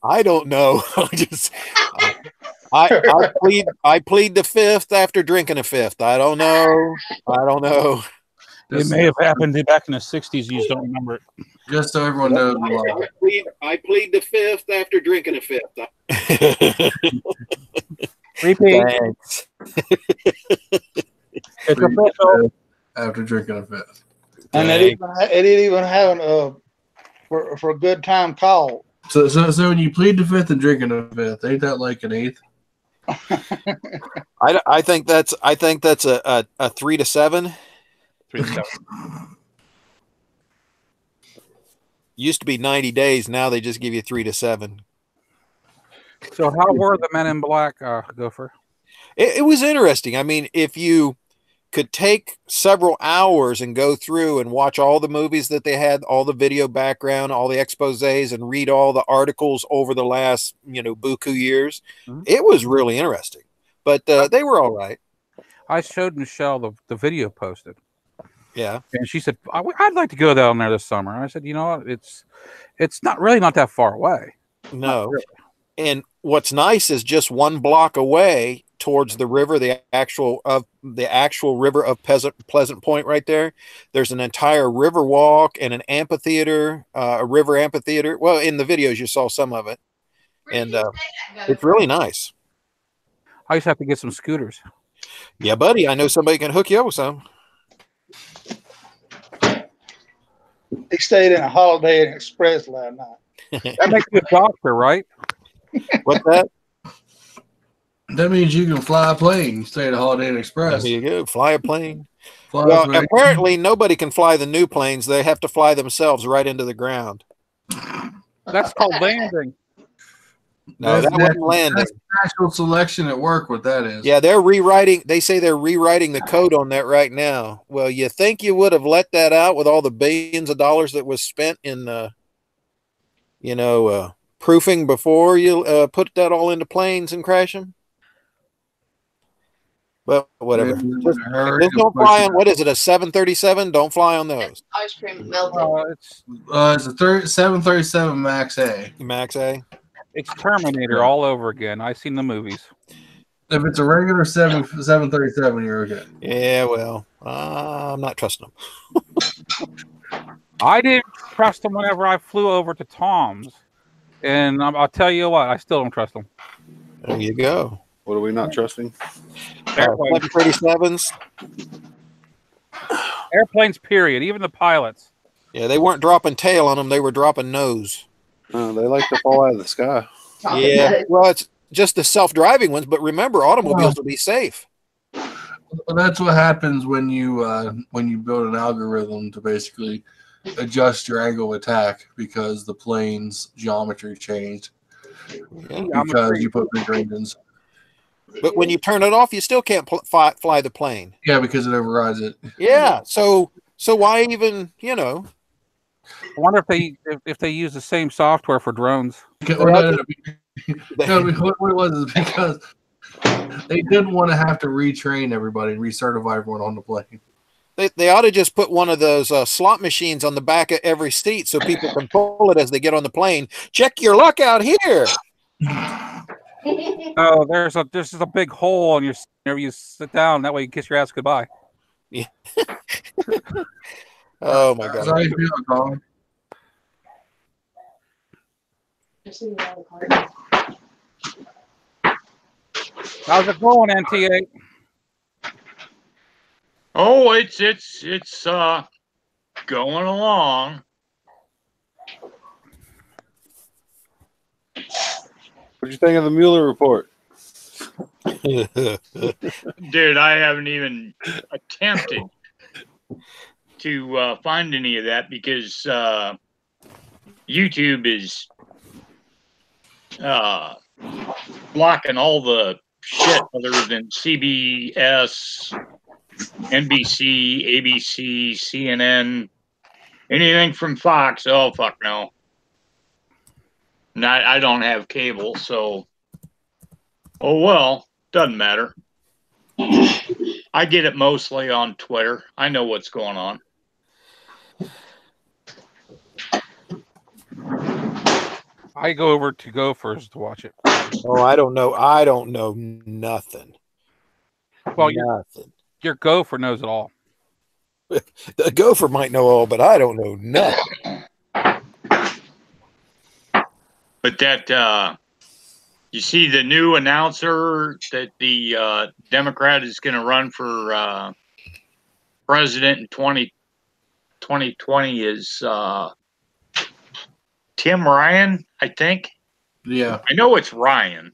I don't know. I plead the fifth after drinking a fifth. I don't know. I don't know. It may have happened back in the 60s. You just don't remember it. Just so everyone knows. I plead the fifth after drinking a fifth. Repeat. Thanks. It's official. After drinking a fifth. And it didn't even have for a good time call. So when you plead the fifth and drinking a fifth, ain't that like an eighth? I think that's a 3 to 7. 3 to 7. Used to be 90 days. Now they just give you 3 to 7. So how were the Men in Black, Gopher? It was interesting. I mean, if you could take several hours and go through and watch all the movies that they had, all the video background, all the exposés, and read all the articles over the last, buku years, it was really interesting. But they were all right. I showed Michelle the video posted. Yeah. And she said, I'd like to go down there this summer. And I said, you know what? It's not that far away. No. Really. And what's nice is just one block away towards the river, the actual river of Pleasant Point right there. There's an entire river walk and an amphitheater, a river amphitheater. Well, in the videos, you saw some of it. And it's really nice. I just have to get some scooters. Yeah, buddy. I know somebody can hook you up with some. He stayed in a Holiday Inn Express last night. That makes you a doctor, right? What's that? That means you can fly a plane. Stay at a Holiday Inn Express. There you go. Fly a plane. Apparently nobody can fly the new planes. They have to fly themselves right into the ground. That's called landing. No, that wasn't landing. That's natural selection at work, what that is. Yeah, they say they're rewriting the code on that right now. Well, you think you would have let that out with all the billions of dollars that was spent in, proofing before you put that all into planes and crash them? Well, whatever. Just don't fly on, what is it, a 737? Don't fly on those. Ice cream melted. It's a 737 Max A. Max A? It's Terminator all over again. I've seen the movies. If it's a regular 737, you're okay. Yeah, well, I'm not trusting them. I didn't trust them whenever I flew over to Tom's. And I'll tell you what, I still don't trust them. There you go. What are we not trusting? 737s. Airplanes, period. Even the pilots. Yeah, they weren't dropping tail on them. They were dropping nose. They like to fall out of the sky. Yeah, well, it's just the self-driving ones. But remember, automobiles will be safe. Well, that's what happens when you build an algorithm to basically adjust your angle of attack because the plane's geometry changed because you put bigger engines. But when you turn it off, you still can't fly the plane. Yeah, because it overrides it. Yeah, so why even, I wonder if they use the same software for drones. What it was is because they didn't want to have to retrain everybody and recertify everyone on the plane. They ought to just put one of those slot machines on the back of every seat so people can pull it as they get on the plane. Check your luck out here. Oh, there's just a big hole whenever you sit down. That way you kiss your ass goodbye. Yeah. Oh my God. How you feeling, Colin? How's it going, NT8? Oh, it's going along. What'd you think of the Mueller report? Dude, I haven't even attempted to find any of that because YouTube is blocking all the shit other than CBS, NBC, ABC, CNN, anything from Fox. Oh, fuck no. I don't have cable, so oh well, doesn't matter. I get it mostly on Twitter. I know what's going on. I go over to Gophers to watch it. Oh, I don't know. I don't know nothing. Well, nothing. Your Gopher knows it all. The Gopher might know all, but I don't know nothing. But that you see the new announcer that the Democrat is going to run for president in 2020 is Tim Ryan, I think. Yeah. I know it's Ryan.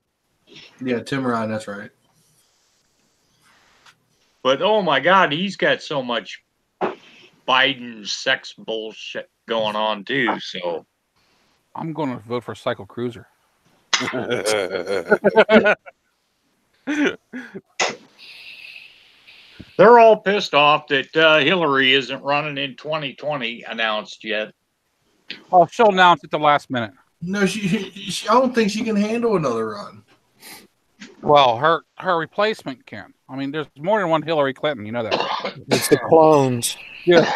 Yeah, Tim Ryan, that's right. But oh my God, he's got so much Biden sex bullshit going on too. So I'm going to vote for Cycle Cruiser. they're all pissed off that Hillary isn't running in 2020 announced yet. Oh, she'll announce at the last minute. No, she I don't think she can handle another run. Well, her replacement can. I mean, there's more than one Hillary Clinton. You know that. It's the clones. Yeah.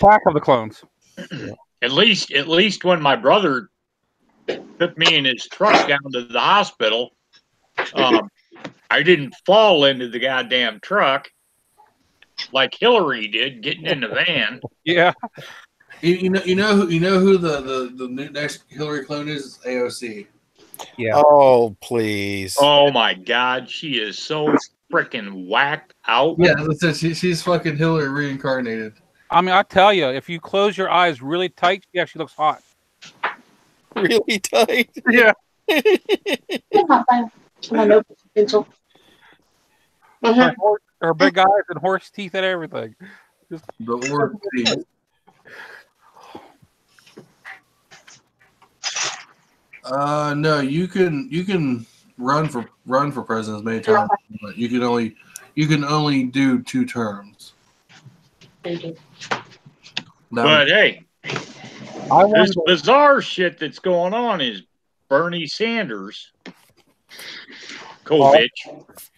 Pack of the clones. At least when my brother took me in his truck down to the hospital, I didn't fall into the goddamn truck like Hillary did getting in the van. Yeah. You know who the new next Hillary clone is? AOC. Yeah. Oh, please. Oh my God, she is so freaking whacked out. Yeah, she's fucking Hillary reincarnated. I mean, I tell you, if you close your eyes really tight, she actually looks hot. Really tight. Yeah. Pencil. Her big eyes and horse teeth and everything. Just The orc. No, you can run for president as many times, but you can only do 2 terms. But hey, this bizarre shit that's going on is Bernie Sanders. Bitch.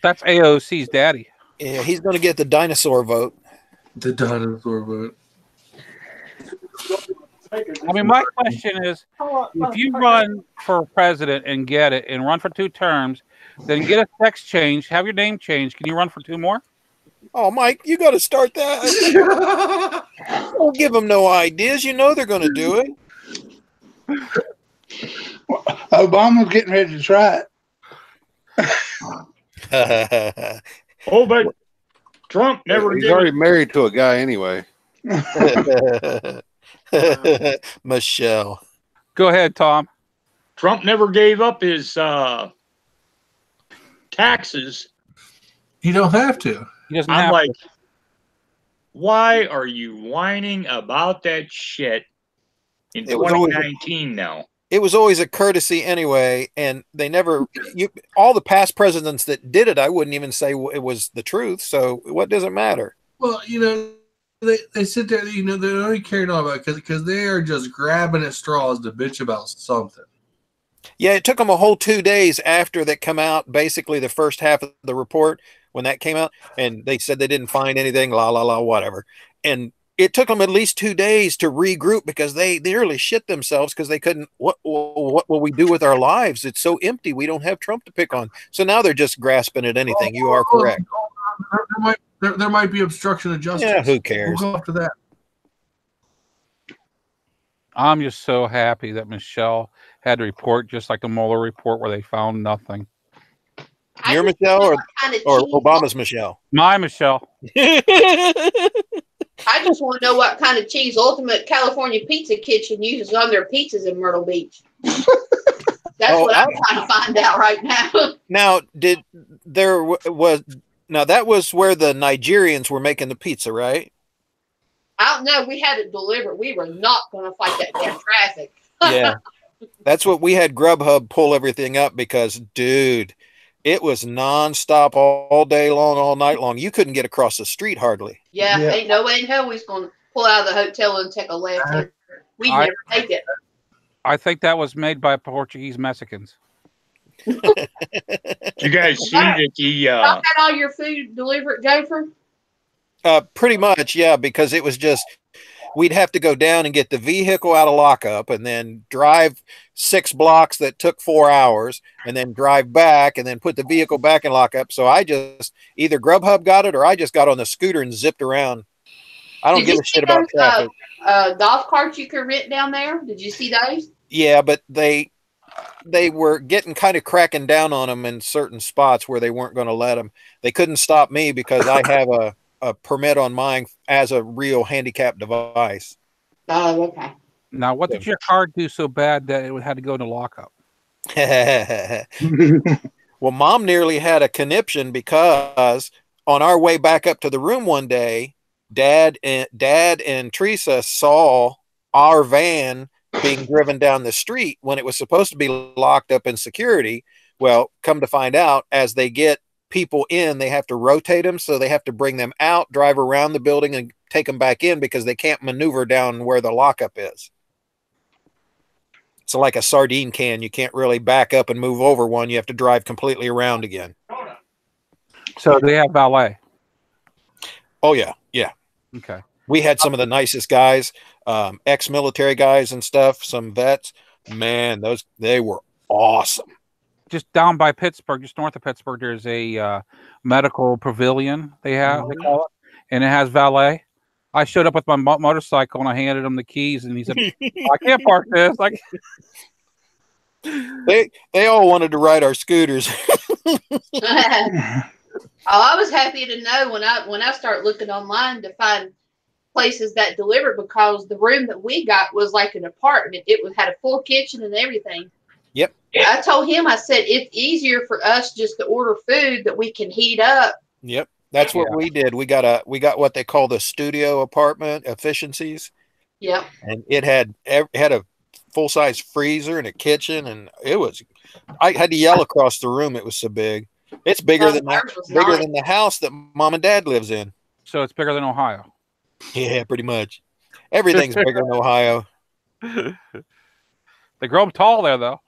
That's AOC's daddy. Yeah, he's going to get the dinosaur vote. The dinosaur vote. I mean, my question is, if you run for president and get it, and run for 2 terms, then get a sex change, have your name changed, can you run for 2 more? Oh, Mike, you got to start that. Don't give them no ideas. You know they're going to do it. Obama's getting ready to try it. Oh, but Trump never He's did already it. married to a guy anyway. Michelle. Go ahead, Tom. Trump never gave up his taxes. You don't have to. He doesn't I'm have like, to. why are you whining about that shit in 2019 now? It was always a courtesy anyway, and they never. All the past presidents that did it, I wouldn't even say it was the truth. So what does it matter? Well, they sit there. They're only caring all about because they are just grabbing at straws to bitch about something. Yeah, it took them a whole 2 days after that come out. Basically, the first half of the report when that came out, and they said they didn't find anything. La la la, whatever. And it took them at least 2 days to regroup because they nearly shit themselves because they couldn't. What will we do with our lives? It's so empty. We don't have Trump to pick on. So now they're just grasping at anything. You are correct. There might be obstruction of justice. Yeah, who cares? We'll go after that. I'm just so happy that Michelle had to report, just like the Mueller report, where they found nothing. Your Michelle or Obama's Michelle? My Michelle. I just want to know what kind of cheese Ultimate California Pizza Kitchen uses on their pizzas in Myrtle Beach. That's what I'm trying to find out right now. Now, that was where the Nigerians were making the pizza, right? I don't know. We had it delivered. We were not going to fight that damn traffic. Yeah. That's what we had Grubhub pull everything up because, dude, it was nonstop all day long, all night long. You couldn't get across the street hardly. Yeah, ain't no way in hell we's going to pull out of the hotel and take a left. We never make it. I think that was made by Portuguese Mexicans. You guys see that the Got all your food delivered, Gopher? Pretty much, yeah, because it was just we'd have to go down and get the vehicle out of lockup and then drive 6 blocks that took 4 hours and then drive back and then put the vehicle back in lockup. So I just either Grubhub got it or I just got on the scooter and zipped around. I don't give a shit about traffic. Golf carts you could rent down there? Did you see those? Yeah, but they were getting kind of cracking down on them in certain spots where they weren't going to let them. They couldn't stop me because I have a permit on mine as a real handicap device. Oh, okay. Now, what did your car do so bad that it had to go into lockup? Well, Mom nearly had a conniption because on our way back up to the room one day, Dad and Teresa saw our van being driven down the street when it was supposed to be locked up in security. Well, come to find out, as they get people in, they have to rotate them, so they have to bring them out, drive around the building, and take them back in because they can't maneuver down where the lockup is. So like a sardine can, you can't really back up and move over one. You have to drive completely around again. So they have valet. Oh yeah, yeah. Okay. We had some of the nicest guys, ex-military guys and stuff, some vets. Man, they were awesome. Just down by Pittsburgh, just north of Pittsburgh, there's a medical pavilion they call it, and it has valet. I showed up with my motorcycle and I handed him the keys, and he said, "I can't park this." Like, they all wanted to ride our scooters. I was happy to know when I start looking online to find places that deliver, because the room that we got was like an apartment. It had a full kitchen and everything. Yep. I told him, I said, it's easier for us just to order food that we can heat up. Yep. That's what we did. We got what they call the studio apartment efficiencies. Yep. And it had a full-size freezer and a kitchen, and I had to yell across the room. It was so big. It's bigger than the house that Mom and Dad lives in. So it's bigger than Ohio. Yeah, pretty much. Everything's bigger in Ohio. They grow them tall there, though.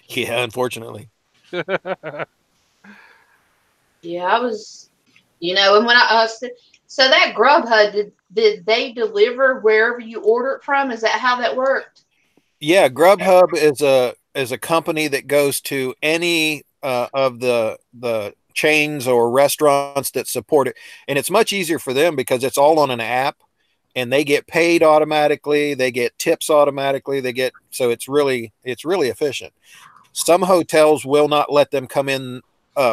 Yeah, unfortunately. Yeah, I was, and when so that Grubhub, did they deliver wherever you order it from? Is that how that worked? Yeah, Grubhub is a company that goes to any of the chains or restaurants that support it, and it's much easier for them because it's all on an app, and they get paid automatically, they get tips automatically, so it's really efficient. Some hotels will not let them come in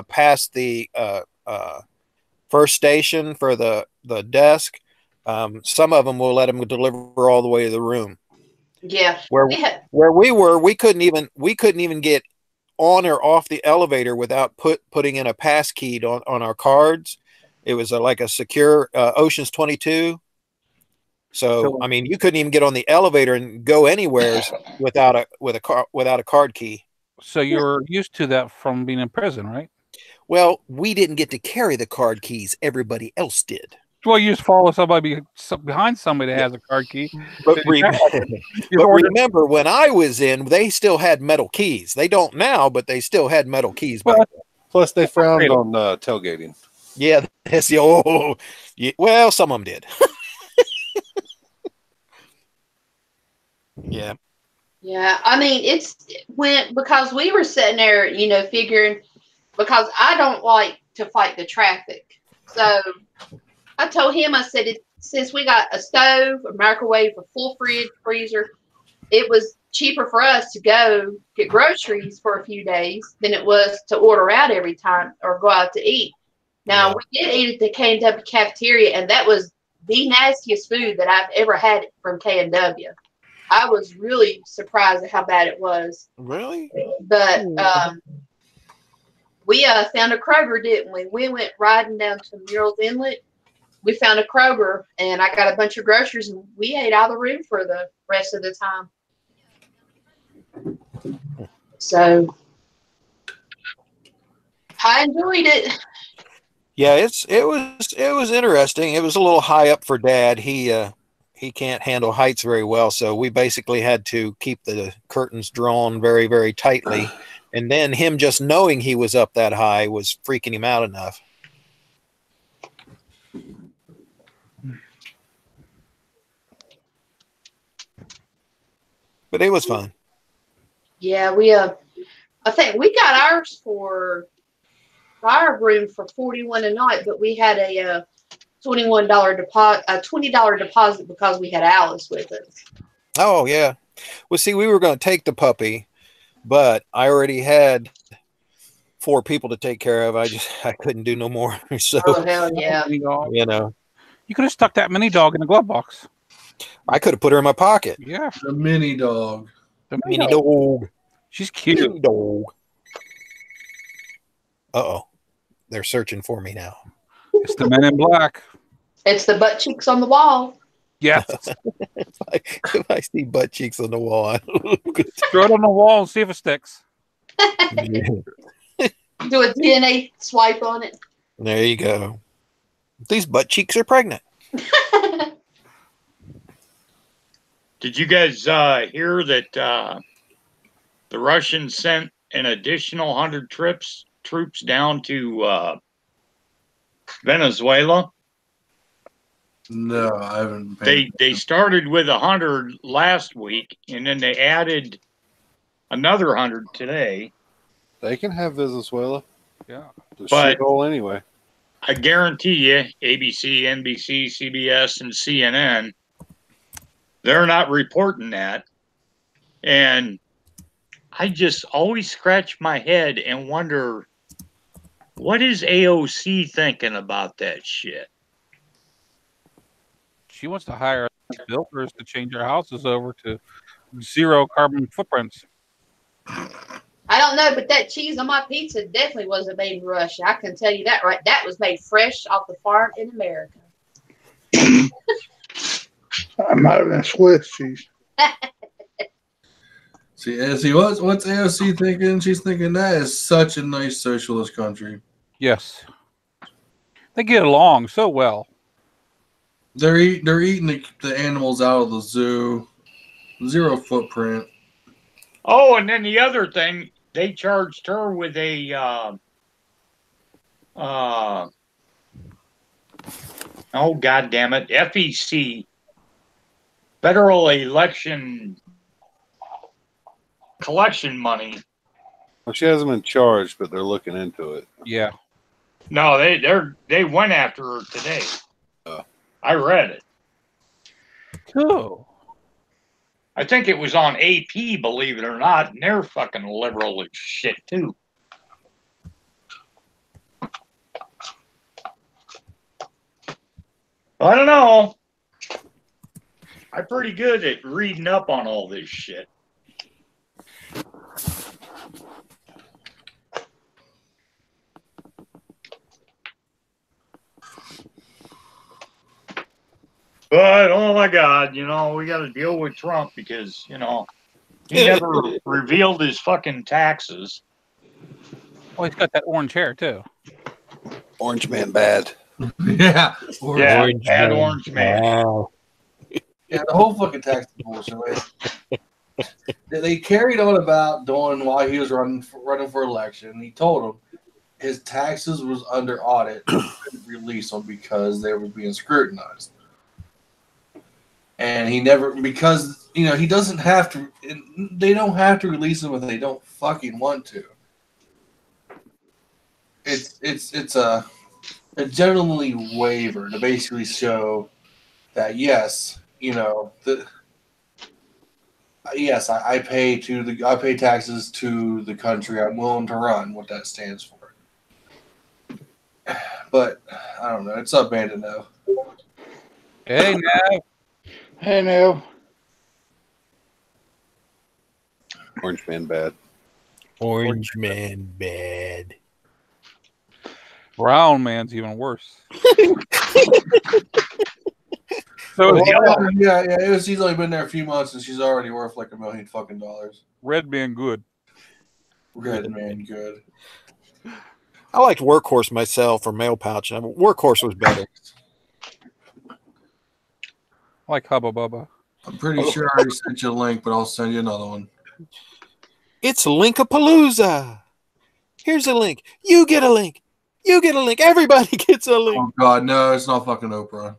past the first station for the desk. Some of them will let them deliver all the way to the room. Yeah. Where we were, we couldn't even get on or off the elevator without putting in a pass key on our cards. It was like a secure Oceans 22. So I mean, you couldn't even get on the elevator and go anywhere without a card key. So you're used to that from being in prison, right? Well, we didn't get to carry the card keys. Everybody else did. Well, you just follow somebody behind somebody that has a card key. But remember, when I was in, they still had metal keys. They don't now, but they still had metal keys. Plus, they frowned on tailgating. Yeah, that's well, some of them did. Yeah. Yeah, I mean, because we were sitting there, figuring, because I don't like to fight the traffic. So I told him, I said, since we got a stove, a microwave, a full freezer, it was cheaper for us to go get groceries for a few days than it was to order out every time or go out to eat. Now, we did eat at the K&W cafeteria, and that was the nastiest food that I've ever had from K&W. I was really surprised at how bad it was. Really? But we found a Kroger, didn't we? We went riding down to Murrells Inlet. We found a Kroger, and I got a bunch of groceries, and we ate out of the room for the rest of the time. So I enjoyed it. Yeah, it was interesting. It was a little high up for Dad. He can't handle heights very well, so we basically had to keep the curtains drawn very, very tightly. And then him just knowing he was up that high was freaking him out enough. But it was fun. Yeah, we I think we got ours for our room for $41 a night, but we had a $21 deposit, a $20 deposit because we had Alice with us. Oh yeah. Well, see, we were going to take the puppy, but I already had 4 people to take care of. I couldn't do no more. So Oh hell yeah! you know, You could have stuck that mini dog in the glove box. I could have put her in my pocket. Yeah, The mini dog. the Mini dog. She's cute. Mini dog. Uh-oh. They're searching for me now. It's the Men in Black. It's the butt cheeks on the wall. Yes. If I see butt cheeks on the wall, I Throw it on the wall and see if it sticks. Do a DNA swipe on it. There you go. These butt cheeks are pregnant. Did you guys hear that the Russians sent an additional 100 troops down to Venezuela? No, I haven't. They started with 100 last week, and then they added another 100 today. They can have Venezuela. Yeah. The But- shithole anyway. I guarantee you, ABC, NBC, CBS, and CNN, they're not reporting that. And I just always scratch my head and wonder, what is AOC thinking about that shit? She wants to hire builders to change their houses over to zero carbon footprints. I don't know, but that cheese on my pizza definitely wasn't made in Russia. I can tell you that right. That was made fresh off the farm in America. I might have been Swiss cheese. See, what's AOC thinking? She's thinking that is such a nice socialist country. Yes. They get along so well. They're eating the animals out of the zoo. Zero footprint. Oh, and then the other thing, they charged her with a oh god damn it, FEC, federal election collection money. Well, she hasn't been charged, but they're looking into it. Yeah. No, they went after her today. Oh. I read it. Cool. I think it was on AP, believe it or not, and they're fucking liberal as shit too. I don't know. I'm pretty good at reading up on all this shit. But, oh my God, you know, we got to deal with Trump because, you know, he never revealed his fucking taxes. Oh, he's got that orange hair, too. Orange man bad. Yeah. Yeah, Orange bad man. orange man. Wow. Yeah, the whole fucking tax bullshit. They carried on about doing while he was running for election. He told them his taxes was under audit and couldn't release them because they were being scrutinized. And he never, because, you know, he doesn't have to, they don't have to release them if they don't fucking want to. It's a gentlemanly waiver to basically show that, yes, you know, yes, I pay taxes to the country I'm willing to run, what that stands for. But I don't know. It's up, Bandit now. Hey, now. Hey, Neil. Orange man bad. Orange man bad. Brown man's even worse. So So yeah, she's only been there a few months and she's already worth like $1 million fucking dollars. red man good. Good man, good. I liked Workhorse myself, or Mail Pouch. Workhorse was better. Like Hubba Bubba. I'm pretty sure I already sent you a link, but I'll send you another one. It's Linkapalooza. Here's a link. You get a link. You get a link. Everybody gets a link. Oh God, no, it's not fucking Oprah.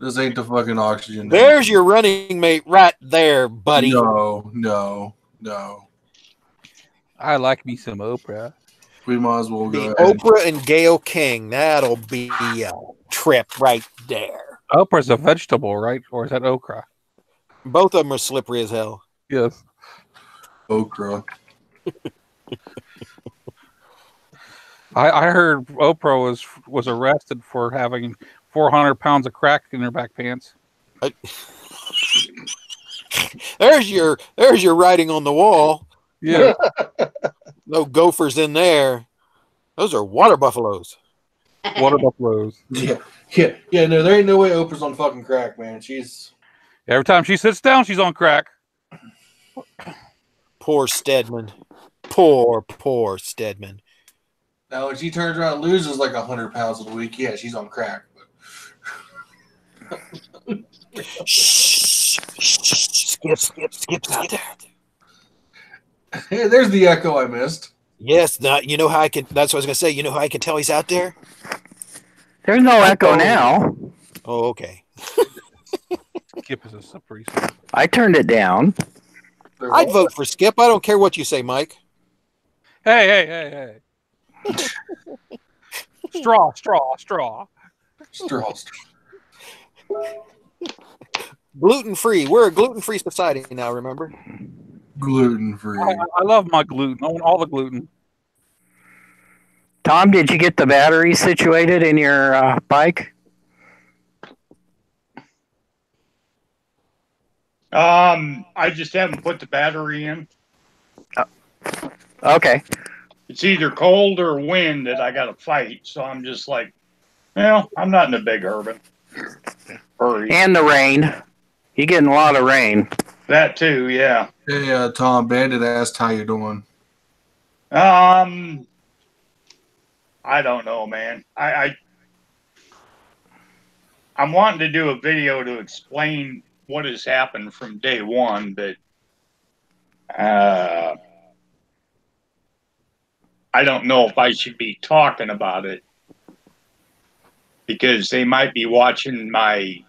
This ain't the fucking oxygen. There's your running mate right there, buddy. No. I like me some Oprah. We might as well Be go ahead. Oprah and Gail King. That'll be a trip right there. Oprah's a vegetable, right? Or is that okra? Both of them are slippery as hell. Yes. Okra. I heard Oprah was arrested for having 400 pounds of crack in her back pants. There's your writing on the wall. Yeah. No gophers in there. Those are water buffaloes. Water buffaloes. Yeah. No, there ain't no way Oprah's on fucking crack, man. She's Every time she sits down, she's on crack. Poor Stedman. Poor Stedman. now when she turns around and loses like 100 pounds in a week, yeah, she's on crack. Shh. Skip's out there. Hey, there's the echo I missed. Yes, you know how I can. That's what I was gonna say. You know how I can tell he's out there? There's no echo now. Oh, okay. Skip is a slippery. I turned it down. I'd vote for Skip. I don't care what you say, Mike. Hey. Straw. Gluten-free. We're a gluten-free society now, remember? Gluten-free. I love my gluten. I want all the gluten. Tom, did you get the battery situated in your bike? I just haven't put the battery in. Okay. It's either cold or wind that I got to fight. So I'm just like, well, I'm not in a big hurry. And the rain. You're getting a lot of rain. That too, yeah. Hey, Tom, Bandit asked how you doing. I don't know, man. I'm wanting to do a video to explain what has happened from day one, but I don't know if I should be talking about it because they might be watching my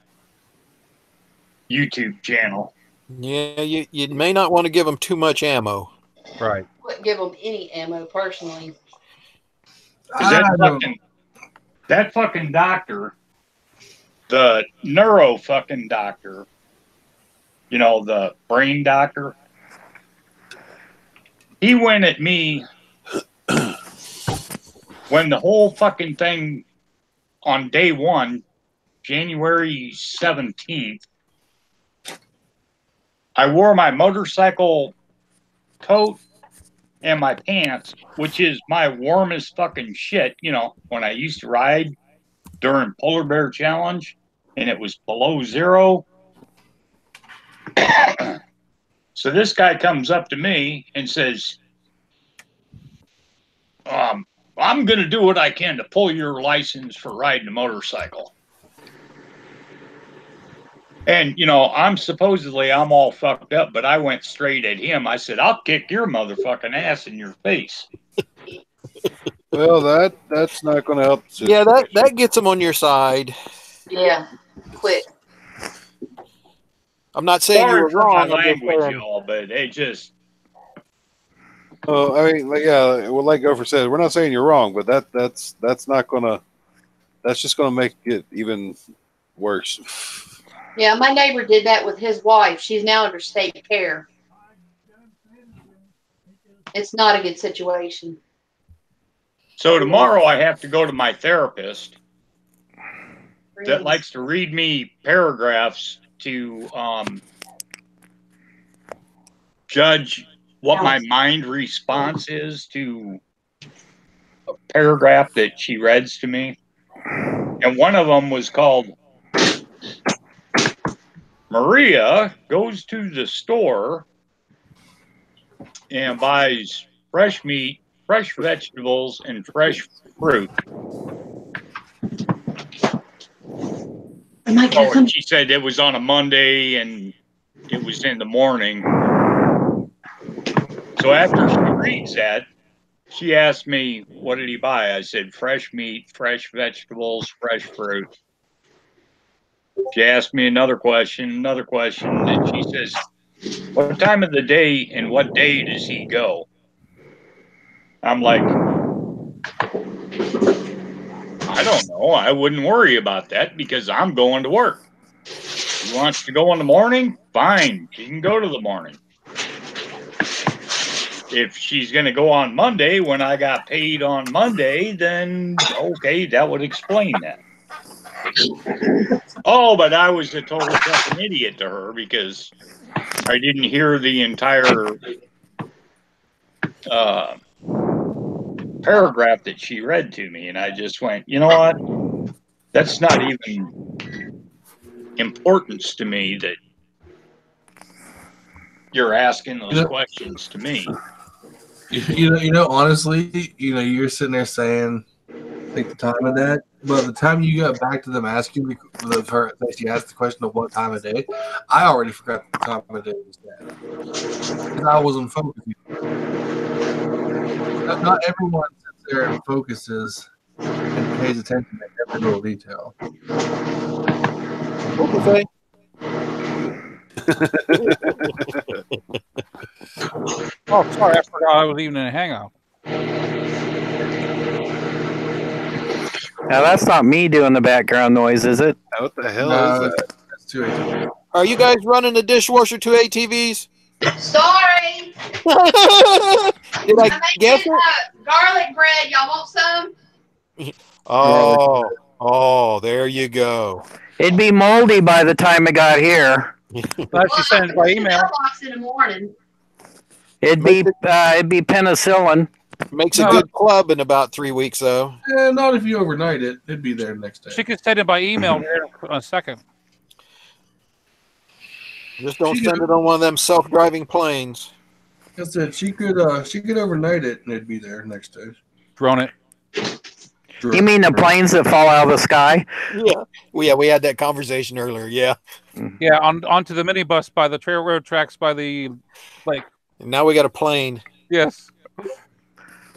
YouTube channel. Yeah, you may not want to give them too much ammo. Right. Wouldn't give them any ammo personally. 'Cause that fucking doctor, the neuro fucking doctor, you know, the brain doctor, he went at me when the whole fucking thing on day one, January 17th, I wore my motorcycle coat and my pants, which is my warmest fucking shit, you know, when I used to ride during Polar Bear Challenge and it was below zero. So this guy comes up to me and says, I'm going to do what I can to pull your license for riding a motorcycle. And, you know, I'm all fucked up, but I went straight at him. I said, I'll kick your motherfucking ass in your face. Well, that's not going to help. Yeah, that gets them on your side. Yeah, quick. I'm not saying you were wrong. My language, y'all, but it just. Oh, I mean, yeah, well, like Gopher said, we're not saying you're wrong, but that's not gonna. That's just gonna make it even worse. Yeah, my neighbor did that with his wife. She's now under state care. It's not a good situation. So tomorrow I have to go to my therapist that likes to read me paragraphs to judge what my mind response is to a paragraph that she reads to me. And one of them was called Maria goes to the store and buys fresh meat, fresh vegetables, and fresh fruit. Oh, she said it was on a Monday and it was in the morning. So after she reads that, she asked me, what did he buy? I said, fresh meat, fresh vegetables, fresh fruit. She asked me another question, and she says, what time of the day and what day does he go? I'm like, I don't know. I wouldn't worry about that because I'm going to work. He wants to go in the morning? Fine. She can go to the morning. If she's going to go on Monday when I got paid on Monday, then okay, that would explain that. Oh, but I was a total fucking idiot to her because I didn't hear the entire paragraph that she read to me, and I just went, you know what? That's not even importance to me that you're asking those questions to me. Honestly, you're sitting there saying, take the time of that. But the time you got back to them asking her, she asked the question of what time of day, I already forgot the time of day was that. Because I wasn't focusing. Not everyone sits there and focuses and pays attention to every little detail. Okay. Oh, sorry, I forgot I was even in a hangout. Now that's not me doing the background noise, is it? What the hell is that? That's too ATVs. Are you guys running the dishwasher to ATVs? Sorry. Did I guess it? Garlic bread. Y'all want some? Oh, there you go. It'd be moldy by the time it got here. Unless you send it by email. Mailbox in the morning. It'd be penicillin. Makes a good club in about 3 weeks, though. Not if you overnight it. It'd be there next day. She could send it by email in a second. Just don't send it on one of them self-driving planes. I said she could overnight it and it'd be there next day. Drone it. You mean the planes that fall out of the sky? Yeah. We had that conversation earlier. Yeah. Yeah, onto the minibus by the railroad tracks by the lake. And now we got a plane. Yes.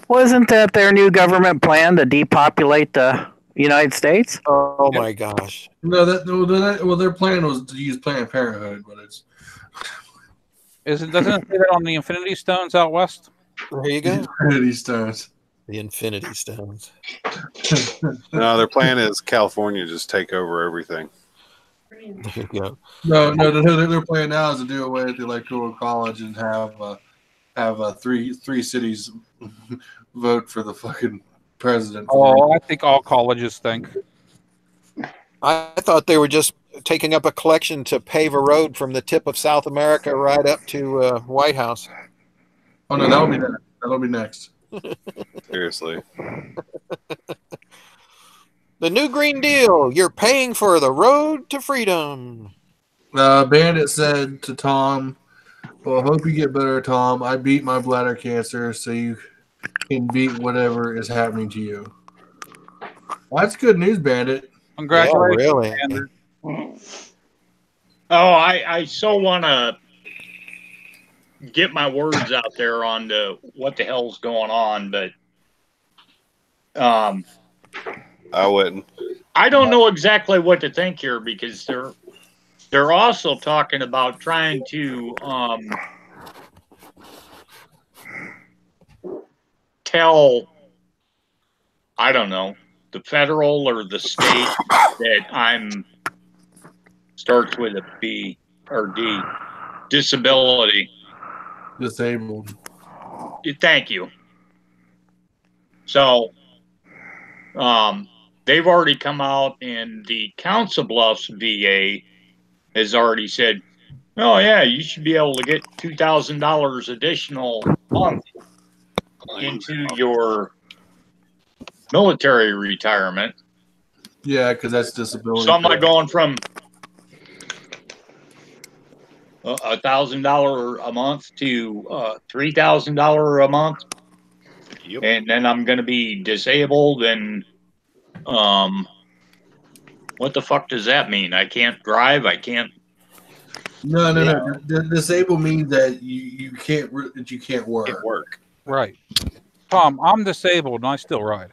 Wasn't that their new government plan to depopulate the United States? Oh my gosh. No, their plan was to use Planned Parenthood, but doesn't it say that on the Infinity Stones out west? There you go. Infinity Stones. The Infinity Stones. No, their plan is California just take over everything. There you go. No, their plan now is to do away with the electoral college and have three cities vote for the fucking president. Oh, I think all colleges think. I thought they were just taking up a collection to pave a road from the tip of South America right up to White House. Oh no, that'll be next. That'll be next. Seriously. The new Green Deal. You're paying for the road to freedom. Bandit said to Tom, well, I hope you get better, Tom. I beat my bladder cancer so you can beat whatever is happening to you. Well, that's good news, Bandit. Congratulations, yeah, really. Bandit. Oh, I so want to get my words out there on what the hell's going on, but I wouldn't. I don't know exactly what to think here because they're also talking about trying to tell, I don't know, the federal or the state that I'm starts with a B or D, disability. Disabled. Thank you. So they've already come out, and the Council Bluffs VA has already said, oh yeah, you should be able to get $2,000 additional a month into your military retirement. Yeah, because that's disability. So I'm like going from $1,000 a month to $3,000 a month. Yep. And then I'm going to be disabled, and what the fuck does that mean? I can't drive. I can't. No. Disabled means that you can't work. Can't work. Right. Tom, I'm disabled and I still ride.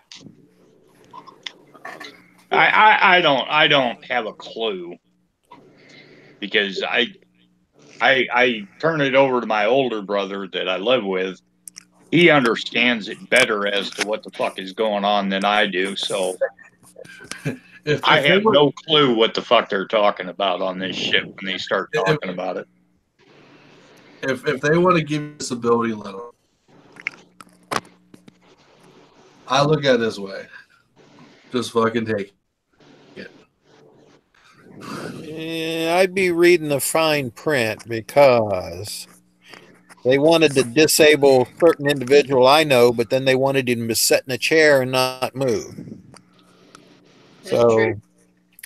I don't have a clue. because I turn it over to my older brother that I live with. He understands it better as to what the fuck is going on than I do. So I have no clue what the fuck they're talking about on this shit when they start talking about it. If they want to give you a disability letter, I look at it this way. Just fucking take it. Yeah, I'd be reading the fine print because they wanted to disable a certain individual I know, but then they wanted him to sit in a chair and not move. That's So true.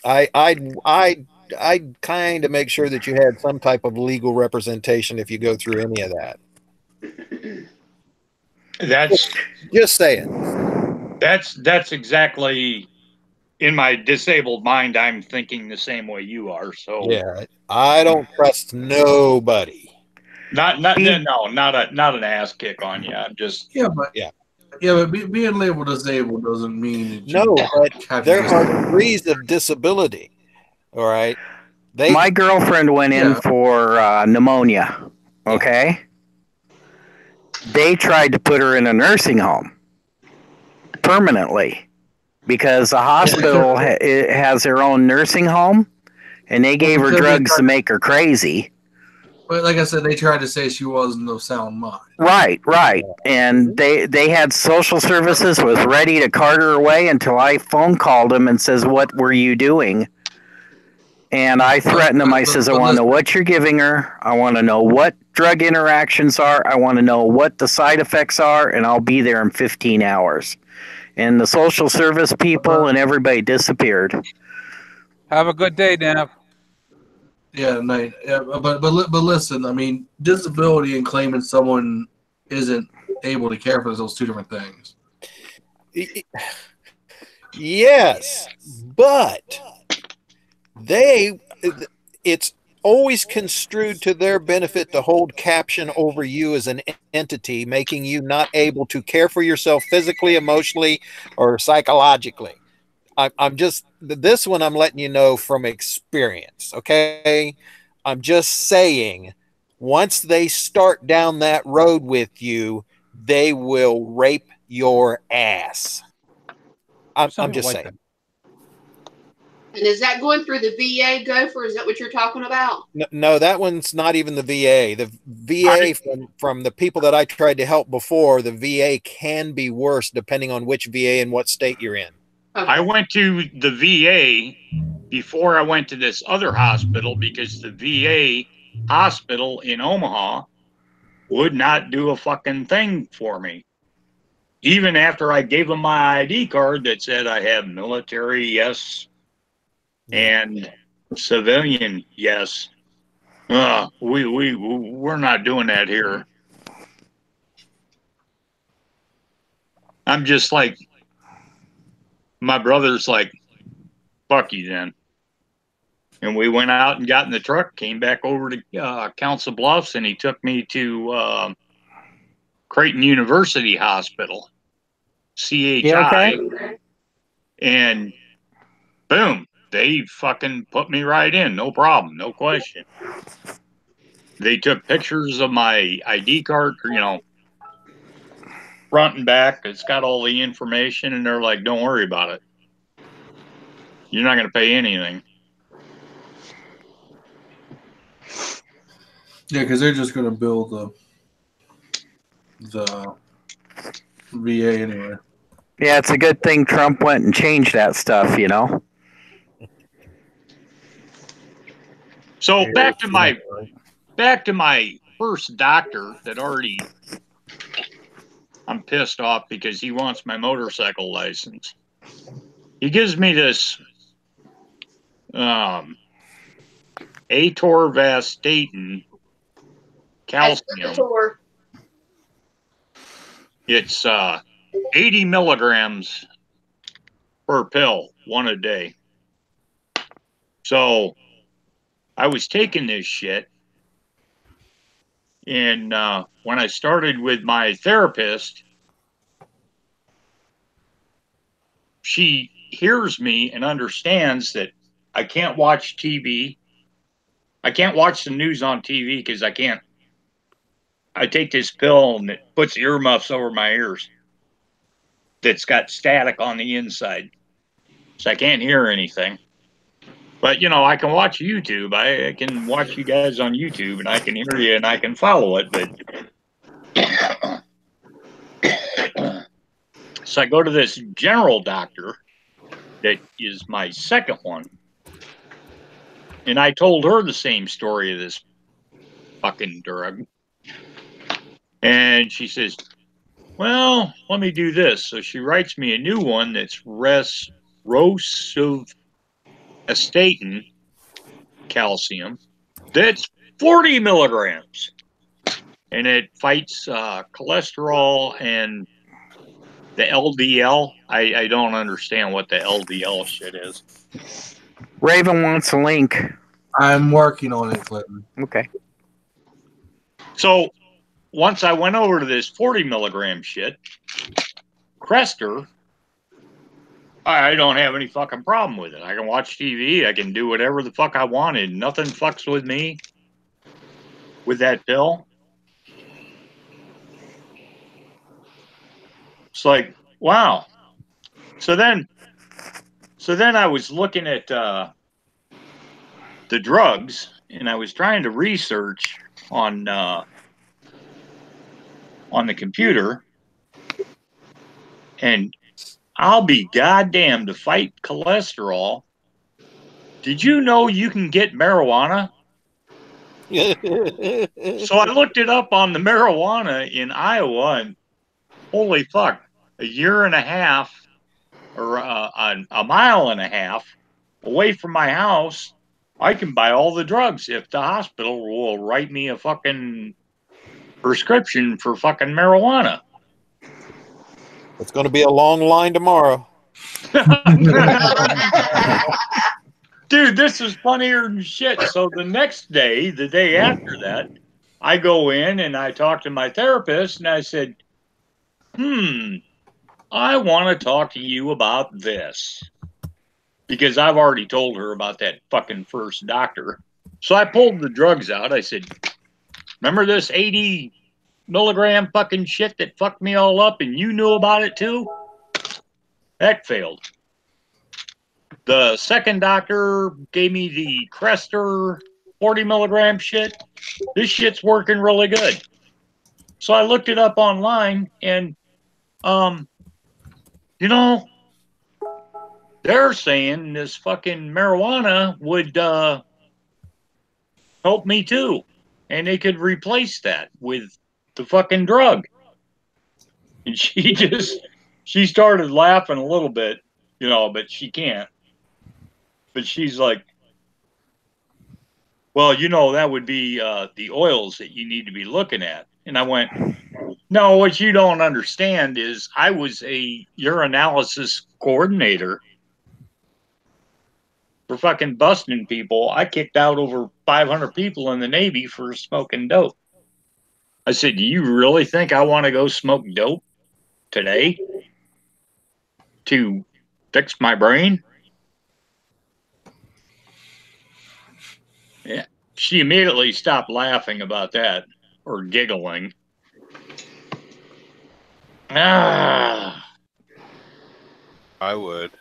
I'd kind of make sure that you had some type of legal representation if you go through any of that. That's Just saying. that's exactly in my disabled mind. I'm thinking the same way you are. So Yeah, I don't trust nobody. not an ass kick on you. I'm just but being labeled disabled doesn't mean that No, you but have there to are degrees of disability. All right. My girlfriend went in for pneumonia. Okay. They tried to put her in a nursing home permanently because the hospital has their own nursing home, and they gave her drugs to make her crazy. But like I said, they tried to say she wasn't of sound mind. Right. And they had social services was ready to cart her away until I phone called them and says, "What were you doing?" And I threatened them. I says, "I want to know what you're giving her. I want to know what drug interactions are. I want to know what the side effects are, and I'll be there in 15 hours." And the social service people and everybody disappeared. Have a good day, Dan. Yeah, but listen, I mean, disability and claiming someone isn't able to care for those two different things. Yes, but it's always construed to their benefit to hold caption over you as an entity, making you not able to care for yourself physically, emotionally, or psychologically. I'm just, this one I'm letting you know from experience, okay? I'm just saying, once they start down that road with you, they will rape your ass. I'm just saying. And is that going through the VA, Gopher? Is that what you're talking about? No, that one's not even the VA. The VA, from the people that I tried to help before, the VA can be worse depending on which VA and what state you're in. Okay. I went to the VA before I went to this other hospital because the VA hospital in Omaha would not do a fucking thing for me. Even after I gave them my ID card that said I have military, yes, and civilian, yes. We're not doing that here. I'm just like, my brother's like, fuck you then. And we went out and got in the truck, came back over to Council Bluffs, and he took me to Creighton University Hospital, CHI. Okay? And boom, they fucking put me right in. No problem, no question. They took pictures of my ID card, front and back. It's got all the information, and they're like, don't worry about it. You're not going to pay anything. Yeah, because they're just going to build the VA anyway. Yeah, it's a good thing Trump went and changed that stuff, So back to my first doctor that already, I'm pissed off because he wants my motorcycle license. He gives me this atorvastatin calcium. It's 80 milligrams per pill, one a day. So I was taking this shit, and when I started with my therapist, she hears me and understands that I can't watch TV, I can't watch the news on TV because I can't. I take this pill and it puts earmuffs over my ears. That's got static on the inside, so I can't hear anything. But I can watch YouTube. I can watch you guys on YouTube, and I can hear you, and I can follow it. But so I go to this general doctor that is my second one, and I told her the same story of this fucking drug, and she says, "Well, let me do this." So she writes me a new one that's rosuvastatin calcium. That's 40 milligrams, and it fights cholesterol and the LDL. I don't understand what the LDL shit is. Raven wants a link. I'm working on it, Clinton. Okay. So once I went over to this 40 milligram shit, Crester, I don't have any fucking problem with it. I can watch TV. I can do whatever the fuck I wanted. Nothing fucks with me with that pill. It's like, wow. So then I was looking at the drugs, and I was trying to research on the computer, and I'll be goddamn, to fight cholesterol. Did you know you can get marijuana? So I looked it up on the marijuana in Iowa, and holy fuck, a year and a half or a mile and a half away from my house, I can buy all the drugs if the hospital will write me a fucking prescription for fucking marijuana. It's going to be a long line tomorrow. Dude, this is funnier than shit. So the next day, the day after that, I go in and I talk to my therapist, and I said, I want to talk to you about this. Because I've already told her about that fucking first doctor. So I pulled the drugs out. I said, remember this 80 milligram fucking shit that fucked me all up, and you knew about it too? That failed. The second doctor gave me the Crester 40 milligram shit. This shit's working really good. So I looked it up online, and they're saying this fucking marijuana would help me too, and they could replace that with the fucking drug. And she started laughing a little bit, but she can't. But she's like, well, that would be the oils that you need to be looking at. And I went, no, what you don't understand is I was a urinalysis coordinator for fucking busting people. I kicked out over 500 people in the Navy for smoking dope. I said, do you really think I want to go smoke dope today to fix my brain? Yeah. She immediately stopped laughing about that, or giggling. I would.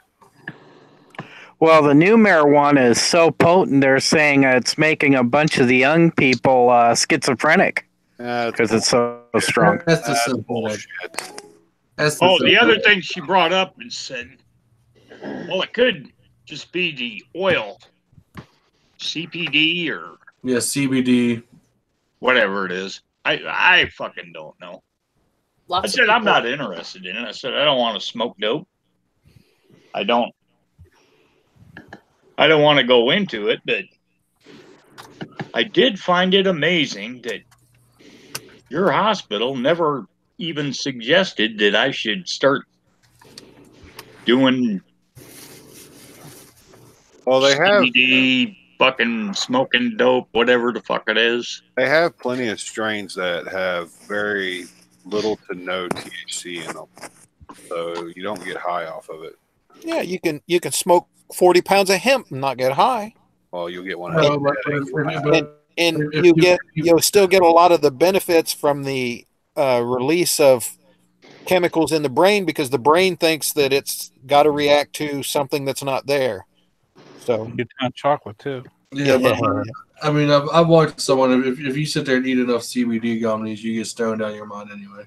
Well, the new marijuana is so potent, they're saying it's making a bunch of the young people schizophrenic because it's so strong. That's the simple bullshit. The other thing she brought up and said, well, it could just be the oil, CPD or CBD, whatever it is. I fucking don't know. I said I'm not interested in it. I said I don't want to smoke dope. I don't want to go into it, but I did find it amazing that your hospital never even suggested that I should start doing they have CBD, fucking smoking dope, whatever the fuck it is. They have plenty of strains that have very little to no THC in them, so you don't get high off of it. Yeah, you can smoke 40 pounds of hemp and not get high. well, you'll get one. No, but And if you'll still get a lot of the benefits from the release of chemicals in the brain, because the brain thinks that it's got to react to something that's not there. So You get chocolate too. Yeah, but I mean, I've watched someone. If you sit there and eat enough CBD gummies, you get stoned out of your mind anyway.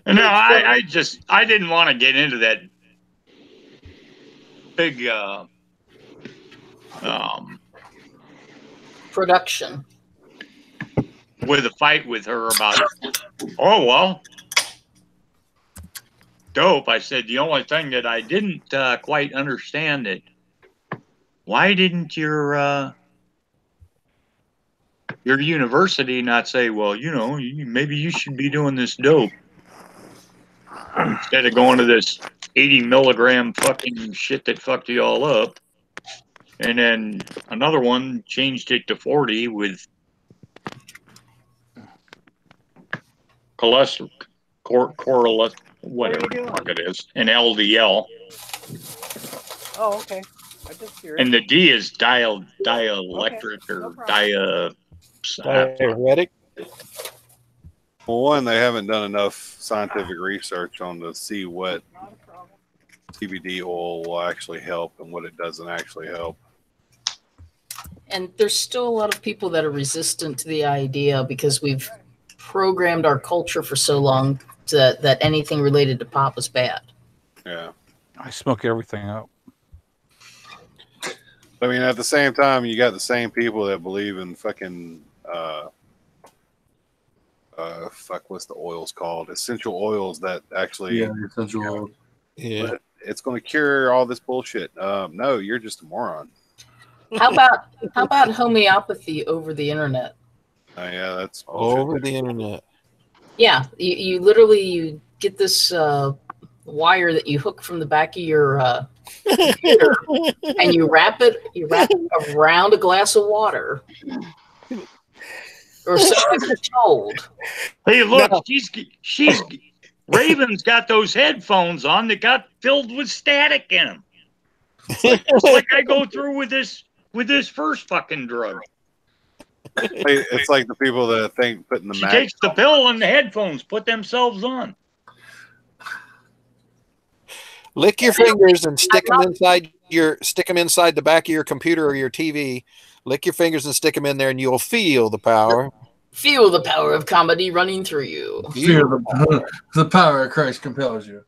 No, I didn't want to get into that big production with a fight with her about it. Oh well, dope. I said the only thing that I didn't quite understand it. Why didn't your university not say, well, maybe you should be doing this dope instead of going to this 80 milligram fucking shit that fucked you all up? And then another one changed it to 40 with cholesterol, whatever the fuck it is, and LDL. Oh, okay. I just curious. And the D is dielectric or diuretic. Well, one, they haven't done enough scientific research on to see what CBD oil will actually help and what it doesn't actually help. And there's still a lot of people that are resistant to the idea because we've programmed our culture for so long that anything related to pop is bad. Yeah. I smoke everything up. I mean, at the same time, you got the same people that believe in fucking what's the oils called? Essential oils that actually essential oils. Yeah. It's going to cure all this bullshit. No, you're just a moron. How about homeopathy over the internet? Yeah, that's over the internet. Yeah, you literally get this wire that you hook from the back of your computer, and you wrap it around a glass of water, or so I've been told. Hey, look, she's Raven's got those headphones on that got filled with static in them. It's like I go through with this first fucking drug. It's like the people that think putting the She takes the pill and the headphones put themselves on. Lick your fingers and stick them inside the back of your computer or your TV. Lick your fingers and stick them in there, and you'll feel the power. Feel the power of comedy running through you. Feel the power of Christ compels you.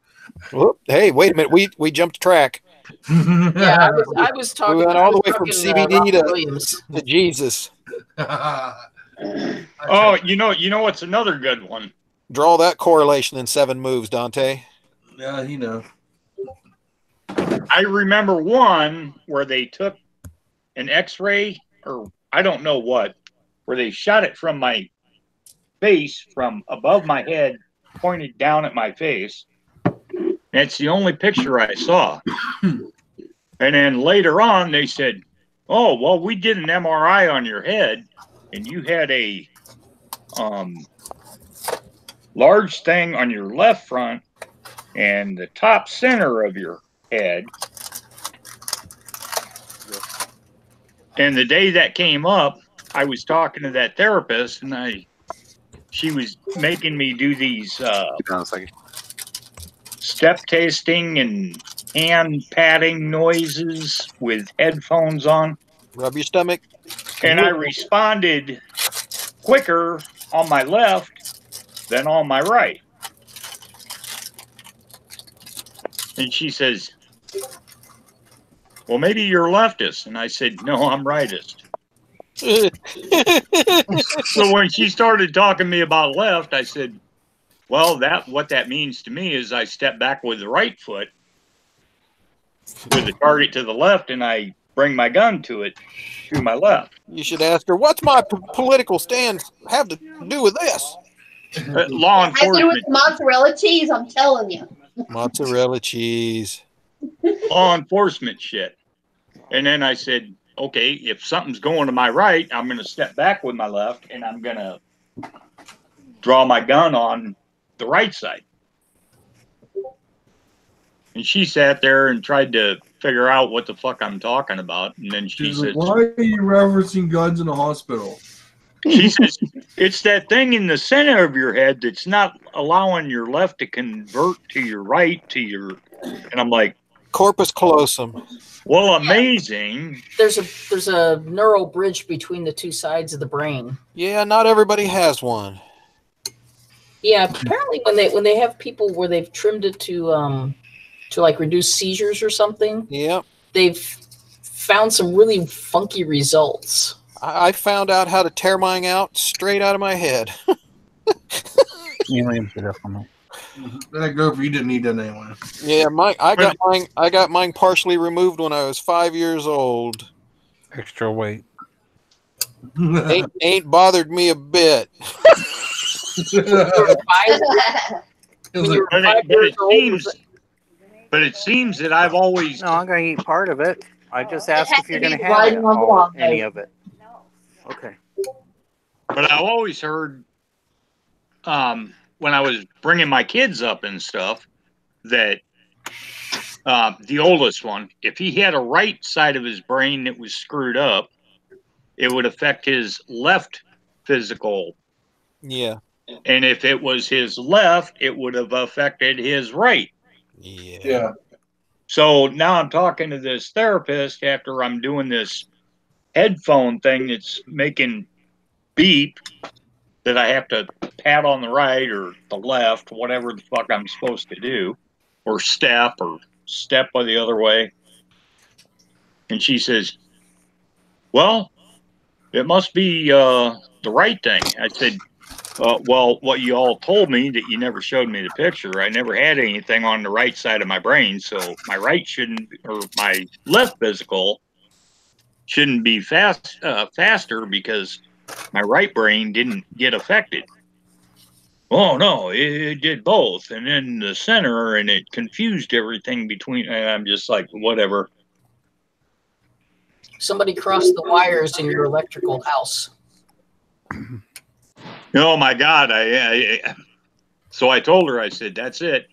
Whoop. Hey, wait a minute. We jumped track. Yeah, I was talking. We went all the way from CBD to Jesus. Oh, you know what's another good one? Draw that correlation in 7 moves, Dante. Yeah, you know. I remember one where they took an X-ray, or I don't know what, where they shot it from my face, from above my head, pointed down at my face. And it's the only picture I saw. And then later on, they said, oh, well, we did an MRI on your head, and you had a large thing on your left front and the top center of your head. And the day that came up, I was talking to that therapist, and she was making me do these step tasting and hand patting noises with headphones on. Rub your stomach. And I responded quicker on my left than on my right. And she says, well, maybe you're leftist. And I said, no, I'm rightist. So when she started talking to me about left, I said, well, what that means to me is I step back with the right foot with the target to the left, and I bring my gun to it through my left. You should ask her, what's my political stance have to do with this? Law It has to do with enforcement. mozzarella cheese, I'm telling you. Mozzarella cheese. Law enforcement shit. And then I said, okay, if something's going to my right, I'm going to step back with my left, and I'm going to draw my gun on the right side. And she sat there and tried to figure out what the fuck I'm talking about. And then she She's says, like, "Why are you referencing guns in a hospital?" she says, it's that thing in the center of your head that's not allowing your left to convert to your right to your. And I'm like, corpus callosum. well, amazing. There's a neural bridge between the two sides of the brain. Yeah, not everybody has one. Yeah, apparently when they have people where they've trimmed it to like reduce seizures or something, Yep. they've found some really funky results. I found out how to tear mine out straight out of my head. That girl, you didn't need that anyway. Yeah, I got mine partially removed when I was 5 years old. Extra weight. Ain't bothered me a bit. But it seems that I've always. No, I'm going to eat part of it. I just asked if you're going to have right it, on the wall, any of it. Okay. But I've always heard, when I was bringing my kids up and stuff, that the oldest one, if he had a right side of his brain that was screwed up, it would affect his left physical. Yeah. And if it was his left, it would have affected his right. Yeah. So now I'm talking to this therapist after I'm doing this headphone thing that's making beep that I have to pat on the right or the left, whatever the fuck I'm supposed to do, or step by the other way. And she says, well, it must be the right thing. I said, well, what you all told me that you never showed me the picture. I never had anything on the right side of my brain, so my right shouldn't, or my left physical shouldn't be faster because my right brain didn't get affected. Oh no, it did both, and then the center, and it confused everything between. And I'm just like, whatever. Somebody crossed the wires in your electrical house. Oh my God! So I told her, I said, that's it.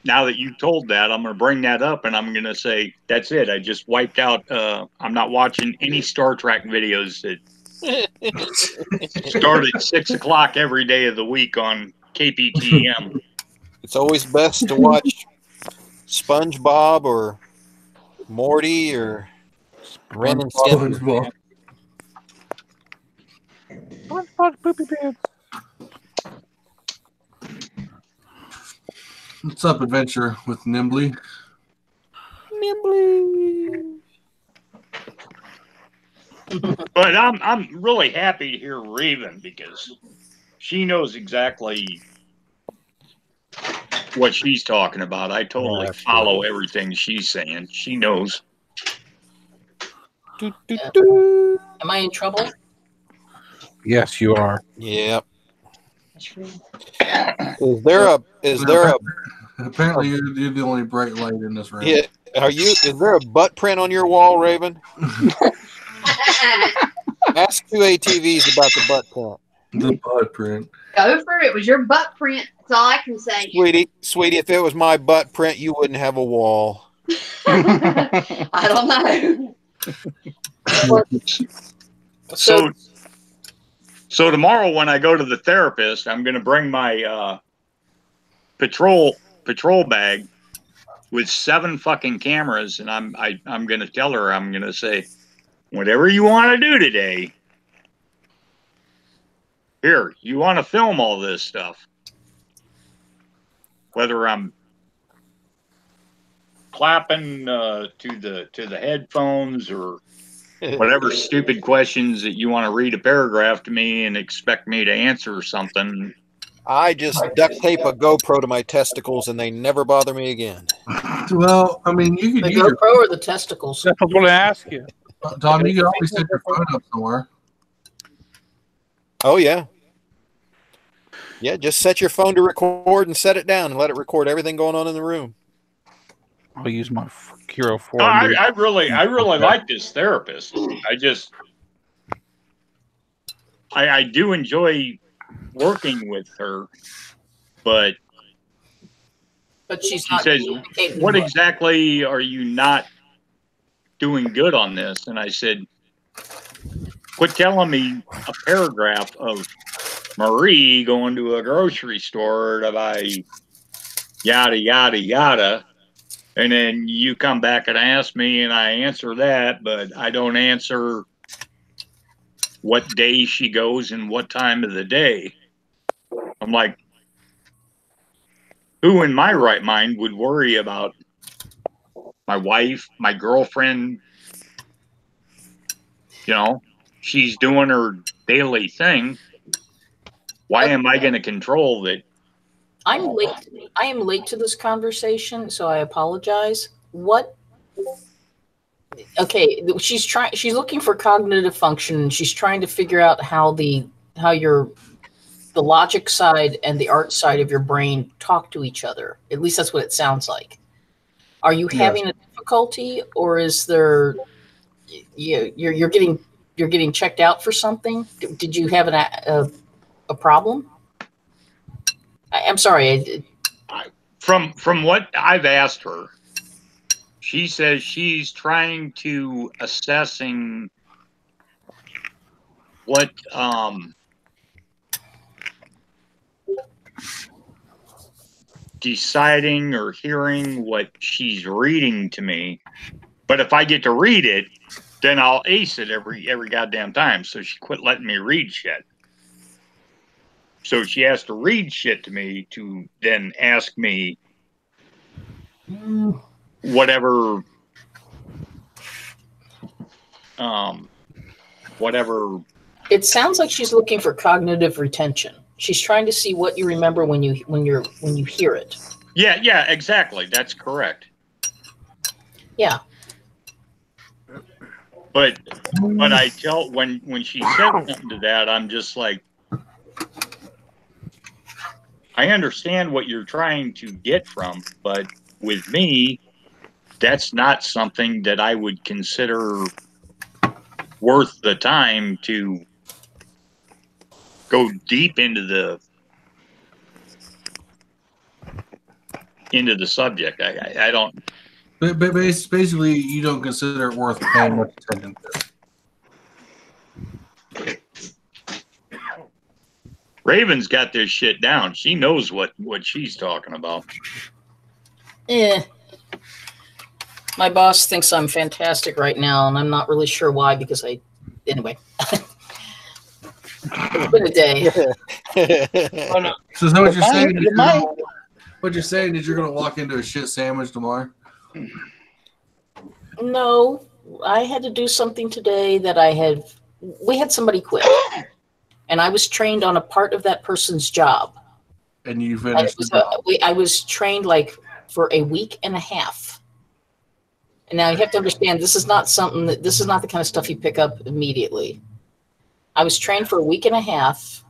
Now that you told that, I'm going to bring that up, and I'm going to say, that's it. I just wiped out. I'm not watching any Star Trek videos that start at 6 o'clock every day of the week on KPTM. It's always best to watch SpongeBob or Morty or Ren and Stimpy. SpongeBob. Poopy pants. What's up, Adventure with Nimbly? But I'm really happy to hear Raven because she knows exactly what she's talking about. I totally follow everything she's saying. She knows. Am I in trouble? Yes, you are. Yep. Is there a Apparently you're the only bright light in this room. yeah, is there a butt print on your wall, Raven? Ask 2ATVs about the butt print. The butt print. Go for it. It was your butt print. That's all I can say. Sweetie, if it was my butt print, you wouldn't have a wall. I don't know. So tomorrow when I go to the therapist, I'm going to bring my patrol bag with 7 fucking cameras, and I'm going to tell her, I'm going to say, whatever you want to do today, here, you want to film all this stuff, whether I'm clapping to the headphones or whatever stupid questions that you want to read a paragraph to me and expect me to answer something. I just duct tape a GoPro to my testicles and they never bother me again. Well, I mean, you could The use your, GoPro or the testicles? That's what I'm going to ask you. Tom, you can always set your phone up somewhere. Oh, yeah. Yeah, just set your phone to record and set it down and let it record everything going on in the room. I'll use my Hero 4. No, I really like this therapist. I do enjoy working with her, but But she's She not says, communicating "What well. exactly are you not doing good on this?" And I said, "Quit telling me a paragraph of Marie going to a grocery store to buy yada, yada, yada. And then you come back and ask me, and I answer that, but I don't answer what day she goes and what time of the day." I'm like, who in my right mind would worry about my wife, my girlfriend? You know, she's doing her daily thing. Why am I going to control that? I'm late. I am late to this conversation, so I apologize. What? Okay, she's trying. She's looking for cognitive function, and she's trying to figure out how the logic side and the art side of your brain talk to each other. At least that's what it sounds like. Are you having a difficulty, or is there? You're getting checked out for something? Did you have a problem? I'm sorry. From what I've asked her, she says she's trying to assessing what deciding or hearing what she's reading to me. But if I get to read it, then I'll ace it every goddamn time. So she quit letting me read shit. So she has to read shit to me to then ask me whatever whatever. It sounds like she's looking for cognitive retention. She's trying to see what you remember when you hear it. Yeah, exactly. That's correct. Yeah. But I tell when she said something to that, I'm just like, I understand what you're trying to get from, but with me, that's not something that I would consider worth the time to go deep into the subject. I don't. But basically, you don't consider it worth paying much attention to. Raven's got this shit down. She knows what she's talking about. My boss thinks I'm fantastic right now, and I'm not really sure why, because anyway. It's been a day. Oh, no. So is that what you're saying? What you're saying is you're going to walk into a shit sandwich tomorrow? No, I had to do something today that we had somebody quit. And I was trained on a part of that person's job. And you finished I was trained like for a week and a half. And now you have to understand, this is not the kind of stuff you pick up immediately. I was trained for a week and a half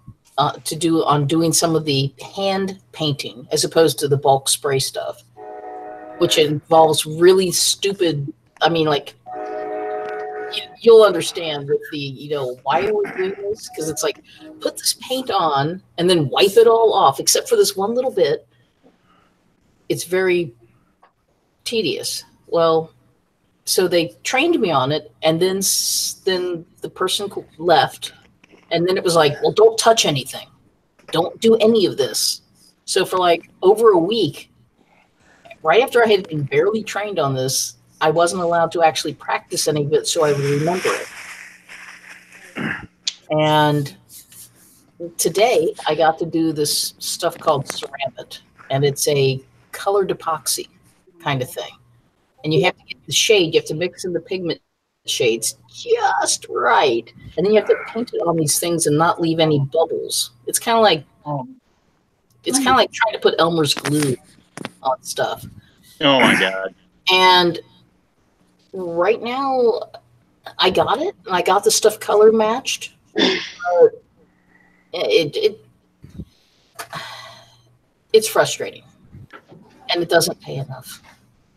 doing some of the hand painting as opposed to the bulk spray stuff, which involves really stupid. I mean, like, you'll understand with the, why are we doing this? Because it's like, put this paint on and then wipe it all off, except for this one little bit. It's very tedious. Well, so they trained me on it, and then the person left, and then it was like, well, don't touch anything. Don't do any of this. So for like over a week, right after I had been barely trained on this, I wasn't allowed to actually practice any of it so I would remember it. And today I got to do this stuff called Ceramic, and it's a colored epoxy kind of thing. And you have to get the shade, you have to mix in the pigment shades just right. And then you have to paint it on these things and not leave any bubbles. It's kind of like trying to put Elmer's glue on stuff. Oh my God. And right now I got it, and I got the stuff color matched. It's frustrating, and it doesn't pay enough.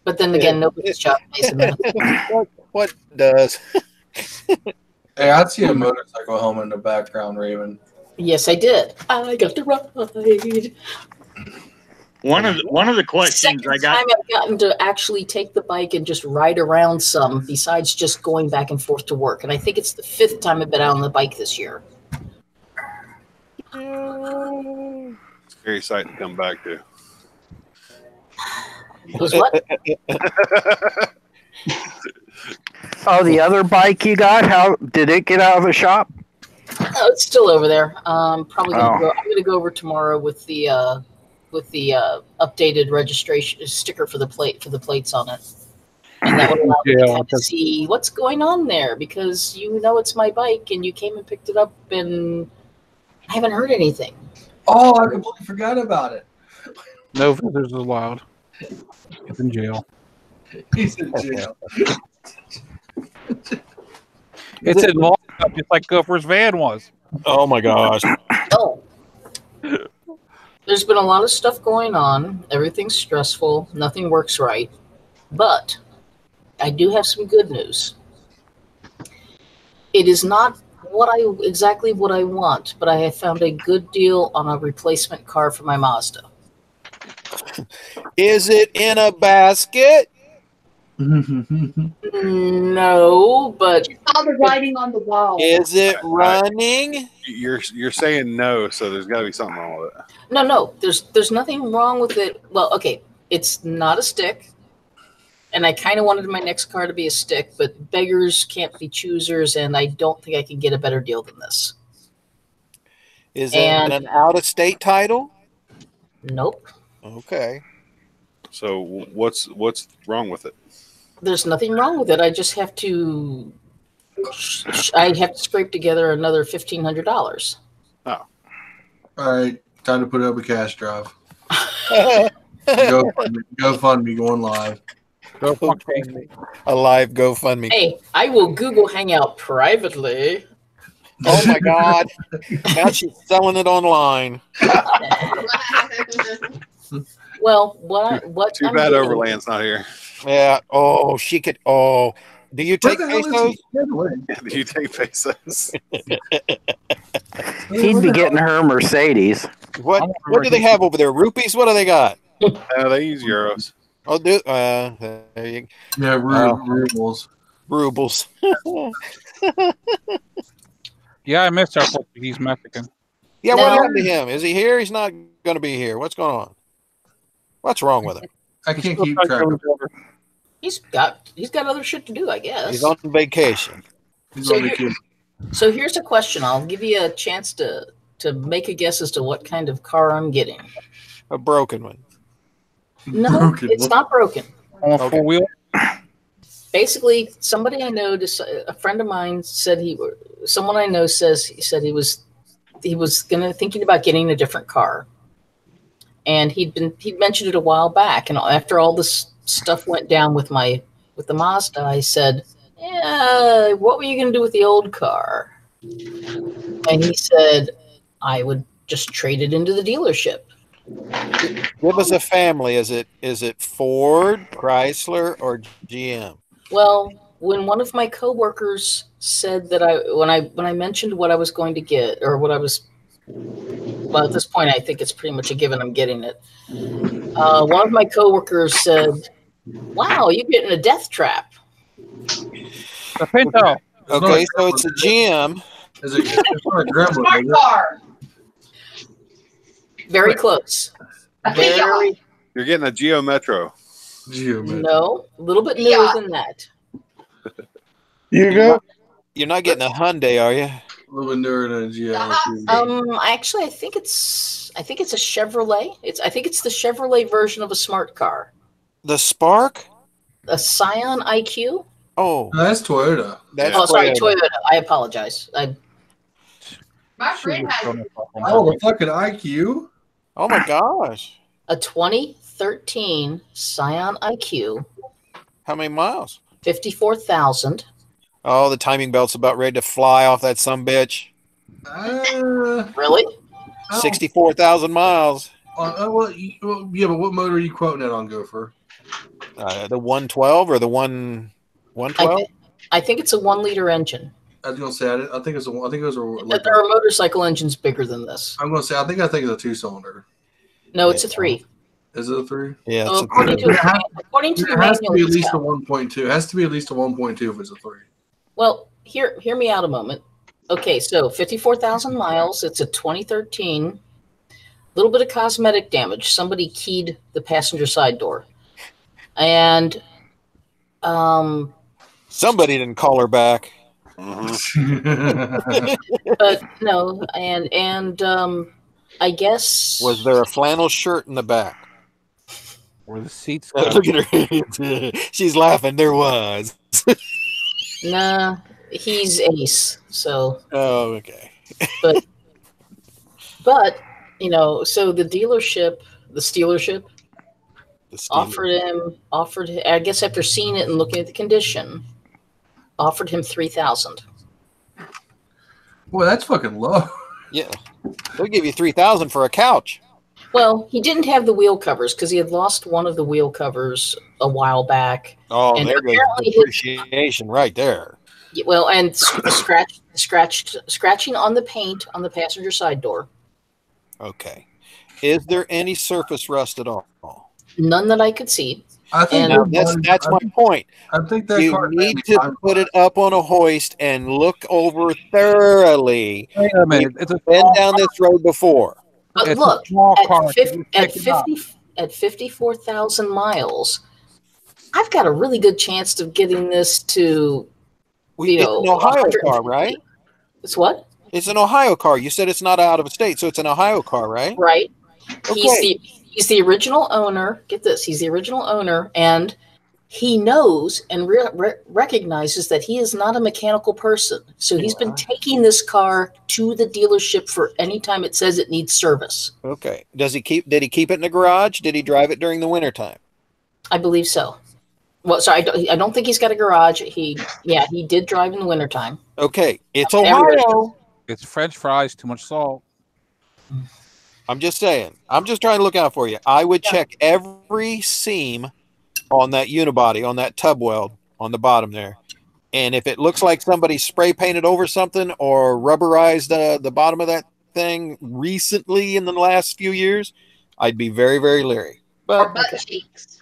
But then again, nobody's job pays enough. What does? Hey, I see a motorcycle helmet in the background, Raven. Yes, I did. I got to ride. One of the questions I got. Time I've gotten to actually take the bike and just ride around some, besides just going back and forth to work. And I think it's the 5th time I've been out on the bike this year. Scary sight to come back to. Was what? Oh, the other bike you got? How did it get out of the shop? Oh, it's still over there. Probably gonna go. I'm gonna go over tomorrow with the updated registration sticker for the plates on it, and that would allow me to kind of see what's going on there, because you know it's my bike and you came and picked it up and I haven't heard anything. Oh, I completely forgot about it. No visitors allowed. He's in jail. He's in jail. It's in lockup, just like Gopher's van was. Oh my gosh. Oh. There's been a lot of stuff going on. Everything's stressful. Nothing works right. But I do have some good news. It is not exactly what I want, but I have found a good deal on a replacement car for my Mazda. Is it in a basket? No, but all the writing on the wall. Is it running? You're saying no, so there's got to be something wrong with it. No. There's nothing wrong with it. Well, okay, it's not a stick, and I kind of wanted my next car to be a stick, but beggars can't be choosers, and I don't think I can get a better deal than this. Is it an out-of-state title? Nope. Okay. So what's wrong with it? There's nothing wrong with it. I just have to. I have to scrape together another $1,500. Oh. All right, time to put up a cash drive. GoFundMe going live. GoFundMe. A live GoFundMe. Hey, I will Google Hangout privately. Oh my God! Now she's selling it online. Well, what? Too bad Overland's not here. Yeah. Oh, she could. Oh, do you take pesos? Do you take pesos? He'd be getting her Mercedes. What do they have over there? Rupees? What do they got? They use euros. Oh, there you go. Yeah, rubles. Rubles. Yeah, I missed our Portuguese Mexican. Yeah, what happened to him? Is he here? He's not going to be here. What's going on? What's wrong with him? I can't keep track of it. He's got other shit to do, I guess. He's on vacation. So here's a question. I'll give you a chance to make a guess as to what kind of car I'm getting. A broken one. No, it's not broken. On a 4-wheel? Basically, somebody I know, a friend of mine said someone I know said he was thinking about getting a different car. And he'd mentioned it a while back, and after all this stuff went down with the Mazda, I said, "Yeah, what were you going to do with the old car?" And he said, "I would just trade it into the dealership." Give us a family. Is it Ford, Chrysler, or GM? Well, when one of my coworkers said that when I mentioned what I was going to get, or what I was. Well, at this point, I think it's pretty much a given I'm getting it. One of my coworkers said, "Wow, you're getting a death trap." A Pinto. Okay, so it's a GM. Is it not a Gremlin? Smart car. Very close. Very. You're getting a Geo Metro. No, a little bit newer than that. You go. You're not getting a Hyundai, are you? A little bit newer than a Geo. Actually, I think it's a Chevrolet. I think it's the Chevrolet version of a smart car. The Spark? A Scion IQ. Oh, No, that's Toyota. Sorry, Toyota. I apologize. My friend has Oh, the fucking IQ. Oh my gosh! A 2013 Scion IQ. How many miles? 54,000. Oh, the timing belt's about ready to fly off that sumbitch. Really? 64,000 miles. Yeah, but what motor are you quoting it on, Gopher? The 112 or the 112? I think it's a 1-liter engine. I was gonna say I think it was But there are motorcycle engines bigger than this. I'm gonna say I think it's a 2-cylinder. No, it's a 3. Is it a 3? Yeah, Well, it's according to the It has to manual, be at it's least a got- 1.2. It has to be at least a 1.2 if it's a 3. Well, hear me out a moment. Okay, so 54,000 miles. It's a 2013. Little bit of cosmetic damage. Somebody keyed the passenger side door, and somebody didn't call her back. but no, and I guess Was there a flannel shirt in the back? Where the seats Look at her. She's laughing. There was. nah. He's ace. So. Oh, okay. But you know, so the dealership, the Steelership, offered. I guess after seeing it and looking at the condition, offered him 3,000. Boy, that's fucking low. Yeah, they'll give you 3,000 for a couch. Well, he didn't have the wheel covers because he had lost one of the wheel covers a while back. Oh, and there goes apparently depreciation right there. Well, and scratching on the paint on the passenger side door. Okay. Is there any surface rust at all? None that I could see. I think Now, that's my point. I think that You car need to put it up on a hoist and look over thoroughly. Wait a minute. It's a been down this road before. But It's look, a small car. at 54,000 miles, I've got a really good chance of getting this to, It's an Ohio car, right? It's what? It's an Ohio car. You said it's not out of a state, so it's an Ohio car, right? Right. Okay. He's the original owner. Get this. He's the original owner, and he knows and recognizes that he is not a mechanical person. So he's been taking this car to the dealership for any time it says it needs service. Okay. Did he keep it in the garage? Did he drive it during the wintertime? I believe so. Well, sorry, I don't think he's got a garage. He did drive in the wintertime. Okay. It's Ohio. It's French fries, too much salt. I'm just saying. I'm just trying to look out for you. I would check every seam on that unibody, on that tub weld on the bottom there. And if it looks like somebody spray painted over something or rubberized the bottom of that thing recently in the last few years, I'd be very, very leery. Or butt cheeks.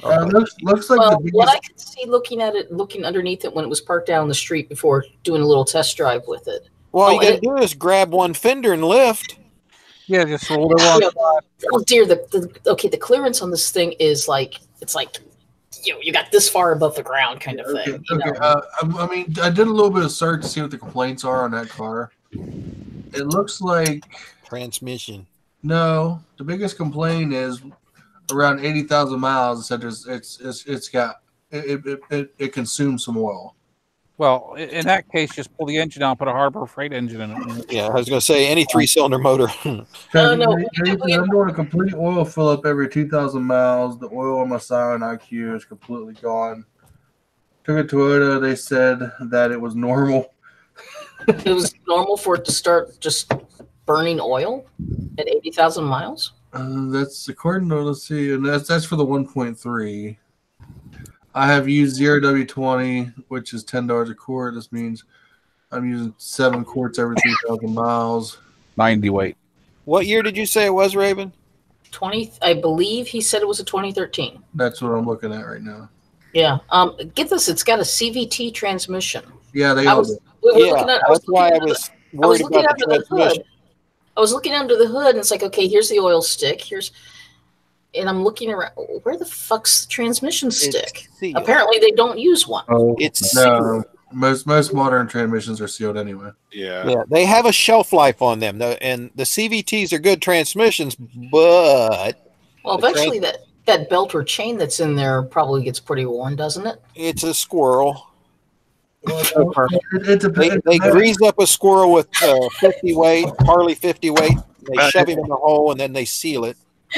Looks like Well, the biggest, what I could see looking underneath it when it was parked down the street before doing a little test drive with it. Well, all you got to do is grab one fender and lift. Yeah, just roll it on. Oh dear, the clearance on this thing is like you got this far above the ground kind of thing. Okay. I mean, I did a little bit of search to see what the complaints are on that car. It looks like transmission. No, the biggest complaint is around 80,000 miles. It said it consumes some oil. Well, in that case, just pull the engine out, put a Harbor Freight engine in it. Yeah, I was going to say any 3-cylinder motor. I'm doing a complete oil fill up every 2,000 miles. The oil on my Silent IQ is completely gone. Took a Toyota. They said that it was normal. It was normal for it to start just burning oil at 80,000 miles. That's according to, let's see, and that's for the 1.3. I have used 0W20, which is $10 a quart. This means I'm using 7 quarts every 3,000 miles. 90 weight. What year did you say it was, Raven? 20. I believe he said it was a 2013. That's what I'm looking at right now. Yeah. Get this. It's got a CVT transmission. Yeah, they that's why I was worried about the transmission. I was looking under the hood, and it's like, okay, here's the oil stick. And I'm looking around. Where the fuck's the transmission stick? Apparently, they don't use one. Oh, no. Most modern transmissions are sealed anyway. Yeah, they have a shelf life on them, and the CVTs are good transmissions, but eventually that belt or chain that's in there probably gets pretty worn, doesn't it? It's a squirrel. It they grease up a squirrel with 50 weight, Harley 50 weight. They shove him in the hole and then they seal it.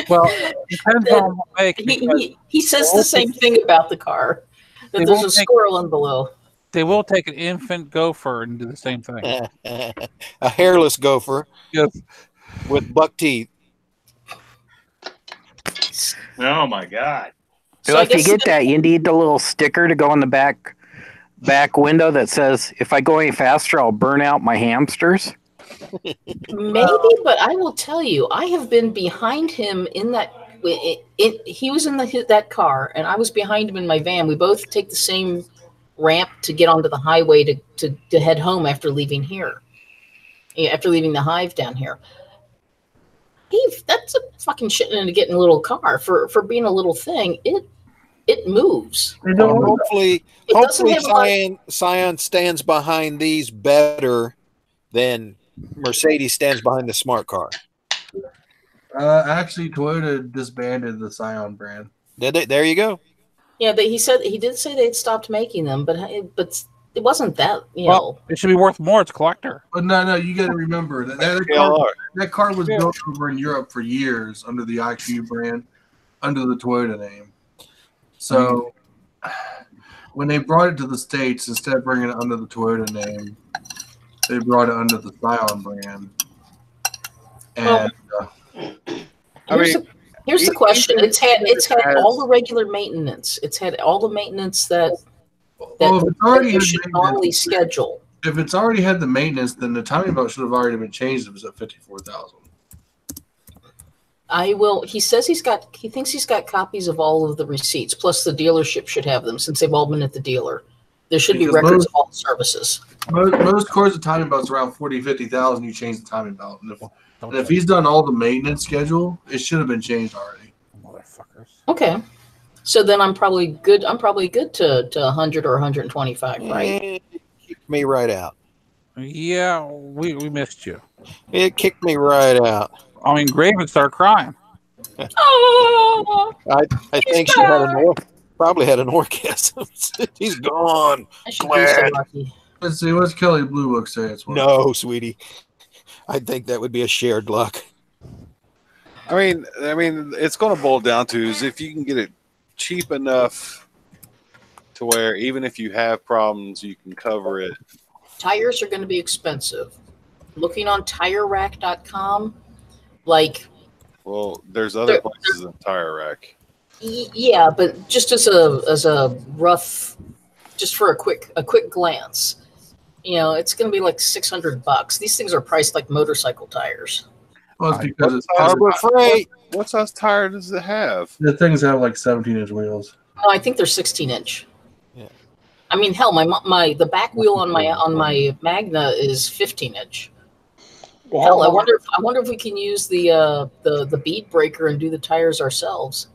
Well, depends on what make. He says the same thing about the car. That there's a squirrel in below. They will take an infant gopher and do the same thing. A hairless gopher. Yes. With buck teeth. Oh my God! So if you get that, you need the little sticker to go on the back window that says, "If I go any faster, I'll burn out my hamsters." Maybe, but I will tell you, I have been behind him in that he was in that car, and I was behind him in my van. We both take the same ramp to get onto the highway to head home after leaving here. After leaving the hive down here. That's a fucking shit into getting a little car for being a little thing. It moves. Hopefully Scion stands behind these better than Mercedes stands behind the smart car. Actually, Toyota disbanded the Scion brand. Did they? There you go. Yeah, he did say they'd stopped making them, but it wasn't that, well, it should be worth more. It's collector. But no, you got to remember that car was built over in Europe for years under the IQ brand, under the Toyota name. So when they brought it to the States, instead of bringing it under the Toyota name, they brought it under the Scion brand. And here's the question: it's had all the regular maintenance. It's had all the maintenance that you should normally schedule. If it's already had the maintenance, then the timing belt should have already been changed. If it was at 54,000. He says he thinks he's got copies of all of the receipts. Plus, the dealership should have them since they've all been at the dealer. There should be records of all the services. Most cars, the timing belt's around 40,000, 50,000. You change the timing belt, and if he's done all the maintenance schedule, it should have been changed already. Motherfuckers. Okay. So then I'm probably good to 100 or 125, right? It kicked me right out. Yeah, we missed you. It kicked me right out. I mean, Graven started crying. Oh, I think she probably had an orgasm. He's gone. I should be so lucky. Let's see, what's Kelly Blue Book say? It's no, sweetie. I think that would be a shared luck. I mean, it's going to boil down to is if you can get it cheap enough to where even if you have problems, you can cover it. Tires are going to be expensive. Looking on TireRack.com, well, there's other places in Tire Rack. Yeah, but just as a rough, just for a quick glance, it's going to be like $600. These things are priced like motorcycle tires. Well, it's because it's Harbor Freight. What size tire does it have? The things have like 17-inch wheels. No, I think they're 16-inch. Yeah. I mean, hell, the back wheel on my Magna is 15-inch. Hell, I wonder if we can use the bead breaker and do the tires ourselves.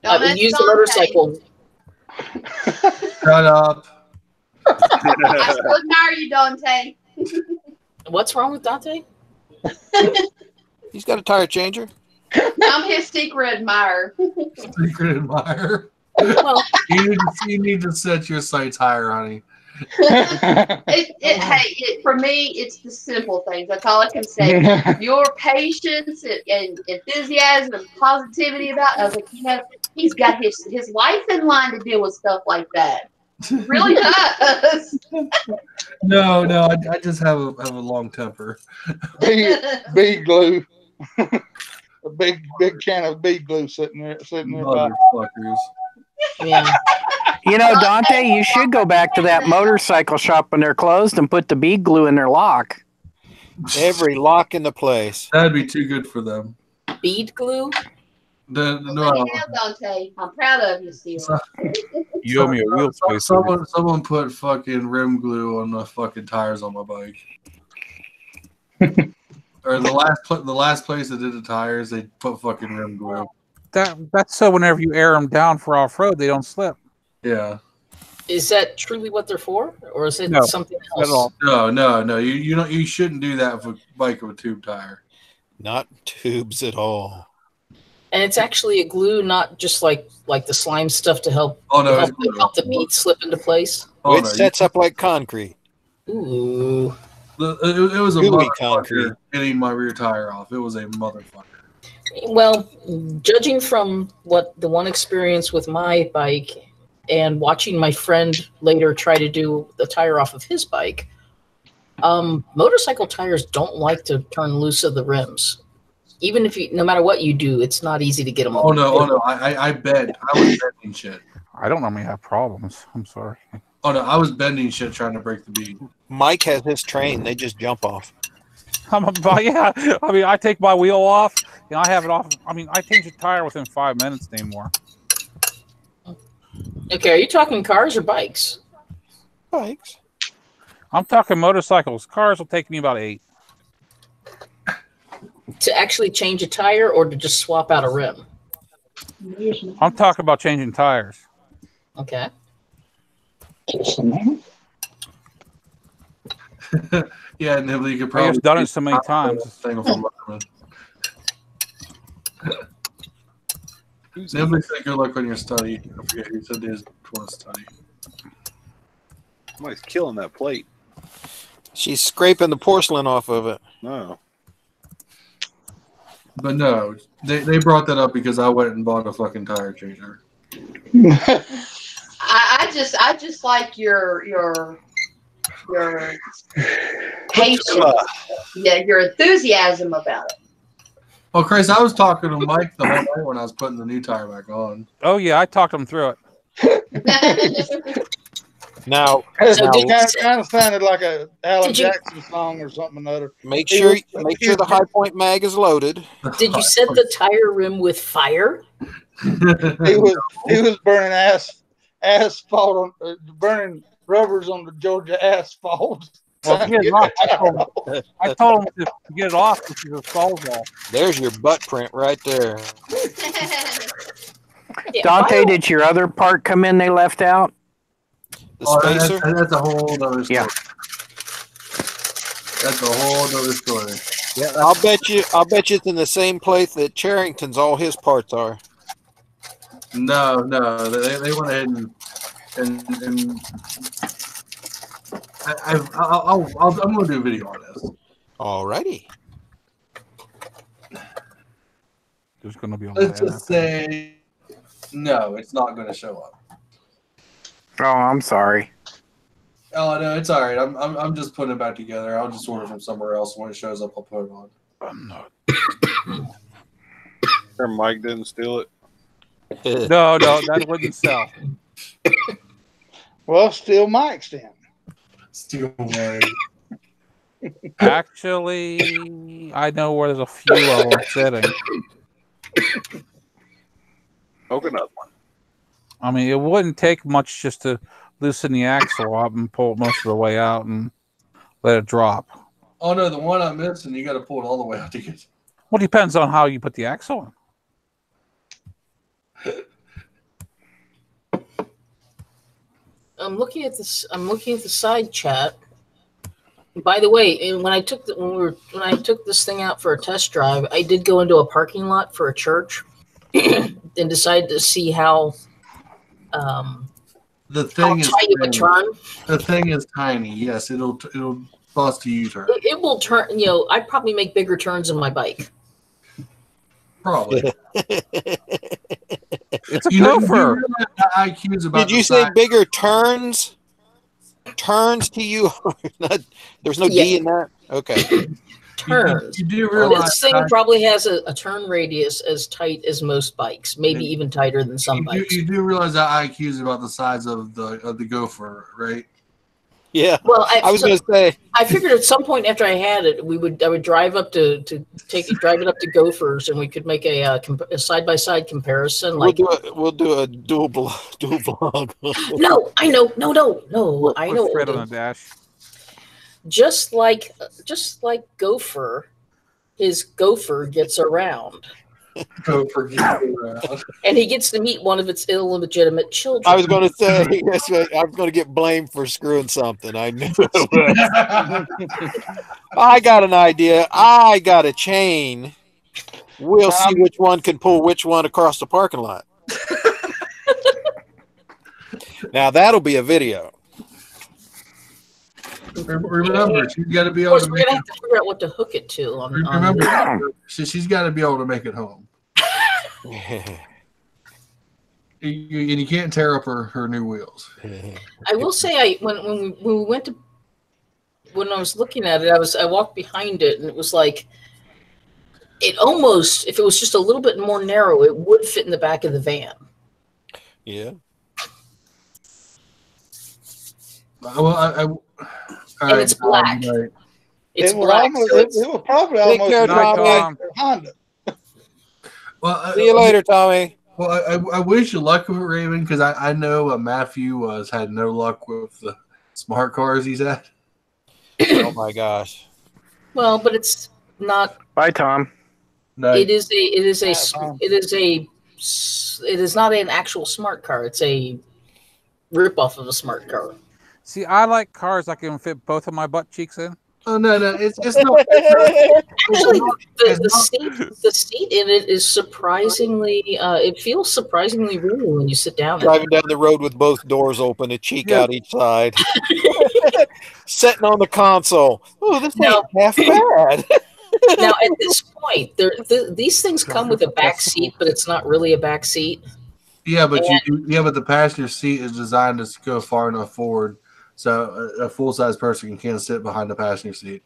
Use the motorcycle. Shut up. I still admire you, Dante. What's wrong with Dante? He's got a tire changer. I'm his secret admirer. Secret admirer. Well, you need to set your sights higher, honey. For me, it's the simple things. That's all I can say. Your patience and enthusiasm and positivity about it. I was like, he's got his life in line to deal with stuff like that. He really does. No, I just have a long temper. Bead glue. A big can of bead glue sitting there. Motherfuckers. Yeah. Dante, you should go back to that motorcycle shop when they're closed and put the bead glue in their lock. Every lock in the place. That'd be too good for them. Bead glue? Dante, I'm proud of you, Steve. You owe me a wheel space. Someone put fucking rim glue on the fucking tires on my bike. Or the last place that did the tires, they put fucking rim glue. That's so whenever you air them down for off road, they don't slip. Yeah. Is that truly what they're for, or is it something else? At all. No. You shouldn't do that with a bike with a tube tire. Not tubes at all. And it's actually a glue, not just like the slime stuff to help. Help the bead slip into place. It sets up like concrete. Ooh. It was a Gooey concrete getting my rear tire off. It was a motherfucker. Well, judging from the one experience with my bike and watching my friend later try to do the tire off of his bike, motorcycle tires don't like to turn loose of the rims. Even if no matter what you do, it's not easy to get them. Oh no! I bend. I was bending shit. I don't normally have problems. I'm sorry. Oh no! I was bending shit trying to break the bead. Mike has his train. They just jump off. Yeah. I mean, I take my wheel off, and I have it off. I mean, I change the tire within 5 minutes anymore. Okay, are you talking cars or bikes? Bikes. I'm talking motorcycles. Cars will take me about 8. To actually change a tire or to just swap out a rim? I'm talking about changing tires. Okay. Yeah, Nibbly, you could I've probably just done it so many times. Nibbly said good luck on your study. I forget who said his want to study. Somebody's killing that plate. She's scraping the porcelain off of it. No. But no, they brought that up because I went and bought a fucking tire changer. I just like your patience. Yeah, your enthusiasm about it. Well, Chris, I was talking to Mike the whole night when I was putting the new tire back on. Oh yeah, I talked them through it. Now, It kind of sounded like a Alan Jackson song or something or another. make sure the High Point mag is loaded. Did you set the tire rim with fire? He was burning asphalt burning rubbers on the Georgia asphalt. Well, I told him to get it off because the sole's off. There's your butt print right there. Dante, did your other part come in they left out? The spacer? That's a whole other story. Yeah. That's a whole other story. Yeah, I'll bet you it's in the same place that Cherrington's all his parts are. No, they went ahead and I'm going to do a video on this. Alrighty. There's going to be a Let's just say no, it's not going to show up. Oh, I'm sorry. Oh no, it's all right. I'm just putting it back together. I'll just order from somewhere else. When it shows up, I'll put it on. I'm not. Her Mike didn't steal it. No, that wouldn't sell. Well, steal Mike's then. Steal Mike. Actually, I know where there's a few of them sitting. Coconut one. I mean, it wouldn't take much just to loosen the axle up and pull it most of the way out and let it drop. Oh no, the one I'm missing, you got to pull it all the way out to get. Well, it depends on how you put the axle in. I'm looking at this. I'm looking at the side chat. By the way, when I took this thing out for a test drive, I did go into a parking lot for a church and decided to see how the thing is tight it would turn. The thing is tiny. Yes, it'll bust a U-turn. It will turn. You know, I'd probably make bigger turns than my bike. Probably. It's a gopher. Did you say bigger turns? Turns to you? There's no D in that? Okay. Turns. You do realize this thing probably has a turn radius as tight as most bikes, maybe even tighter than some bikes. You do realize that IQ is about the size of the gopher, right? Yeah. Well, I was going to say. I figured at some point after I had it, I would drive up drive it up to Gophers, and we could make a side-by-side comparison. Like we'll do a dual vlog. No, I know, no. I know. Fred on the dash. Just like Gopher, his gopher gets around. Gopher gets around. And he gets to meet one of its illegitimate children. I was going to say, I was going to get blamed for screwing something. I knew it. I got an idea. I got a chain. We'll see which one can pull which one across the parking lot. Now, that'll be a video. Remember, she's got to be able to we're gonna have to figure out what to hook it to. Remember, she's got to be able to make it home. And you can't tear up her new wheels. I will say, when we went to, when I was looking at it, I walked behind it, and it was like, it almost, if it was just a little bit more narrow, it would fit in the back of the van. Yeah. And it's black. Right. It's it was black. almost, So it, it's, it was probably Take almost care, as Night, good Tom. as Honda. Well, See you later, Tommy. Well, I wish you luck with it, Raven, because I know Matthew has had no luck with the smart cars he's had. Oh my gosh. well, but it's not. Bye, Tom. No, It is a. Tom. It is not an actual smart car. It's a ripoff of a smart car. See, I like cars I can fit both of my butt cheeks in. oh no, it's not. Actually, It's the seat in it is surprisingly. It feels surprisingly roomy when you sit down. in it. Driving down the road with both doors open, a cheek Yeah. out each side. Sitting on the console. Oh, this ain't half bad. Now, at this point, these things come with a back seat, but it's not really a back seat. Yeah, but but the passenger seat is designed to go far enough forward, so a full size person can sit behind the passenger seat.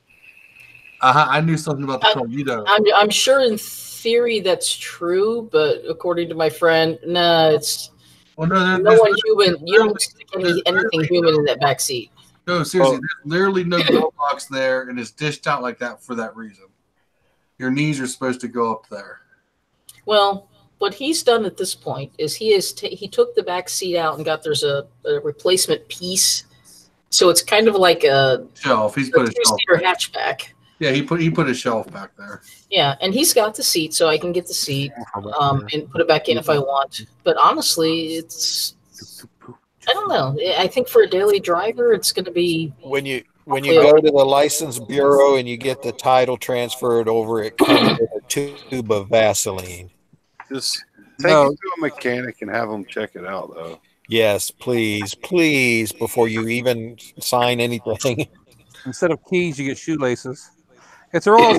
I knew something about the car. You don't. I'm sure in theory that's true, but according to my friend, no, it's Well, no, no one human. You don't stick anything human in that back seat. No, seriously, there's literally no glove box there, and it's dished out like that for that reason. Your knees are supposed to go up there. Well, what he's done at this point is he took the back seat out and there's a replacement piece, so it's kind of like a Shelf. He's put a shelf. two-seater hatchback. Yeah, he put a shelf back there. Yeah, and he's got the seat, so I can get the seat and put it back in if I want. But honestly, I don't know. I think for a daily driver, it's going to be When you go to the license bureau and you get the title transferred over, it comes with a tube of Vaseline. Just take it to a mechanic and have them check it out, though. Yes, please, before you even sign anything. Instead of keys, you get shoelaces. It's a roll.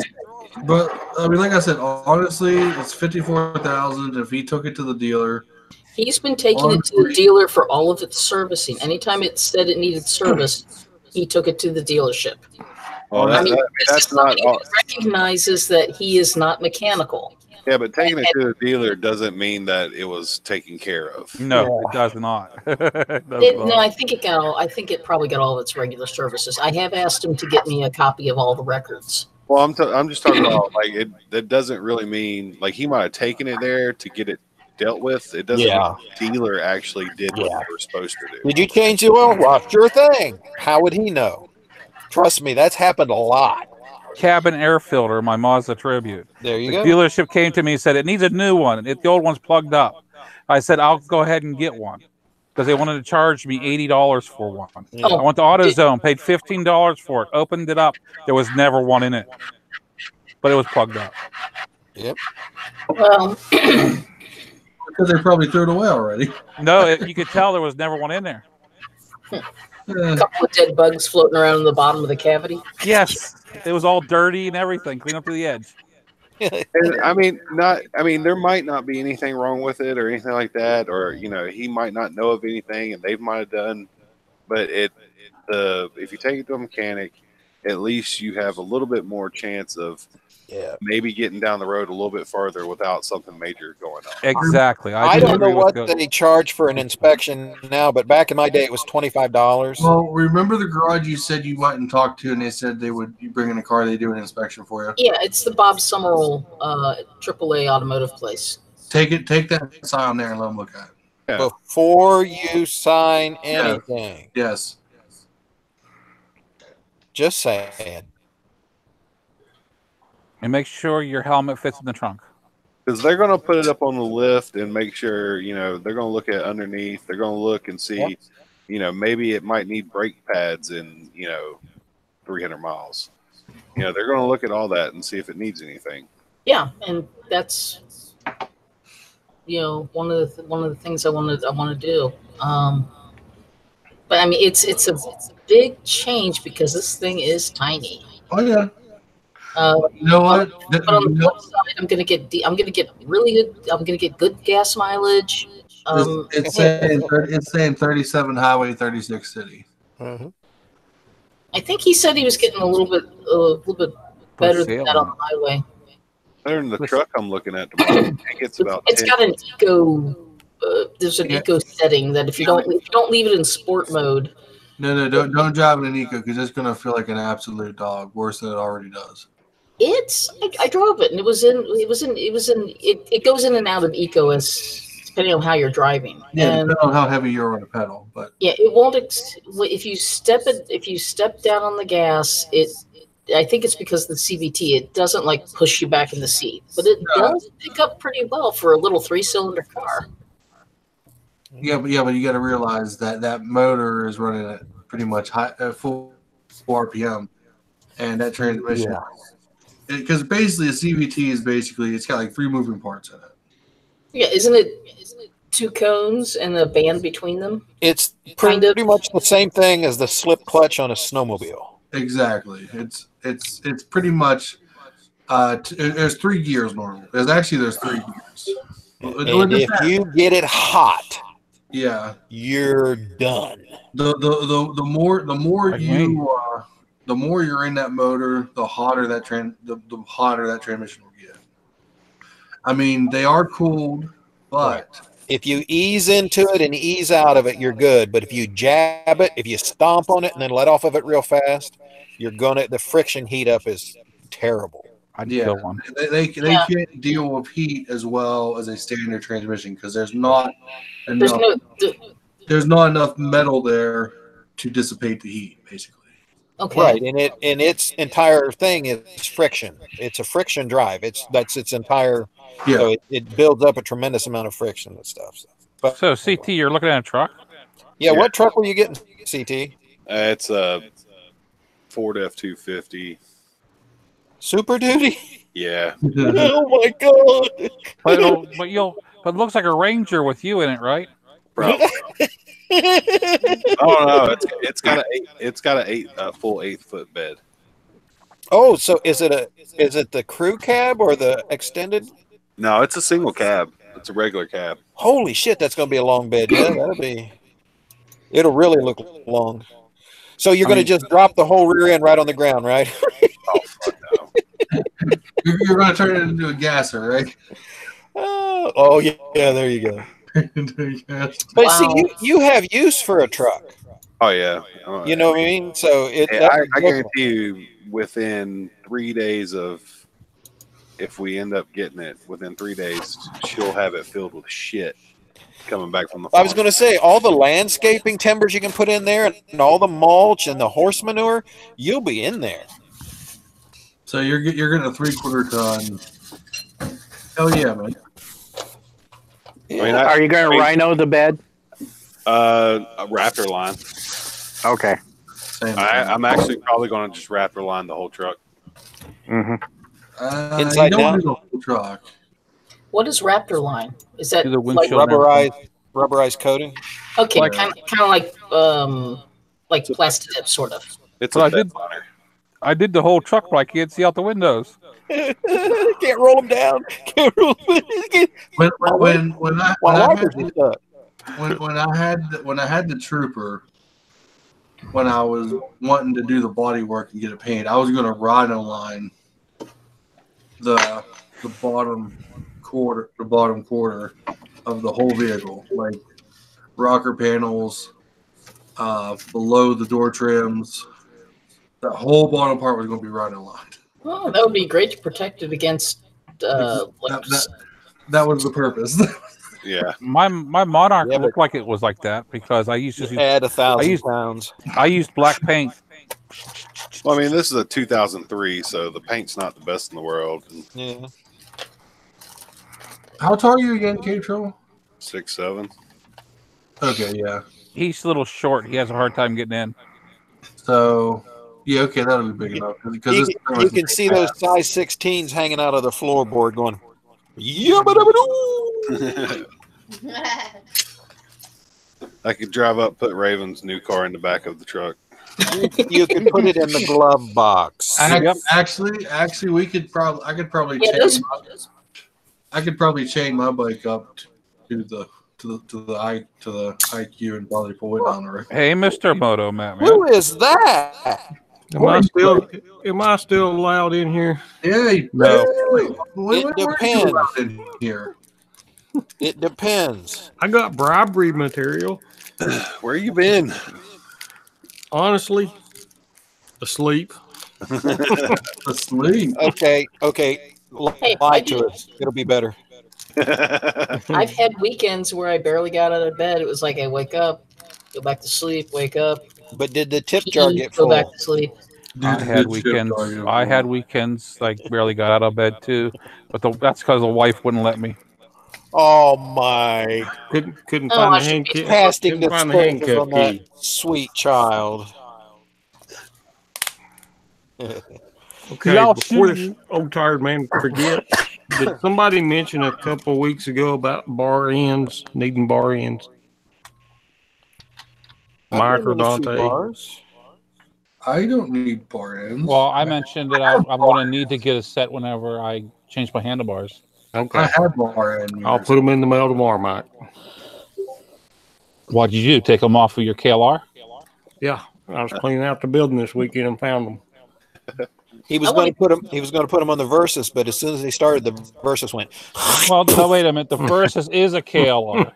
But I mean, like I said, honestly, it's $54,000. If he took it to the dealer, he's been taking it to the dealer for all of its servicing. Anytime it said it needed service, he took it to the dealership. Well, that's not he recognizes that he is not mechanical. Yeah, but taking it to the dealer doesn't mean that it was taken care of. No, it does not. No, I think it probably got all of its regular services. I have asked him to get me a copy of all the records. Well, I'm just talking about like that doesn't really mean like he might have taken it there to get it dealt with. It doesn't mean the dealer actually did what they were supposed to do. Did you change the oil? Well, sure thing. How would he know? Trust me, that's happened a lot. Cabin air filter, my Mazda Tribute. There you the go. Dealership came to me and said it needs a new one. The old one's plugged up. I said I'll go ahead and get one because they wanted to charge me $80 for one. Oh. I went to AutoZone, paid $15 for it, opened it up. There was never one in it, but it was plugged up. Yep. Well, because they probably threw it away already. No, you could tell there was never one in there. a couple of dead bugs floating around in the bottom of the cavity. Yes, it was all dirty and everything, clean up to the edge. And there might not be anything wrong with it or anything like that, or he might not know of anything and they might have done, but if you take it to a mechanic, at least you have a little bit more chance of maybe getting down the road a little bit farther without something major going on. Exactly. I don't know what they charge for an inspection now, but back in my day it was $25. Well, remember the garage you said you went and talked to, and they said you bring in a car, they do an inspection for you. Yeah, it's the Bob Summerall AAA automotive place. Take that sign there and let them look at it. Yeah. Before you sign anything. Yes. Just saying. And make sure your helmet fits in the trunk. Because they're going to put it up on the lift and make sure, they're going to look at underneath. They're going to look and see, maybe it might need brake pads in, 300 miles. They're going to look at all that and see if it needs anything. Yeah, and that's one of the things I want to do. But I mean, it's a big change because this thing is tiny. Oh yeah. You know what? But on the flip side, I'm gonna get really good. I'm gonna get good gas mileage. It's saying 37 highway, 36 city. Mm-hmm. I think he said he was getting a little bit better than that on the highway. Better than the truck I'm looking at tomorrow. I think it's about. It's 10. got an eco. There's an eco setting that if you don't leave it in sport mode, No, don't drive an Eco because it's gonna feel like an absolute dog, worse than it already does. I drove it and it goes in and out of eco as depending on how you're driving. Yeah, and depending on how heavy you're on the pedal, but yeah, it won't. If you step down on the gas, I think it's because of the CVT. It doesn't like push you back in the seat, but it does pick up pretty well for a little 3-cylinder car. Yeah, but you got to realize that motor is running at pretty much full RPM, and that transmission. Because basically a CVT is it's got like 3 moving parts in it. Yeah, isn't it 2 cones and a band between them? It's pretty much the same thing as the slip clutch on a snowmobile. Exactly. It's pretty much there's 3 gears normal. There's 3 gears. And if you get it hot, yeah, you're done. The more you're in that motor, the hotter that transmission will get. I mean, they are cooled, but if you ease into it and ease out of it, you're good. But if you jab it, if you stomp on it and then let off of it real fast, the friction heat up is terrible. I'd kill one. They can't deal with heat as well as a standard transmission because there's not enough metal there to dissipate the heat, basically. Okay. Right, and its entire thing is friction. It's a friction drive. That's its entire. Yeah. So it builds up a tremendous amount of friction and stuff. But So CT, you're looking at a truck? Yeah. What truck were you getting, CT? It's a Ford F-250. Super Duty. Yeah. Oh my god. But it looks like a Ranger with you in it, right? Probably. Oh no, it's got a full 8-foot bed. Oh, so is it the crew cab or the extended? No, it's a single cab. It's a regular cab. Holy shit, that's gonna be a long bed. Yeah, it'll really look long. So you're gonna just drop the whole rear end right on the ground, right? Oh fuck no. You're gonna turn it into a gasser, right? Oh yeah, there you go. But see, you have use for a truck. Oh yeah. You know what I mean? So I guarantee you, within 3 days if we end up getting it, within 3 days, she'll have it filled with shit coming back from the farm. I was going to say, all the landscaping timbers you can put in there and all the mulch and the horse manure, you'll be in there. So you're getting a 3/4 ton. Hell yeah, man. I mean, are you going to rhino the bed? A Raptor line. Okay. I'm actually probably going to just Raptor line the whole truck. Mm-hmm. Inside down? The whole truck. What is Raptor line? Is that The like rubberized coating? Okay, kind of like plastic tip, sort of. It's But I did the whole truck, but I can't see out the windows. Can't roll them down. Can't roll them. When I had the Trooper, when I was wanting to do the body work and get it painted, I was going to rhino line the bottom quarter of the whole vehicle, like rocker panels, below the door trims. The whole bottom part was going to be rhino lined. Oh, that would be great to protect it against. That was the purpose. Yeah. My Monarch looked like it was like that because I used to add 1,000 pounds. I used black paint. Well, I mean, this is a 2003, so the paint's not the best in the world. Yeah. How tall are you again, K-Troll? 6'7". Okay, yeah. He's a little short. He has a hard time getting in. So, yeah, okay, that'll be big enough. Because you can see those size 16s hanging out of the floorboard going, I could drive up, put Raven's new car in the back of the truck. You could put it in the glove box. Actually, I could probably chain my bike up to the IQ and probably pull it down the road. Hey, Mr. Motomattman. Who is that? Am I still allowed in here? Yeah, no. It depends. Here. It depends. I got bribery material. Where you been? Honestly, asleep. Asleep. Okay. Hey, Lie to us. It'll be better. I've had weekends where I barely got out of bed. It was like I wake up, go back to sleep, wake up, But did the tip jar get go back full? to sleep. I had weekends. Like barely got out of bed too, but that's because the wife wouldn't let me. Oh my! Couldn't Oh, find I the should hand be key. Casting Couldn't find the dispersions handcuff on that key. sweet child. Okay, Y'all before this shoot. old tired man forgets, did somebody mention a couple weeks ago about bar ends, needing bar ends? Mike or Dante? Bars. I don't need bar ends. Well, I mentioned that I'm going to need to get a set whenever I change my handlebars. Okay, I have bar ends. I'll put them in the mail tomorrow, Mike. What did you do? Take them off of your KLR? Yeah, I was cleaning out the building this weekend and found them. He was going to put him. He was going to put him on the Versus, but as soon as he started, the Versus went. Well, no, wait a minute. The Versus is a KLR.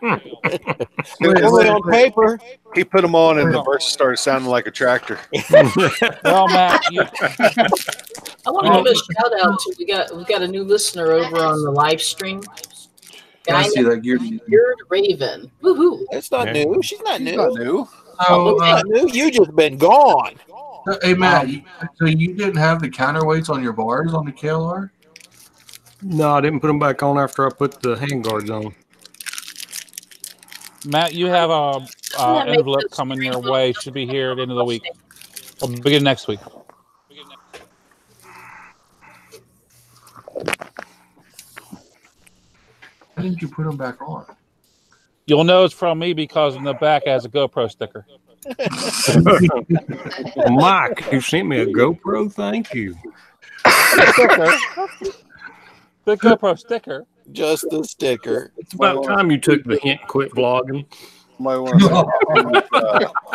Only on paper. He put them on, and the verse started sounding like a tractor. Well, Matt, I want to give a shout out to we got a new listener over on the live stream. I see that You're Raven. Woohoo! It's not new. She's not new. Not new. So, Not new. You just been gone. hey Matt, so you didn't have the counterweights on your bars on the KLR? No, I didn't put them back on after I put the handguards on. Matt, you have a envelope coming your way. Should be here at the end of the week. Or begin next week. Why didn't you put them back on? You'll know it's from me because in the back it has a GoPro sticker. Mike, you sent me a GoPro? Thank you. The GoPro sticker. Just the sticker. It's about time you took the hint, quit vlogging.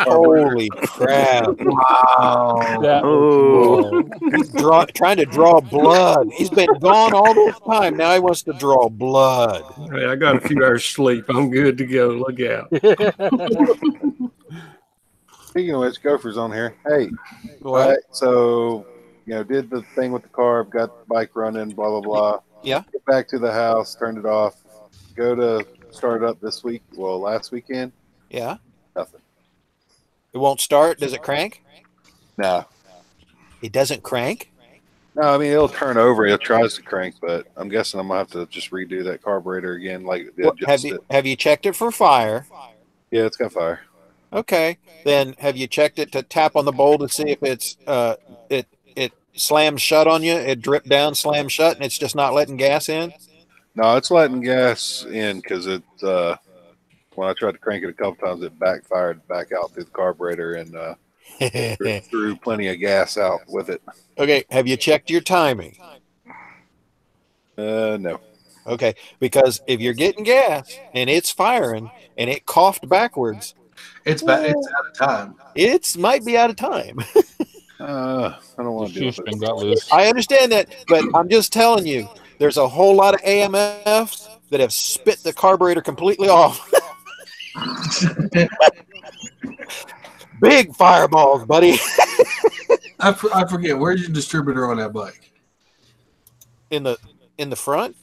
Holy crap. Wow. He's trying to draw blood. He's been gone all this time. Now he wants to draw blood. Hey, I got a few hours sleep. I'm good to go. Look out. Speaking of which, Gopher's on here. Hey, so, did the thing with the car, got the bike running, blah, blah, blah. Yeah. Get back to the house, turned it off, go to start it up this week, last weekend. Yeah. Nothing. It won't start. Does it crank? No. It doesn't crank? No, I mean, it'll turn over. It tries to crank, but I'm guessing I'm going to have to just redo that carburetor again. Have you checked it for fire? Yeah, it's got fire. Okay. Then have you checked it to tap on the bowl to see if it's it slams shut on you? It dripped down, slams shut, and it's just not letting gas in? No, it's letting gas in because it when I tried to crank it a couple times, it backfired back out through the carburetor and threw plenty of gas out with it. Okay. Have you checked your timing? No. Okay. Because if you're getting gas and it's firing and it coughed backwards, it's out of time. It might be out of time. I don't want to do it. I understand that, but I'm just telling you, there's a whole lot of AMFs that have spit the carburetor completely off. Big fireballs, buddy. I forget, where's your distributor on that bike? In the front?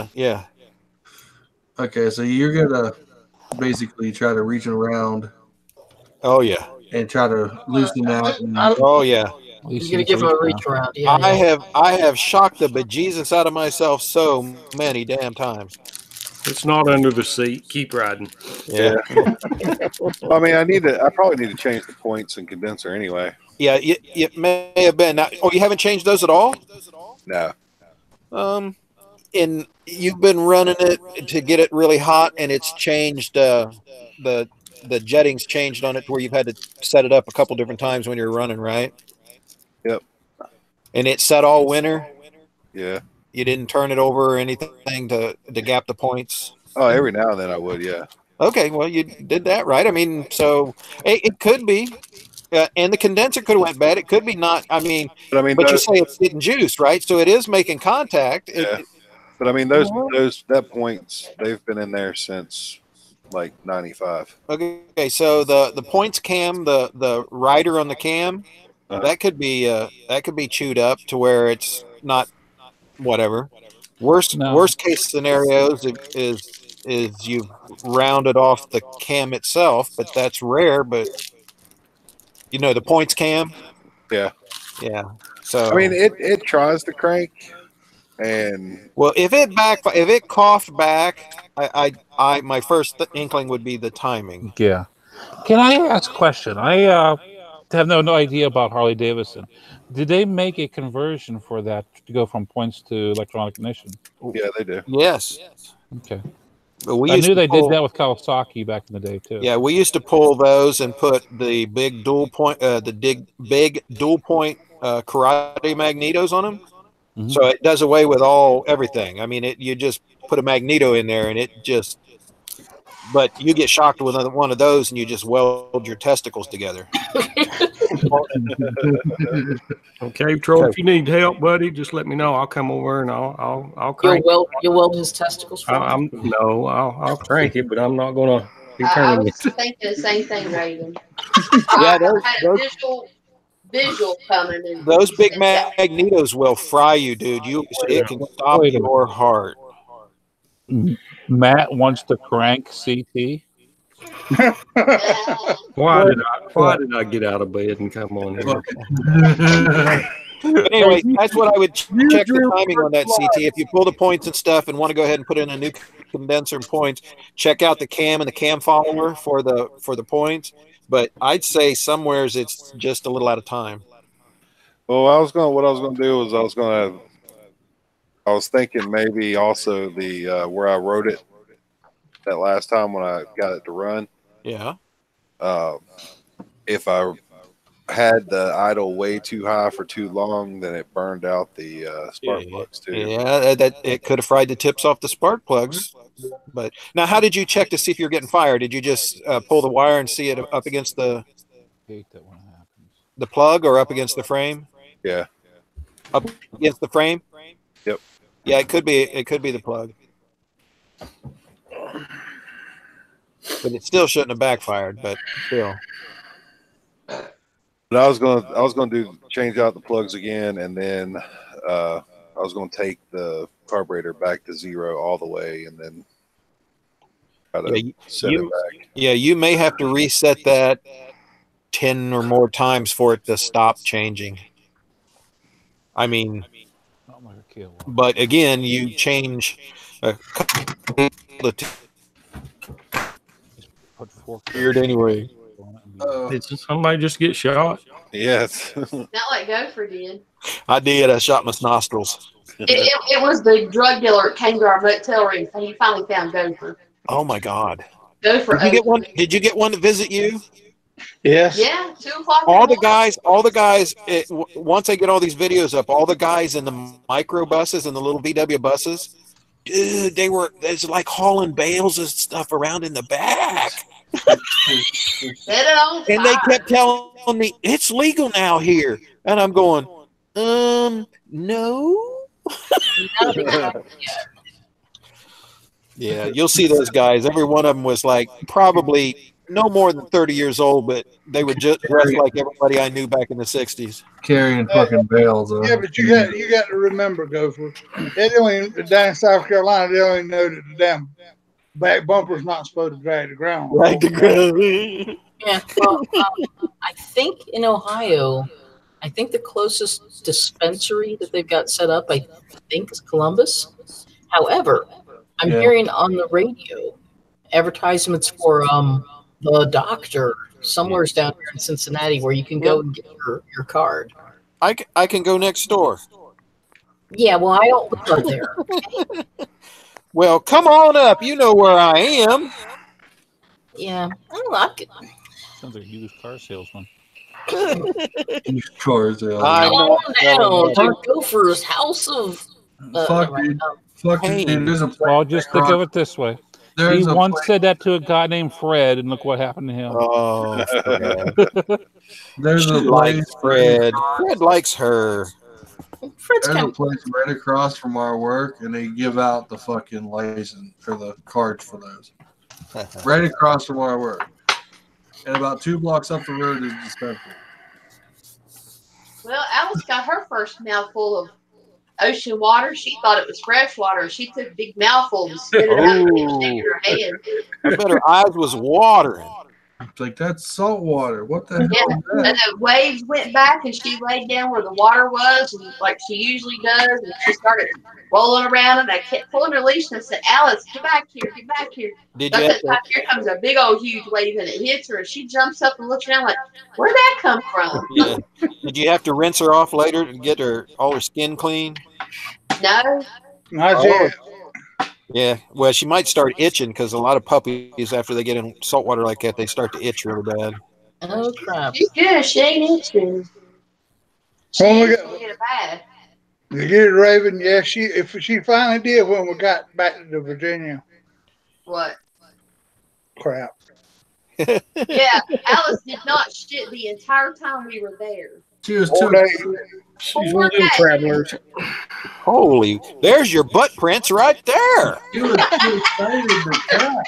Yeah. Okay, so you're gonna basically try to reach around. Oh yeah. And try to loosen that. Oh yeah. You're gonna give him a reach around. Yeah, I have shocked the bejesus out of myself so many damn times. It's not under the seat. Keep riding. Yeah. I mean, I probably need to change the points and condenser anyway. Yeah, it may have been. Now, you haven't changed those at all? No. And you've been running it to get it really hot, and it's changed. The jetting's changed on it to where you've had to set it up a couple different times when you're running, right? Yep. And it set all winter? Yeah. You didn't turn it over or anything to gap the points? Oh, every now and then I would, yeah. Okay, well, you did that right. I mean, so it could be. And the condenser could have went bad. It could be not. But you say it's getting juiced, right? So it is making contact. Yeah. But I mean, that points, they've been in there since like 95. Okay, so the points cam, the rider on the cam, that could be chewed up to where it's not whatever. Worst case scenarios is you've rounded off the cam itself, but that's rare. But you know the points cam. Yeah. So I mean, it tries to crank, and well, if it coughed back, I my first inkling would be the timing. Yeah. Can I ask a question? I have no idea about Harley Davidson. Did they make a conversion for that to go from points to electronic ignition? yeah, they do. Yes. Okay. But we I used knew to they pull- did that with Kawasaki back in the day too. Yeah, we used to pull those and put the big dual point, big dual point karate magnetos on them. Mhm. So it does away with everything. I mean, you just put a magneto in there and it just. But you get shocked with one of those and you just weld your testicles together. Okay, Troll, if you need help, buddy, just let me know. I'll come over and I'll crank. You'll weld his testicles for him? I'll crank it, but I'm not gonna be I turning was it. thinking the same thing, Raven. Yeah, I had a visual coming. And Those big magnetos will fry you, dude. It can stop Wait a your heart. Matt wants to crank CT. Why did I get out of bed and come on here? But anyway, that's what I would check the timing on that CT. If you pull the points and stuff and want to go ahead and put in a new condenser and points, check out the cam and the cam follower for the points. But I'd say somewheres it's just a little out of time. Well, what I was gonna do was I was thinking maybe also the where I wrote it that last time when I got it to run. Yeah. If I had the idle way too high for too long, then it burned out the spark plugs too. Yeah, that it could have fried the tips off the spark plugs. But now, how did you check to see if you're getting fired? Did you just pull the wire and see it up against the plug or up against the frame? Yeah. Up against the frame? Yep. Yeah, it could be the plug. But it still shouldn't have backfired, but still. But I was gonna change out the plugs again, and then I was gonna take the carburetor back to 0 all the way, and then try to set it back. Yeah, you may have to reset that 10 or more times for it to stop changing. I mean, but again, you change a couple weird anyway. Did somebody just get shot? Yes. Not like Gopher did. I did. I shot my nostrils. It was the drug dealer that came to our motel room, so he finally found Gopher. Oh my God! Gopher. Did you get one to visit you? Yes. Yeah, 2 o'clock. All the guys. Once I get all these videos up, all the guys in the micro buses and the little VW buses, dude, it's like hauling bales of stuff around in the back. And they kept telling me it's legal now here, and I'm going, no. Yeah, you'll see those guys. Every one of them was like probably no more than 30 years old, but they were just dressed like everybody I knew back in the 60s. Carrying fucking bales. Yeah, but you got to remember, Gopher. They don't even, down in South Carolina, they don't even know that the damn back bumper's not supposed to drag the ground. Drag the ground. Yeah, well, I think in Ohio, I think the closest dispensary that they've got set up, I think, is Columbus. However, I'm hearing on the radio advertisements for the doctor somewhere's down here in Cincinnati where you can go and get your card. I can go next door. Yeah, well, I don't live right there. Well, come on up. You know where I am. Yeah, I don't like it. Sounds like a used car salesman. Used cars. Come on down to Gopher's House of. Fuck, dude. Fuck, dude. There's a place. Well, just think of it this way. He once said that to a guy named Fred, and look what happened to him. Oh, there's a place. Fred. Fred likes her. Fred's There's a place right across from our work, and they give out the fucking license for the cards for those. right across from where I work. And about 2 blocks up the road is dispensary. Well, Alice got her first mouthful of ocean water. She thought it was fresh water. She took a big mouthful and spit it out and shaking her hand. I bet her eyes was watering. It's like, that's salt water. What the hell Yeah, is that? and the waves went back, and she laid down where the water was, and like she usually does, and she started rolling around, and I kept pulling her leash, and I said, "Alice, get back here, get back here." Did So you I have said, to, "Here comes a big old huge wave, and it hits her, and she jumps up and looks around like, where'd that come from?" yeah. Did you have to rinse her off later to get her all her skin clean? No. Not yet. Yeah. Well, she might start itching because a lot of puppies, after they get in salt water like that, they start to itch really bad. Oh crap! She's good. She ain't itching. She When we is got, gonna get it bad. you get it, Raven? Yeah, if she finally did when we got back to Virginia. What? Crap. Yeah, Alice did not shit the entire time we were there. She was 4 too. days. She's one of them travelers. Holy, there's your butt prints right there. She was too excited to cry.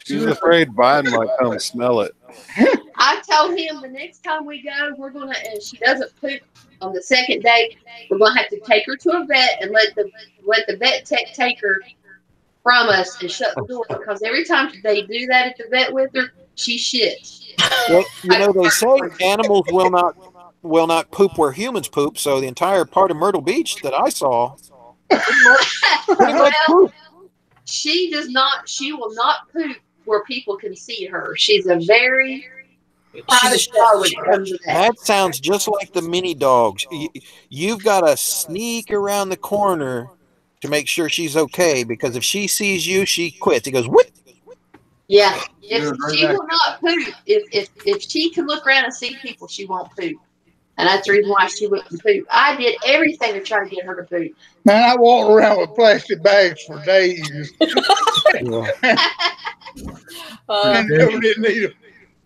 She's afraid Biden might come smell it. I told him the next time we go, we're gonna, and she doesn't poop on the second day, we're gonna have to take her to a vet and let the vet tech take her from us and shut the door, because every time they do that at the vet with her, she shits. Well, you know, they say animals will not poop where humans poop. So the entire part of Myrtle Beach that I saw, pretty much Well, she does not. She will not poop where people can see her. She's a very private dog when it comes to that. that sounds just like the mini dogs. You've got to sneak around the corner to make sure she's okay, because if she sees you, she quits. He goes, "What?" Yeah, if she will not poop. If she can look around and see people, she won't poop. And that's the reason why she wouldn't poop. I did everything to try to get her to poop. Man, I walked around with plastic bags for days. And never did need them.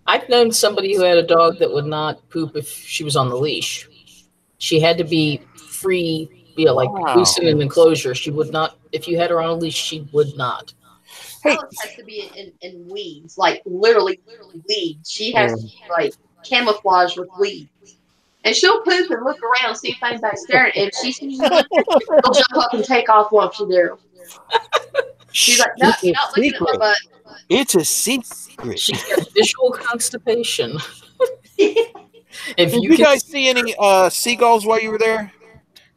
I've known somebody who had a dog that would not poop if she was on the leash. She had to be free, like loose in an enclosure. She would not, if you had her on a leash, she would not. Alice has to be in weeds, like literally weeds. She has to be like camouflage with weeds. And she'll poop and look around, see if anybody's staring. And she sees you, she'll jump up and take off once she's there. She's like, "No, you're not looking at my butt." It's a secret. She's got visual constipation. Did you guys see any seagulls while you were there?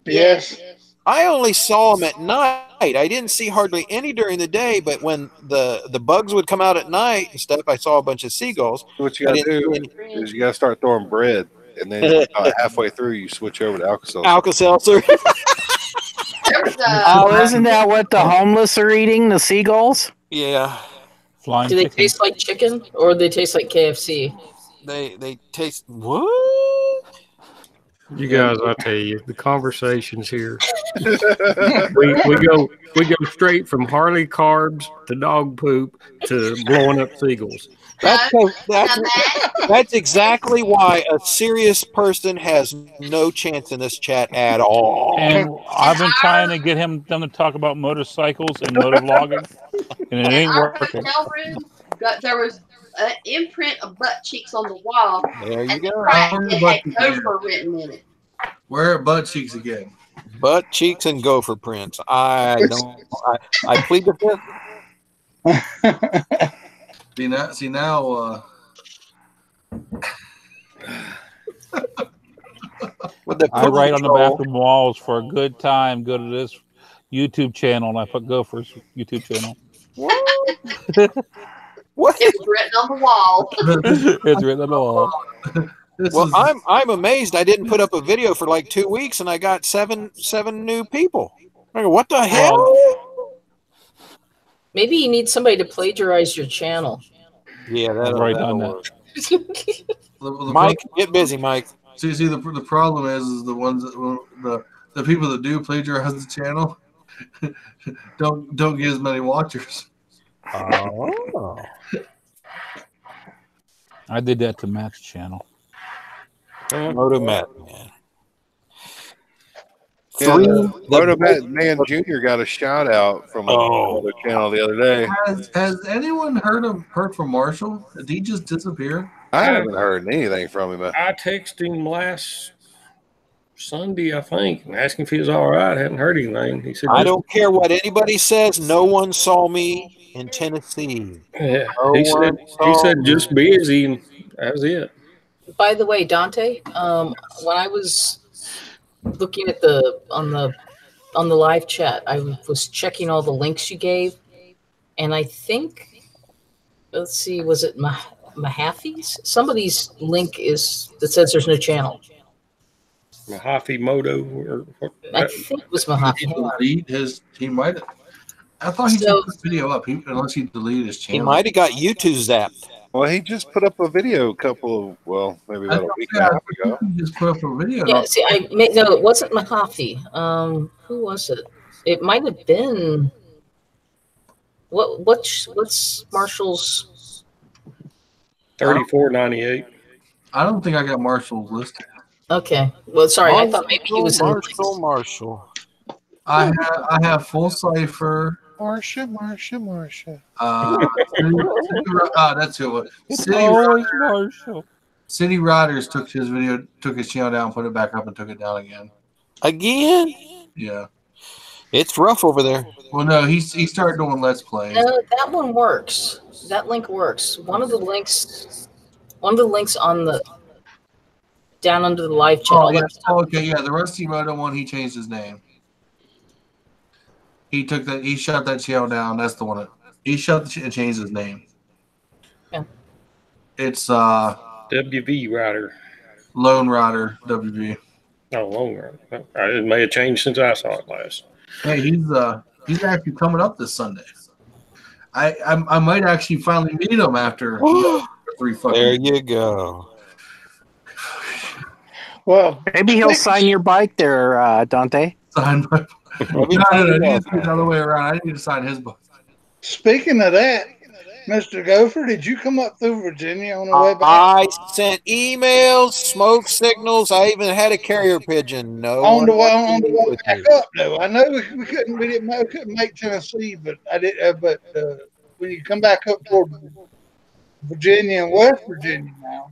Yes. I only saw them at night. I didn't see hardly any during the day, but when the bugs would come out at night and stuff, I saw a bunch of seagulls. What you got to do is you got to start throwing bread, and then halfway through you switch over to Alka-Seltzer. Alka-Seltzer. Oh, isn't that what the homeless are eating? The seagulls? Yeah. Flying Do they chicken. taste like chicken, or do they taste like KFC? They taste what? You guys, I tell you, the conversations here. we go straight from Harley carbs to dog poop to blowing up seagulls. That's exactly why a serious person has no chance in this chat at all. And I've been trying to get them to talk about motorcycles and motovlogging, and it ain't Our working. hotel room, there was an imprint of butt cheeks on the wall. There you and go. the crack that had gopher written in it. Where are butt cheeks again? Butt cheeks and gopher prints. I plead the fifth. See now. I write on the bathroom walls for a good time. Go to this YouTube channel, and I put Gopher's YouTube channel. What? It's written on the wall. It's written on the wall. Well, I'm amazed. I didn't put up a video for like 2 weeks, and I got seven new people. I go, what the hell? Maybe you need somebody to plagiarize your channel. Yeah, that'll work. Mike, get busy, Mike. See, the problem is the ones that the people that do plagiarize the channel don't get as many watchers. Oh. I did that to Matt's channel. Motomattman. Yeah, Three. Motomattman Jr. got a shout out from another channel the other day. Has anyone heard from Marshall? Did he just disappear? I haven't heard anything from him. I texted him last Sunday, I think, and asked him if he was all right. I hadn't heard anything. He said, I don't care what anybody says. No one saw me in Tennessee. Yeah, No he one said saw just me. busy, and that was it. By the way, Dante, when I was looking at on the live chat, I was checking all the links you gave, and I think, let's see, was it Mahaffey's? Somebody's link that says there's no channel. Mahaffey Moto, or I think it was Mahaffey. He might have. I thought he just put the video up, unless he deleted his channel. He might have got YouTube zapped. Well, he just put up a video maybe about a week and a half ago. He just put up a video. Yeah, see, no, it wasn't Mahaffey. Who was it? It might have been. What's Marshall's? 34.98. I don't think I got Marshall's listed. Okay. Well, sorry, I thought maybe he was in Marshall. I have FullCipher. Marsha. That's who it was. City Riders took his channel down, put it back up, and took it down again. Again? Yeah. It's rough over there. Well, no, he started doing Let's Plays. No, that one works. That link works. One of the links on the down under the live channel. Okay, yeah, the RustyMoto one. He changed his name. He shut that channel down. That's the one. He shut and changed his name. Yeah. It's WV Rider. Lone Rider WV. Oh, Lone Rider. It may have changed since I saw it last. Hey, he's actually coming up this Sunday. I might actually finally meet him after 3 fucking. There you go. Well, maybe he'll sign your bike there, Dante. Sign my. No, he needs to be the other way around. I need to sign his book. Speaking of that, Mr. Gopher, did you come up through Virginia on the way back? I sent emails, smoke signals. I even had a carrier pigeon. No, on the way back up, though. I know we couldn't make Tennessee, but I did. But when you come back up toward Virginia and West Virginia now,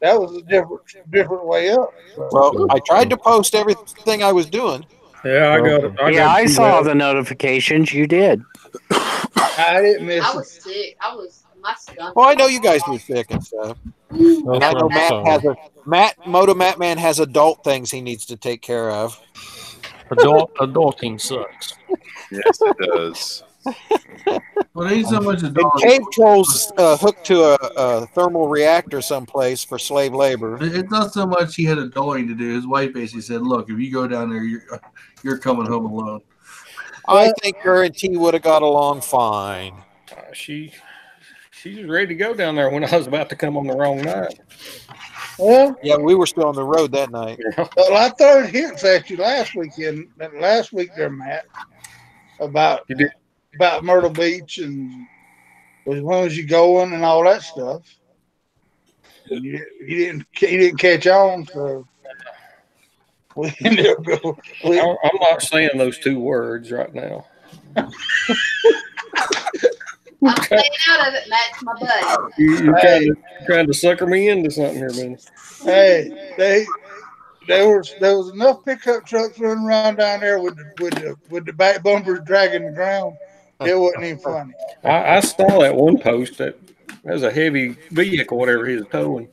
that was a different way up. So. Well, I tried to post everything I was doing. Yeah, I got it. I saw the notifications. You did. I didn't miss it. I was sick. My skunk. Well, I know you guys were sick and stuff. And I know Motomattman has adult things he needs to take care of. Adulting sucks. Yes, it does. Well, ain't so much And Cave Troll's hooked to a thermal reactor someplace for slave labor. It's not so much he had adulting to do. His wife basically said, "Look, if you go down there, you're coming home alone." I think her and T would have got along fine. She was ready to go down there when I was about to come on the wrong night. Well, yeah, we were still on the road that night. Well, I throwed hints at you last week there, Matt, about Myrtle Beach and as long as you going and all that stuff. You didn't catch on, so we ended up going. I'm not saying those two words right now. I'm staying out of it, Matt's my buddy. You're trying to sucker me into something here, man. Hey, there was enough pickup trucks running around down there with the back bumpers dragging the ground. It wasn't even funny. I saw that one post that was a heavy vehicle, whatever he was towing.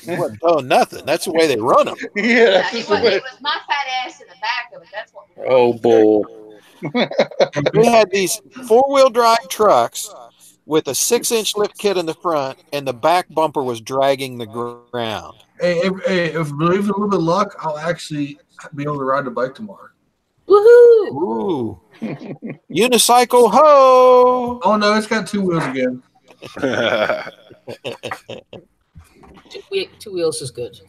He wasn't towing nothing. That's the way they run them. Yeah, it was my fat ass in the back of it. That's what. Oh, boy. We had these 4-wheel drive trucks with a 6-inch lift kit in the front, and the back bumper was dragging the ground. Hey, if believe in a little bit of luck, I'll actually be able to ride the bike tomorrow. Woohoo! Ooh. Unicycle ho! Oh no, it's got 2 wheels again. Two wheels is good.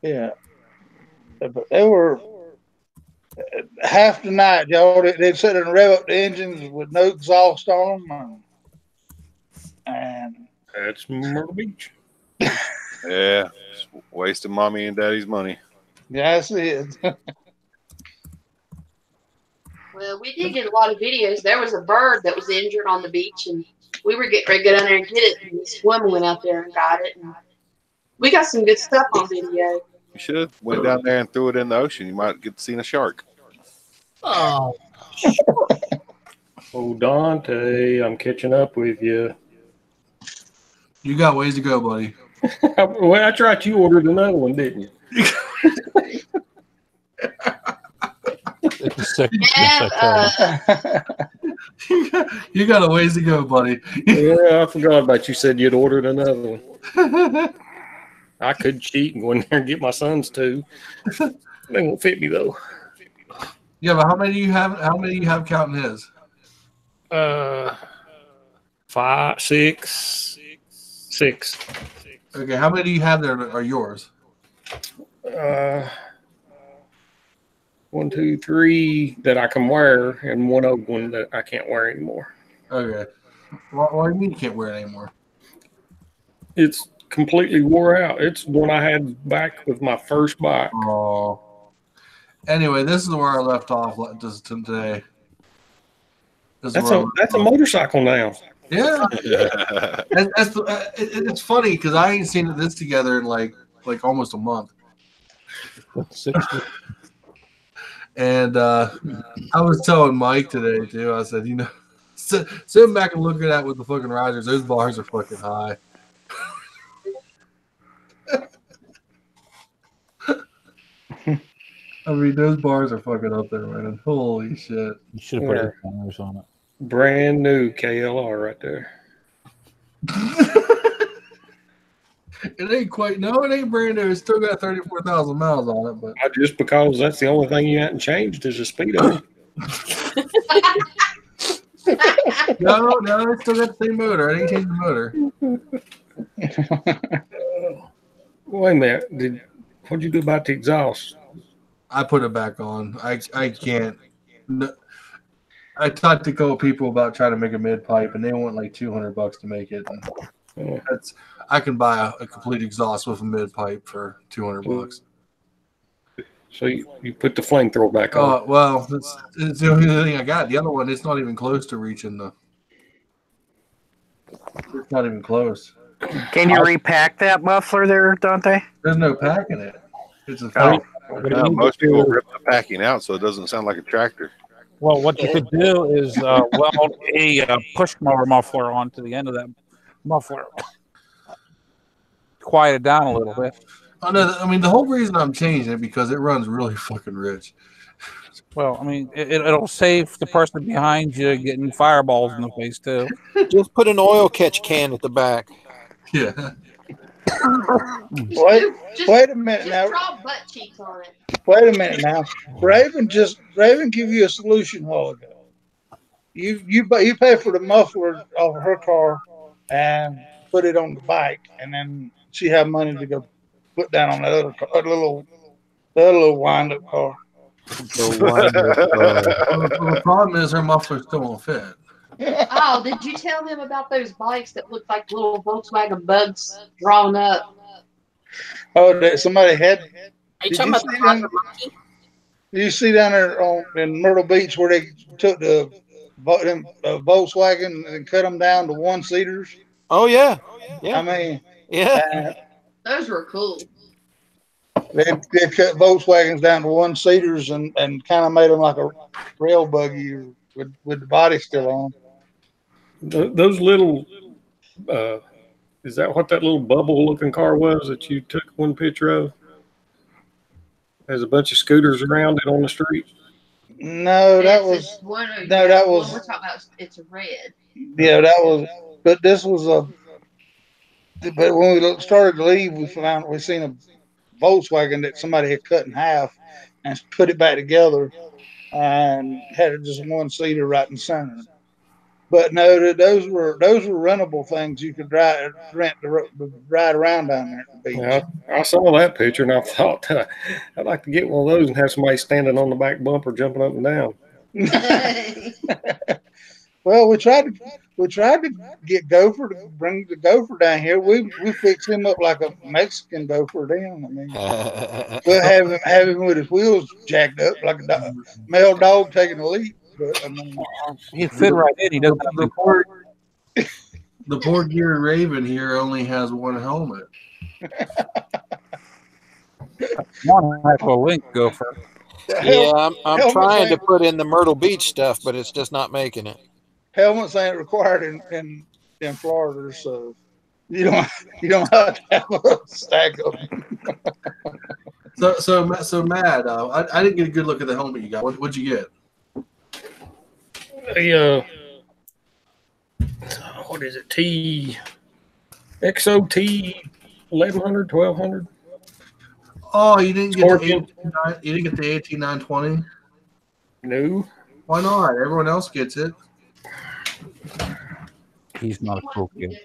Yeah, but they were half the night, y'all. They'd sit and rev up the engines with no exhaust on them, and that's Myrtle Beach. Yeah, wasting mommy and daddy's money. Yes, it is. Well, we did get a lot of videos. There was a bird that was injured on the beach, and we were getting ready to go down there and get it. And this woman went out there and got it. And we got some good stuff on video. You should have went down there and threw it in the ocean. You might get to see a shark. Oh, Oh, Dante, I'm catching up with you. You got ways to go, buddy. Well, that's right. You ordered another one, didn't you? It's a sick. Yeah, You got a ways to go, buddy. Yeah, I forgot about you. Said you'd ordered another one. I could cheat and go in there and get my son's too. They won't fit me though. Yeah, but how many do you have? How many do you have counting his? 5, 6. Okay, how many do you have there that are yours? 1, 2, 3 that I can wear, and one old one that I can't wear anymore. Okay. Why do you mean you can't wear it anymore? It's completely wore out. It's one I had back with my first bike. Oh. Anyway, this is where I left off today. That's a motorcycle now. Yeah. It's funny because I ain't seen this together in like almost a month. And I was telling Mike today too. I said, sitting back and looking at with the fucking risers, those bars are fucking high. I mean, those bars are fucking up there, man. Holy shit! You should have put air counters on it. Brand new KLR right there. It ain't quite. No, it ain't brand new. It's still got 34,000 miles on it, but Just because that's the only thing you hadn't changed is the speed of it. no, it's still got the same motor. I ain't changed the motor. Wait a minute. What'd you do about the exhaust? I put it back on. I can't. No, I talked to a couple people about trying to make a mid pipe, and they want like $200 to make it. And I can buy a complete exhaust with a mid pipe for $200. So you put the flamethrower back on. Oh well, it's the only thing I got. The other one, it's not even close to reaching the. It's not even close. Can you repack that muffler there, Dante? There's no pack in it. It's a Most people rip the packing out so it doesn't sound like a tractor. Well, what you could do is weld a push mower muffler onto the end of that muffler. Quiet it down a little bit. Oh, no, I mean, the whole reason I'm changing it because it runs really fucking rich. Well, I mean, it'll save the person behind you getting fireballs in the face, too. Just put an oil catch can at the back. Yeah. Wait a minute now. Draw butt cheeks on it. Wait a minute now. Raven give you a solution a while ago. You pay for the muffler off of her car and put it on the bike, and then she have money to go put down on that other car, the little wind-up car. The problem is her muffler still won't fit. Oh, did you tell him about those bikes that look like little Volkswagen bugs drawn up? Oh, that somebody had. Are you talking about the Roger Monkey? You see down there in Myrtle Beach where they took the Volkswagen and cut them down to one-seaters? Oh, yeah. I mean, yeah. Those were cool. They cut Volkswagens down to one-seaters and kind of made them like a rail buggy with the body still on. Those little, is that what that little bubble-looking car was that you took one picture of? There's a bunch of scooters around it on the street. No, that was one. No, that was. We're talking about. It's red. Yeah, that was. But this was a. But when we started to leave, we seen a Volkswagen that somebody had cut in half and put it back together and had it just one seater right in the center. But no, those were rentable things you could rent to ride around down there at the beach. Yeah, I saw that picture and I thought I'd like to get one of those and have somebody standing on the back bumper jumping up and down. Well, we tried to get Gopher to bring the Gopher down here. We fixed him up like a Mexican Gopher down. I mean, we'll have him with his wheels jacked up like a male dog taking a leap. But I mean, he fit right in. He doesn't. The poor geared Raven here only has one helmet. One heck of a link, Gopher. Yeah, I'm trying to put in the Myrtle Beach stuff, but it's just not making it. Helmets ain't required in Florida, so you don't have to have a stack of them. So Matt, I didn't get a good look at the helmet you got. What'd you get? What is it? XOT 1100, 1200. Oh, you didn't get the 18920? No. Why not? Everyone else gets it. He's not a cool kid.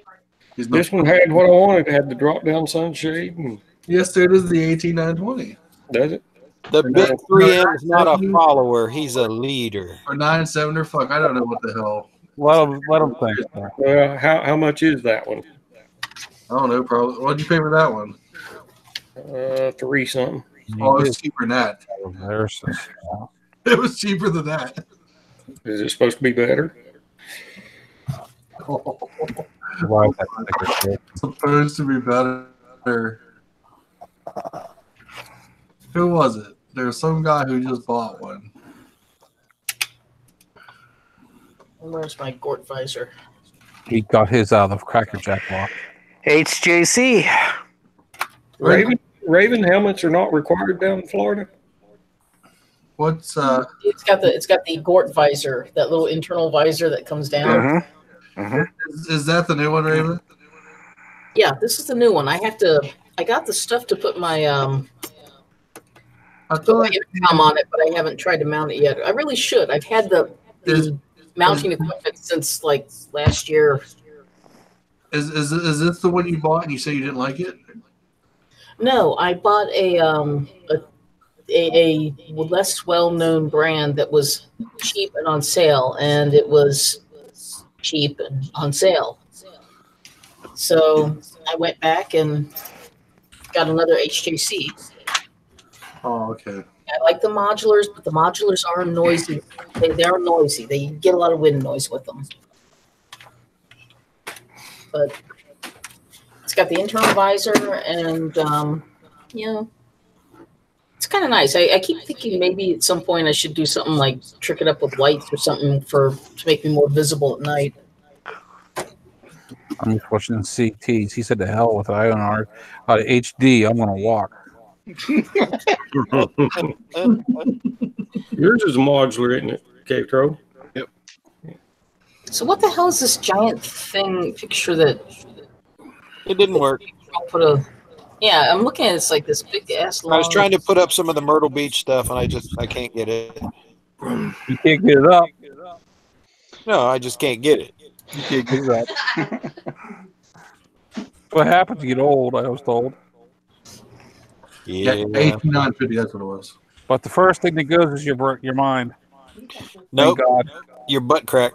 This one had what I wanted. It had the drop down sunshade. And yes, there it is. The 18920. Does it? The big 3M is not a follower; he's a leader. Or 9.7 fuck, I don't know what the hell. Let him think. Well, how much is that one? I don't know. Probably. What'd you pay for that one? 3 something. Oh, it was cheaper than that. It was cheaper than that. Is it supposed to be better? Why is that supposed to be better? Who was it? There's some guy who just bought one. Where's my Gort visor? He got his out of Cracker Jack box. HJC. Raven helmets are not required down in Florida. What's It's got the Gort visor, that little internal visor that comes down. Is that the new one, Raven? Yeah, this is the new one. I got the stuff to put my intercom on it, but I haven't tried to mount it yet. I really should. I've had the mounting equipment since like last year. Is this the one you bought and you say you didn't like it? No, I bought a less well-known brand that was cheap and on sale, and it was cheap and on sale. So I went back and got another HJC. Oh, okay. I like the modulars, but the modulars are noisy. They are noisy. They get a lot of wind noise with them. But it's got the internal visor, and it's kind of nice. I keep thinking maybe at some point I should do something like trick it up with lights or something to make me more visible at night. I'm just watching CTs. He said to hell with INR. HD, I'm going to walk. Yours is modular, isn't it, Cave Troll? Yep. So what the hell is this giant picture that... It didn't work. I'm looking at it. It's like this big ass long... I was trying to put up some of the Myrtle Beach stuff, and I can't get it. You can't get it up? No, I just can't get it. You can't get it up. What happens to get old, I was told. Yeah, 8950, that's what it was. But the first thing that goes is your mind. Nope. God. Your butt crack.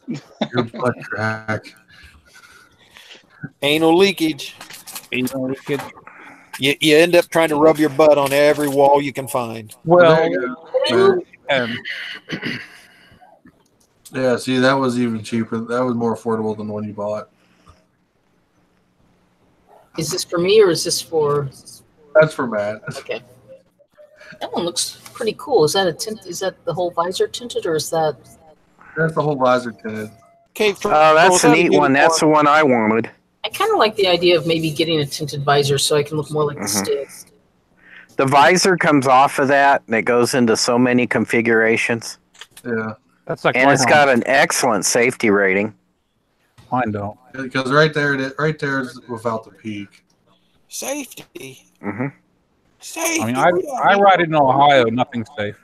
Your butt crack. Anal leakage. Anal leakage. You end up trying to rub your butt on every wall you can find. Well, yeah, see, that was even cheaper. That was more affordable than the one you bought. Is this for me or is this for... That's for Matt. Okay. That one looks pretty cool. Is that a tint? Is that the whole visor tinted, or is that? That's the whole visor tinted. Oh, that's a neat one. That's the one I wanted. I kind of like the idea of maybe getting a tinted visor so I can look more like the stick. The visor comes off of that, and it goes into so many configurations. Yeah, that's like. And it's got an excellent safety rating. Mine don't. Because right there is without the peak. Safety. Safety. I mean, I ride in Ohio. Nothing's safe.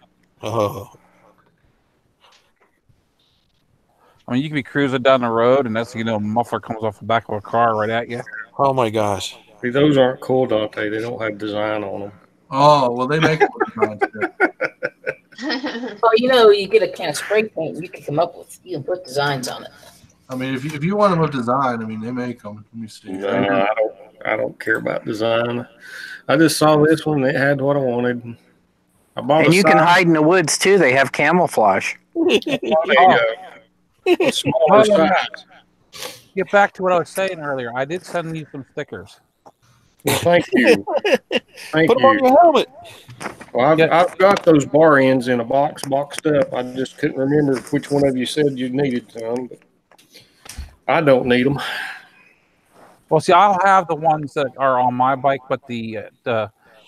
Oh. I mean, you can be cruising down the road, and that's, a muffler comes off the back of a car right at you. Oh my gosh. See, those aren't cool, Dante. They don't have design on them. Oh, well, they make it with design too. Well, you know, you get a can of spray paint, and you can come up with, you can put designs on it. I mean, if you want them with design, I mean, they make them. Let me see. No, I don't care about design. I just saw this one that had what I wanted. I bought And a you can size- hide in the woods too. They have camouflage. a smaller size. Get back to what I was saying earlier. I did send you some stickers. Well, thank you. Thank Put them on you. your helmet. Well, I've got those bar ends in a box boxed up. I just couldn't remember which one of you said you needed some, but I don't need them. Well, see, I'll have the ones that are on my bike, but the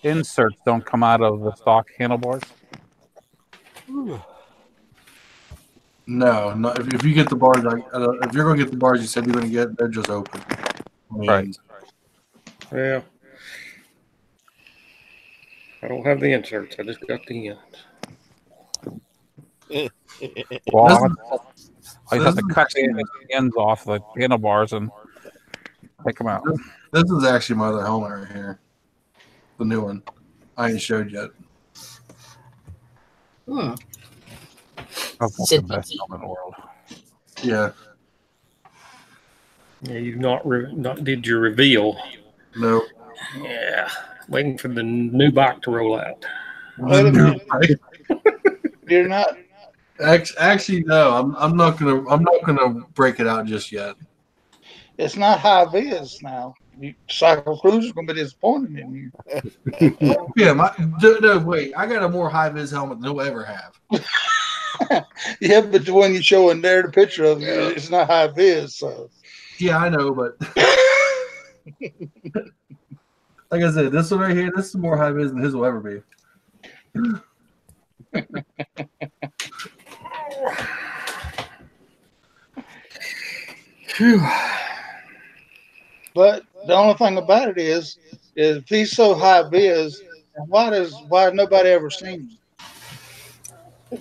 inserts don't come out of the stock handlebars. No. If you get the bars, if you're gonna get the bars you said you're gonna get, they're just open. I mean, Right. Yeah. I don't have the inserts. I just got the ends. Well, I just have to cut the ends off the handlebars and take them out. This is actually my other helmet right here, the new one. I ain't showed yet. Hmm. That's the best helmet in the world. Yeah. Yeah, you've not did your reveal. No. Yeah. Waiting for the new bike to roll out. Wait a minute. You're not. Actually, no. I'm not gonna break it out just yet. It's not high vis now. Cycle Cruiser's gonna be disappointed in you. Yeah, no, wait. I got a more high vis helmet than you'll ever have. Yeah, but the one you're showing there, the picture of it, it's not high vis. So Yeah, I know, but like I said, this one right here, this is more high vis than his will ever be. but the only thing about it is if he's so high vis, why nobody ever seen him?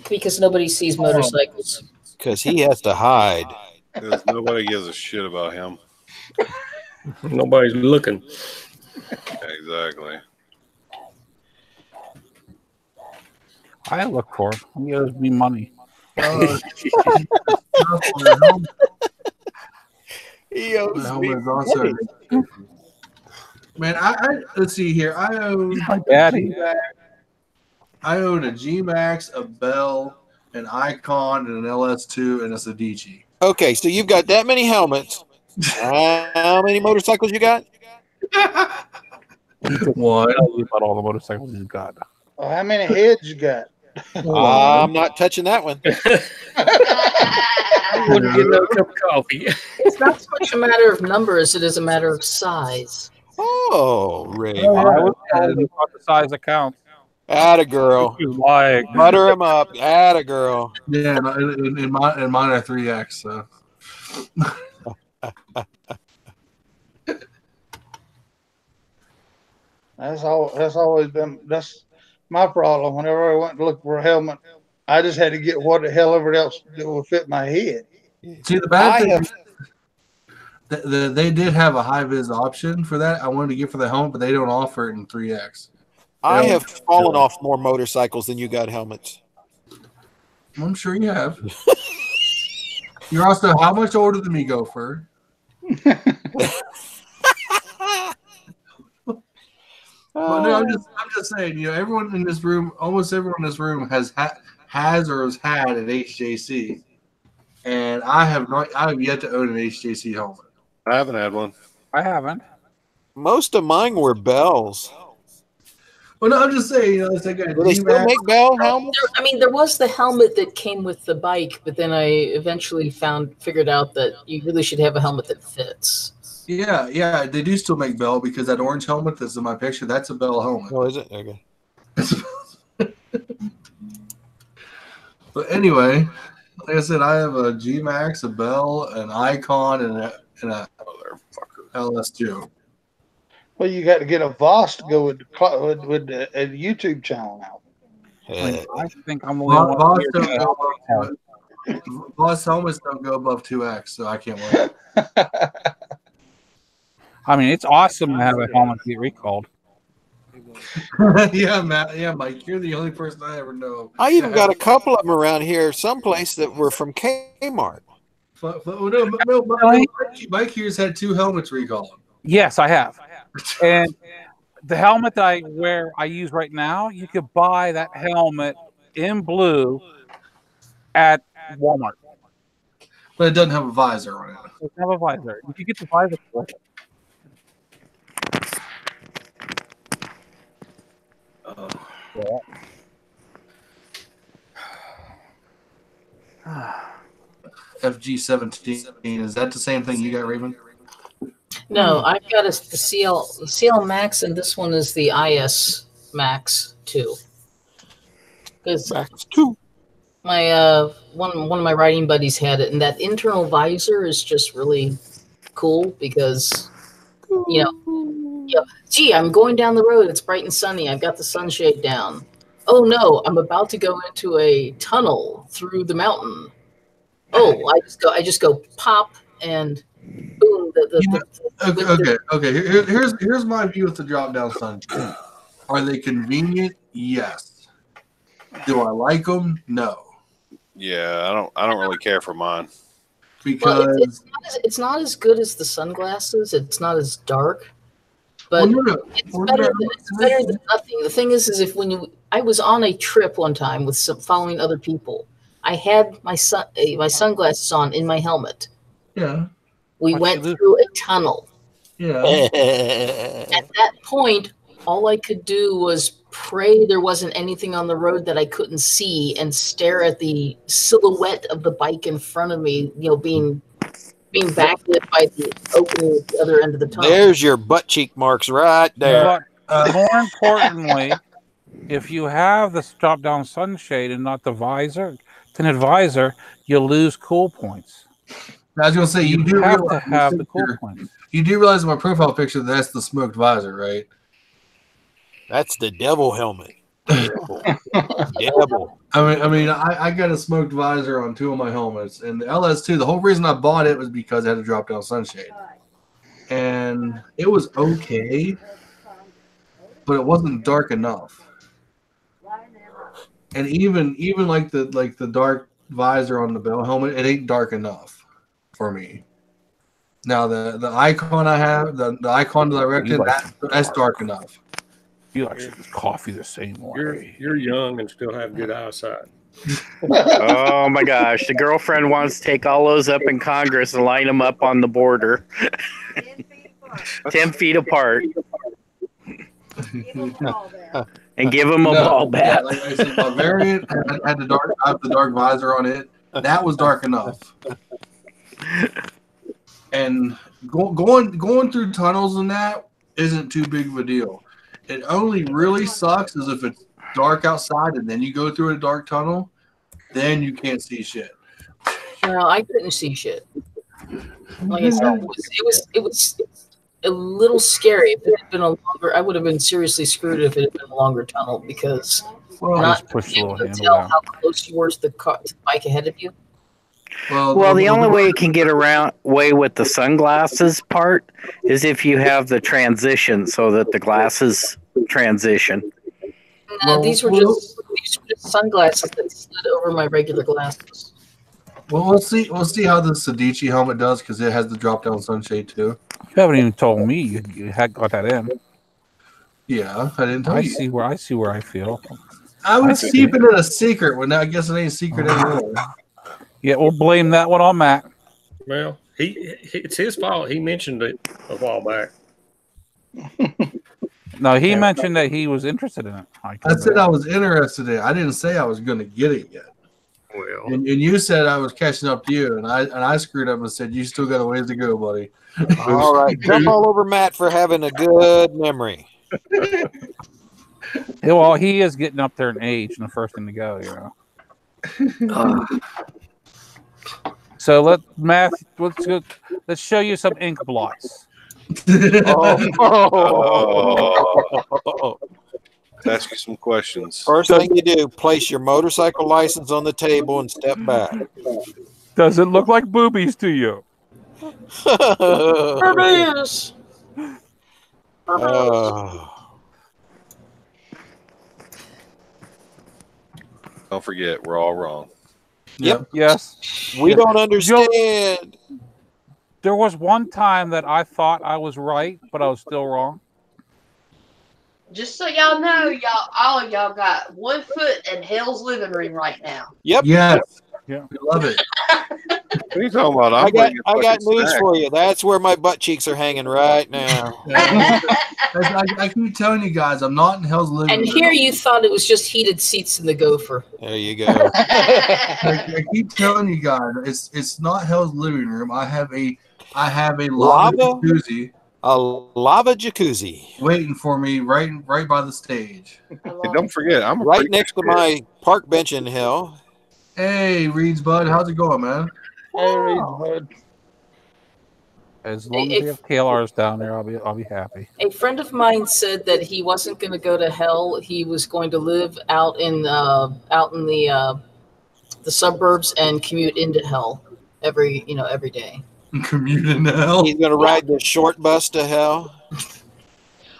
Because nobody sees motorcycles. Because he has to hide. Because nobody gives a shit about him. Nobody's looking. Exactly. I look for it. He owes me money. He owes me helmet is also. money. Man, let's see here. I own My daddy. I own a G Max, a Bell, an Icon, and an LS2, and a Sedici. Okay, so you've got that many helmets. How many motorcycles you got? One. Tell you about all the motorcycles you've got. Well, how many heads you got? I'm not touching that one. I wouldn't get no cup of coffee. It's not so much a matter of number as it is a matter of size. Oh, Ray. I was told about the size that counts. Atta girl. Like, Butter him up. Atta girl. Yeah, and mine are 3X. So. That's always been my problem. Whenever I went to look for a helmet, I just had to get what the hell ever else that would fit my head. See, the bad thing is they did have a high vis option for that. I wanted to get for the helmet, but they don't offer it in 3X. I have fallen off more motorcycles than you got helmets. I'm sure you have. You're also how much older than me, Gopher? But no, I'm just saying, you know, everyone in this room, almost everyone in this room has or has had an HJC, and I have yet to own an HJC helmet. I haven't had one. I haven't. Most of mine were Bells. Well, no, I'm just saying, you know, it's like a Do they still make Bell helmets? I mean, there was the helmet that came with the bike, but then I eventually figured out that you really should have a helmet that fits. Yeah, they do still make Bell because that orange helmet that's in my picture, that's a Bell helmet. Oh, is it? Okay. But anyway, like I said, I have a G Max, a Bell, an Icon, and a LS2. Well, you got to get a Voss to go with the YouTube channel now. I think I'm the only one here. Voss helmets don't go above 2X, so I can't wait. I mean, it's awesome to have a helmet get recalled. Yeah, Matt. Yeah, Mike. You're the only person I ever know. I even got a couple of them around here, someplace that were from Kmart. Mike here's had 2 helmets recalled. Yes, I have. And the helmet that I use right now, you could buy that helmet in blue at Walmart. But it doesn't have a visor on it. It doesn't have a visor. If you get the visor for it. FG17. Is that the same thing you got, Raven? No, I've got the CL Max, and this one is the IS Max 2. Because Max 2. My one of my riding buddies had it, and that internal visor is just really cool because gee, I'm going down the road, it's bright and sunny, I've got the sunshade down. Oh no, I'm about to go into a tunnel through the mountain. Oh, I just go pop and boom. Okay. Here's my view with the drop down sunshade. Are they convenient? Yes. Do I like them? No. Yeah, I don't really care for mine. Because it's not as good as the sunglasses. It's not as dark, but it's better than nothing. The thing is if I was on a trip one time with following other people. I had my sunglasses on in my helmet. Yeah. We went through a tunnel. Yeah. At that point, all I could do was pray there wasn't anything on the road that I couldn't see and stare at the silhouette of the bike in front of me, being backlit by the opening at the other end of the tunnel. There's your butt cheek marks right there. But more importantly, if you have the drop down sunshade and not the visor, tinted visor, you lose cool points. I was going to say, you do have to have the cool points. You do realize in my profile picture that's the smoked visor, right? That's the devil helmet. Devil. I mean, I got a smoked visor on 2 of my helmets, and the LS2. The whole reason I bought it was because it had a drop down sunshade, and it was okay, but it wasn't dark enough. And even like the dark visor on the bell helmet, it ain't dark enough for me. Now the icon I have, the icon directed, that's dark enough. You actually coffee the same way. You're young and still have good eyesight. Oh my gosh, the girlfriend wants to take all those up in Congress and line them up on the border, 10 feet apart. And give him a ball bat. Yeah, like I said, my variant had the dark visor on it. That was dark enough. And going through tunnels and that isn't too big of a deal. It only really sucks is if it's dark outside and then you go through a dark tunnel, then you can't see shit. No, I couldn't see shit. Like I said, it was a little scary. If it had been a longer, I would have been seriously screwed if it had been a longer tunnel because not being able to tell how close you were to the bike ahead of you. Well, the only way you can get away with the sunglasses part is if you have the transition so that the glasses transition. These were just sunglasses that slid over my regular glasses. Well, we'll see how the Sedici helmet does because it has the drop down sunshade too. You haven't even told me you had got that in. Yeah, I didn't tell you. I see where I feel. I was keeping it a secret. Well, now I guess it ain't a secret anymore. Yeah, we'll blame that one on Matt. Well, it's his fault. He mentioned it a while back. No, he mentioned that he was interested in it. I said I was interested in it. I didn't say I was going to get it yet. Well, and you said I was catching up to you, and I screwed up and said you still got a ways to go, buddy. All right, jump all over Matt for having a good memory. Well, he is getting up there in age, and the first thing to go, So let's show you some ink blots. Ask you some questions. First thing you do, place your motorcycle license on the table and step back. Does it look like boobies to you? Boobies! Don't forget, we're all wrong. Yep. Yes. We don't understand. There was one time that I thought I was right, but I was still wrong. Just so y'all know, all of y'all got 1 foot in hell's living room right now. Yep. Yes. Yeah. We love it. What are you talking about? I got fucking news snack. for you. That's where my butt cheeks are hanging right now. I keep telling you guys, I'm not in hell's living And room. here you thought it was just heated seats in the Gopher. There you go. I keep telling you guys, it's not hell's living room. I have a lava jacuzzi. A lava jacuzzi waiting for me right by the stage. Hey, don't forget, I'm right next to my park bench in hell. Hey, Reed's bud, how's it going, man? Hey, Reed's bud. As long as we have KLRs down there, I'll be happy. A friend of mine said that he wasn't going to go to hell. He was going to live out in the suburbs and commute into hell every day. Commute into hell. He's gonna ride the short bus to hell.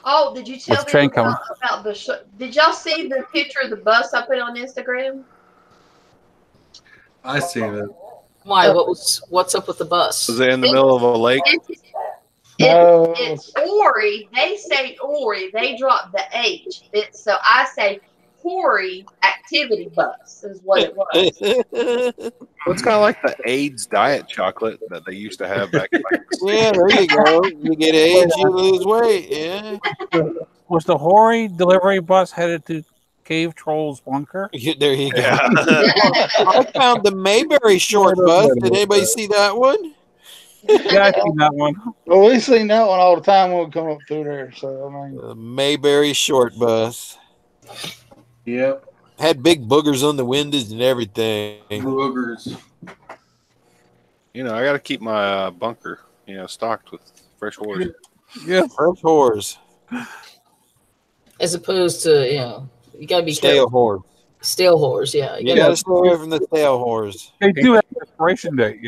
Oh, did you tell With the train them about the? Did y'all see the picture of the bus I put on Instagram? I see that. Why? What's up with the bus? Was it in the middle of a lake? It's Ori. They say Ori. They drop the H. So I say Hori activity bus is what it was. It's kind of like the AIDS diet chocolate that they used to have back in Yeah, there you go. You get AIDS, you lose weight. Yeah. Was the Hori delivery bus headed to Cave Troll's bunker? There you go. Yeah. I found the Mayberry short bus. Did anybody see that one? Yeah, I seen that one. Well, we seen that one all the time when we come up through there. So I mean, The Mayberry short bus. Yep. Had big boogers on the windows and everything. Boogers. You know, I got to keep my bunker, stocked with fresh whores. Yeah, fresh whores. As opposed to, you got to be Stale careful. whores. Stale whores, yeah. You got to stay away from the stale whores. They do have an expiration date,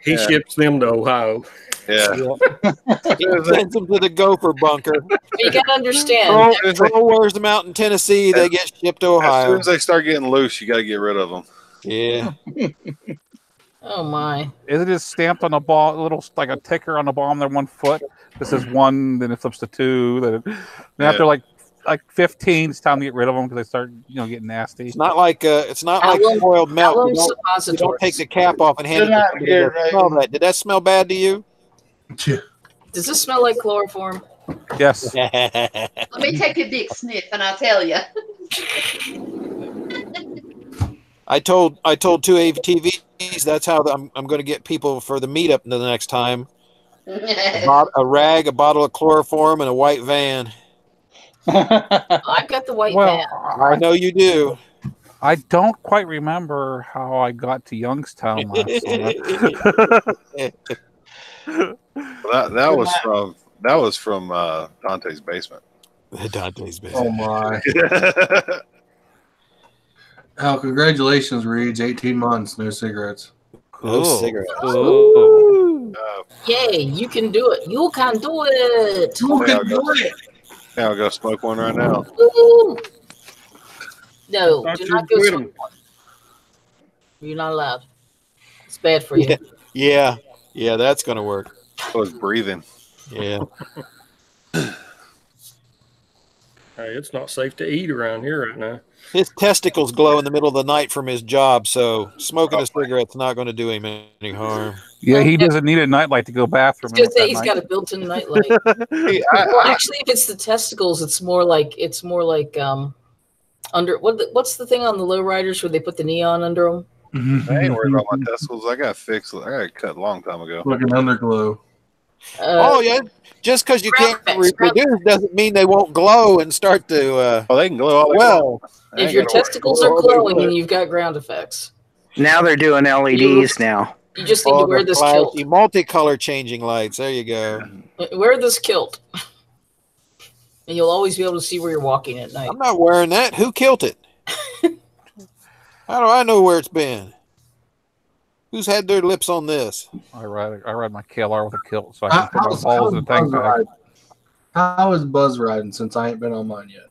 He ships them to Ohio. Yeah. He sends them to the gopher bunker. You got to understand. Troll wears them out in Tennessee. They get shipped to As Ohio. soon as they start getting loose, you got to get rid of them. Yeah. Oh my! Isn't it stamped on the ball, a little like a ticker on the bottom there, 1 foot? This is 1, then it flips to 2. Then after like 15, it's time to get rid of them because they start, getting nasty. It's not like spoiled milk. You don't take the cap off and hand it to somebody and go, smell that. Did that smell bad to you? Does this smell like chloroform? Yes. Let me take a big sniff and I'll tell you. I told 2ATVs that's how I'm going to get people for the meetup the next time. A rag, a bottle of chloroform, and a white van. I've got the white van. I know you do. I don't quite remember how I got to Youngstown last summer. That was from Dante's basement. Dante's basement. Oh my! Oh, congratulations, Reed. 18 months, no cigarettes. No cigarettes. Yay! You can do it. You can do it. You can do it. Yeah, I'll go smoke one right now. Woo. No, do not go smoke one. You're not allowed. It's bad for you. Yeah, that's going to work. I was breathing. Yeah. Hey, it's not safe to eat around here right now. His testicles glow in the middle of the night from his job, so smoking a cigarette's not going to do him any harm. Yeah, he doesn't need a nightlight to go bathroom. Just say he's got a built-in nightlight. Well, actually, if it's the testicles, it's more like under what's the thing on the lowriders where they put the neon under them? I ain't worried about my testicles. I got fixed. I got cut a long time ago. Like an underglow. Oh yeah, just because you can't reproduce doesn't mean they won't glow and start to. They can glow all well. If your testicles are glowing, then you've got ground effects. Now they're doing LEDs now. You just need to wear this kilt. Multicolor changing lights. There you go. Wear this kilt. And you'll always be able to see where you're walking at night. I'm not wearing that. Who killed it? How do I know where it's been? Who's had their lips on this? I ride my KLR with a kilt so I can put my balls in a tank bag. How is Buzz riding since I ain't been on mine yet?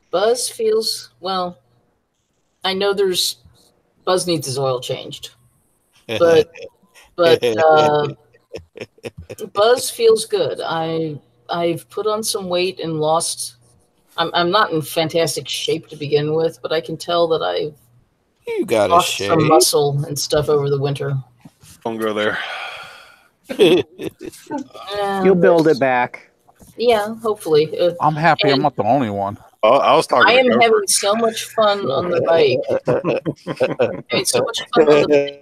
Buzz feels, well, I know there's Buzz needs his oil changed, but Buzz feels good. I've put on some weight and lost. I'm not in fantastic shape to begin with, but I can tell that I've You got lost some muscle and stuff over the winter. Don't go there. You'll build it back. Yeah, hopefully. I'm happy I'm not the only one. I was talking. I am having so much fun on the bike. Having so much fun on the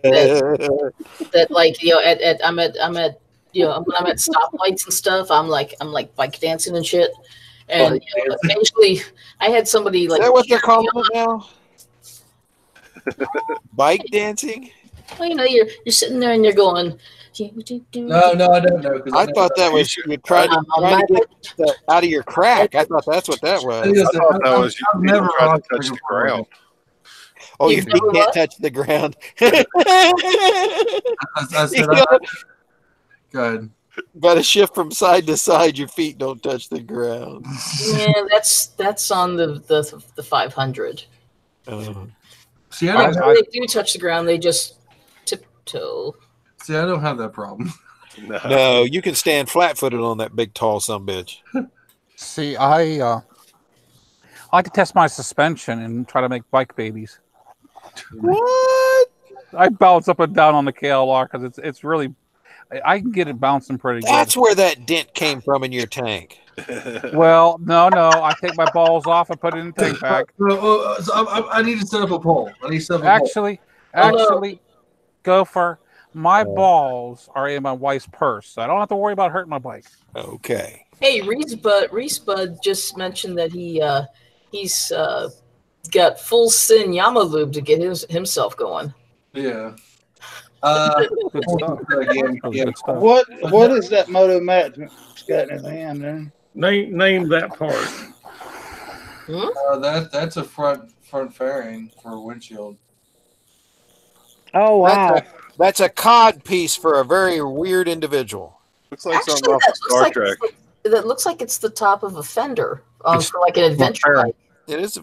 bike that like I'm at when I'm at stoplights and stuff, I'm like bike dancing and shit. And eventually, I had somebody like. Is that what they're calling it now? Bike dancing? Well, you're sitting there and you're going. No, I don't know. I thought that was you trying to get out of your crack. I thought that's what that was. I thought that was you never trying to touch the ground. Oh, your feet can't touch the ground. I said, go ahead. Got to shift from side to side. Your feet don't touch the ground. Yeah, that's on the 500. See, they do touch the ground. They just tiptoe. See, I don't have that problem. No, you can stand flat-footed on that big, tall sumbitch. See, I like to test my suspension and try to make bike babies. What? I bounce up and down on the KLR because it's really, I can get it bouncing pretty good. That's where that dent came from in your tank. Well, no, I take my balls off and put it in the tank bag. I need to set up a poll. Actually, Gopher, my balls are in my wife's purse, so I don't have to worry about hurting my bike. Okay. Hey, Reese Bud just mentioned that he's got full sin Yama lube to get himself going. Yeah. What is that motomattman got in his hand there? Name that part. That's a front fairing for a windshield. Oh wow. That's a cod piece for a very weird individual. Looks like something off of Star Trek. That looks like it's the top of a fender for like an adventure bike. It is.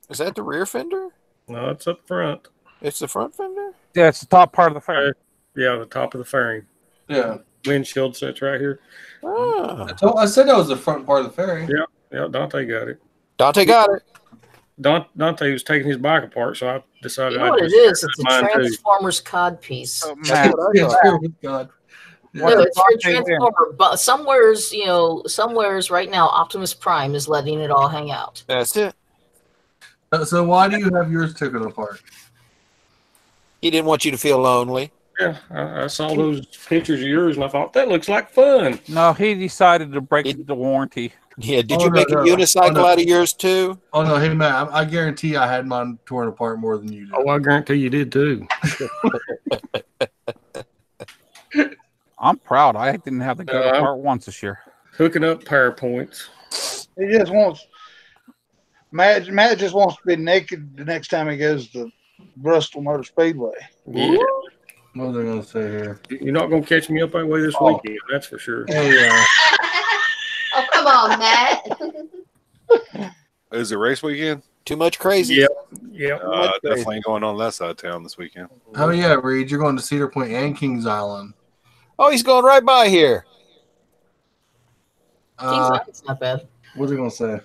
Is that the rear fender? No, it's up front. It's the front fender? Yeah, it's the top part of the fairing. Yeah, the top of the fairing. Yeah. Windshield sits right here. Ah. I said that was the front part of the fairing. Yeah, Dante got it. Dante got it. Dante was taking his bike apart, so I decided. You know what it is? It's a Transformers cod piece. Oh, God. No, it's for a Transformer. But somewheres right now, Optimus Prime is letting it all hang out. That's it. So why do you have yours taken apart? He didn't want you to feel lonely. Yeah, I saw those pictures of yours, and I thought that looks like fun. No, he decided to break the warranty. Yeah, did you make a unicycle out of yours too? Oh no, hey man, I guarantee I had mine torn apart more than you did. Oh, I guarantee you did too. I'm proud. I didn't have to go apart once this year. Hooking up PowerPoints. He just wants Matt just wants to be naked the next time he goes to Bristol Motor Speedway. Yeah. What are they gonna say here? You're not gonna catch me up that way this weekend, that's for sure. Oh yeah. Oh, come on, Matt. Is it race weekend? Too much crazy. Yep. Definitely going on that side of town this weekend. Oh yeah, Reed, you're going to Cedar Point and Kings Island. Oh, he's going right by here. Kings Island's not bad. What's he gonna say?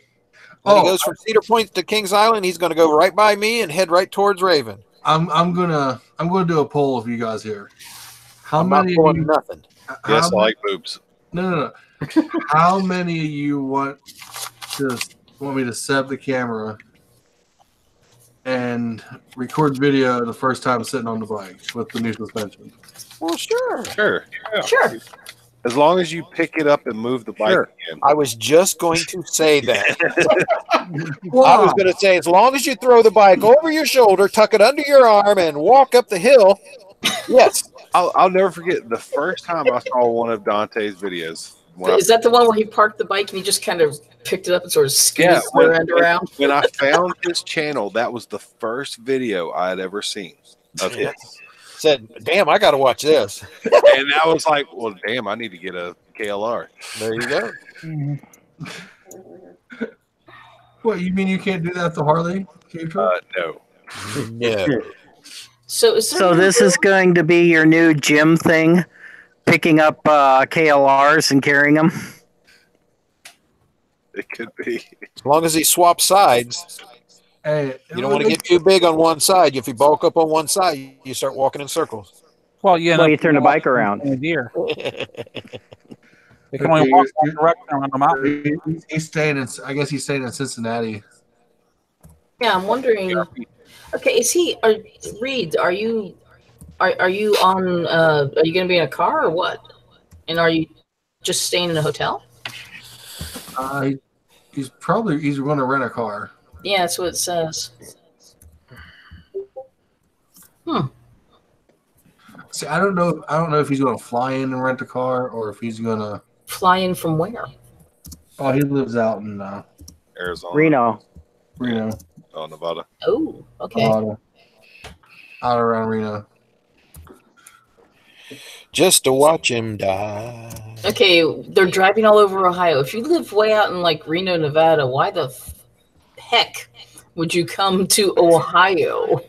When he goes from Cedar Point to Kings Island, he's going to go right by me and head right towards Raven. I'm gonna do a poll of you guys here. How I'm many? not nothing. Yes, I like boobs. No. How many of you want me to set up the camera and record video the first time sitting on the bike with the new suspension? Well, sure. Sure. Yeah. Sure. As long as you pick it up and move the bike again. I was just going to say that. Wow. I was going to say, as long as you throw the bike over your shoulder, tuck it under your arm, and walk up the hill. Yes. I'll never forget the first time I saw one of Dante's videos. Is that the one where he parked the bike and he just kind of picked it up and sort of scooted around? When I found his channel, that was the first video I had ever seen of his. Said, damn, I got to watch this. And I was like, well, damn, I need to get a KLR. There you go. What, you mean you can't do that at the Harley cave trip? No. No. So is there So this is going to be your new gym thing, picking up KLRs and carrying them. It could be. As long as he swaps sides, Hey, you don't want to get too big on one side. If you bulk up on one side, you start walking in circles. Well, yeah. Well, you turn the bike around. Deer. They can only walk one direction around the mountain. He's staying in. I guess he's staying in Cincinnati. Yeah, I'm wondering. Okay, is he? Reed, are you on? Are you going to be in a car or what? And are you just staying in a hotel? He's going to rent a car. Yeah, that's what it says. See, I don't know if he's going to fly in and rent a car or if he's going to fly in from where? Oh, he lives out in Arizona. Reno. Oh, Nevada. Oh, okay. Out around Reno. Just to watch him die. Okay, they're driving all over Ohio. If you live way out in like Reno, Nevada, why the heck would you come to Ohio?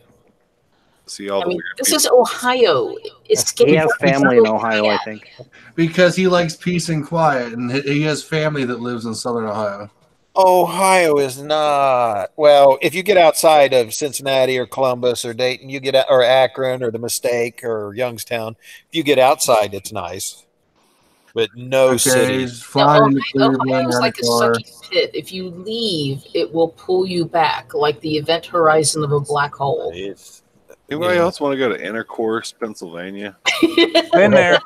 See all the weird this people. is Ohio. He has family in Ohio, I think. Because he likes peace and quiet, and he has family that lives in southern Ohio. Ohio is not well. If you get outside of Cincinnati or Columbus or Dayton, or Akron or the Mistake or Youngstown. If you get outside, it's nice, but no cities. Ohio is like a sucky pit. If you leave, it will pull you back, like the event horizon of a black hole. Anybody else want to go to Intercourse, Pennsylvania? Been there.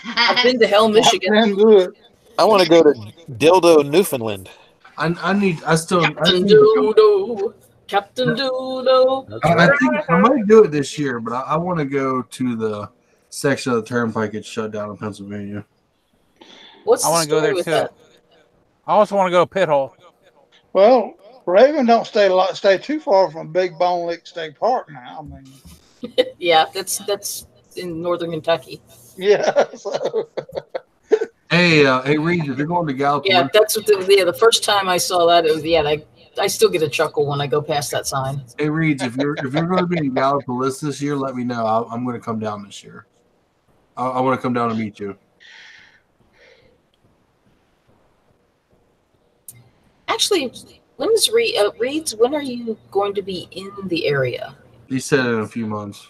I've been to Hell, Michigan. I want to go to Dildo, Newfoundland. Captain Dodo. Captain Dodo. I think I might do it this year, but I want to go to the section of the turnpike that's shut down in Pennsylvania. I want to go there too. That? I also want to go to Pit Hole. Well, Raven don't stay too far from Big Bone Lick State Park now. I mean, yeah, that's in northern Kentucky. Yeah. So. Hey, Reed, if you're going to Gallup. Yeah, that's what the first time I saw that, it was, I still get a chuckle when I go past that sign. Hey, Reed, if you're going to be in Gallipolis this year, let me know. I'm going to come down this year. I want to come down and meet you. Actually, when is Reed's? When are you going to be in the area? He said in a few months.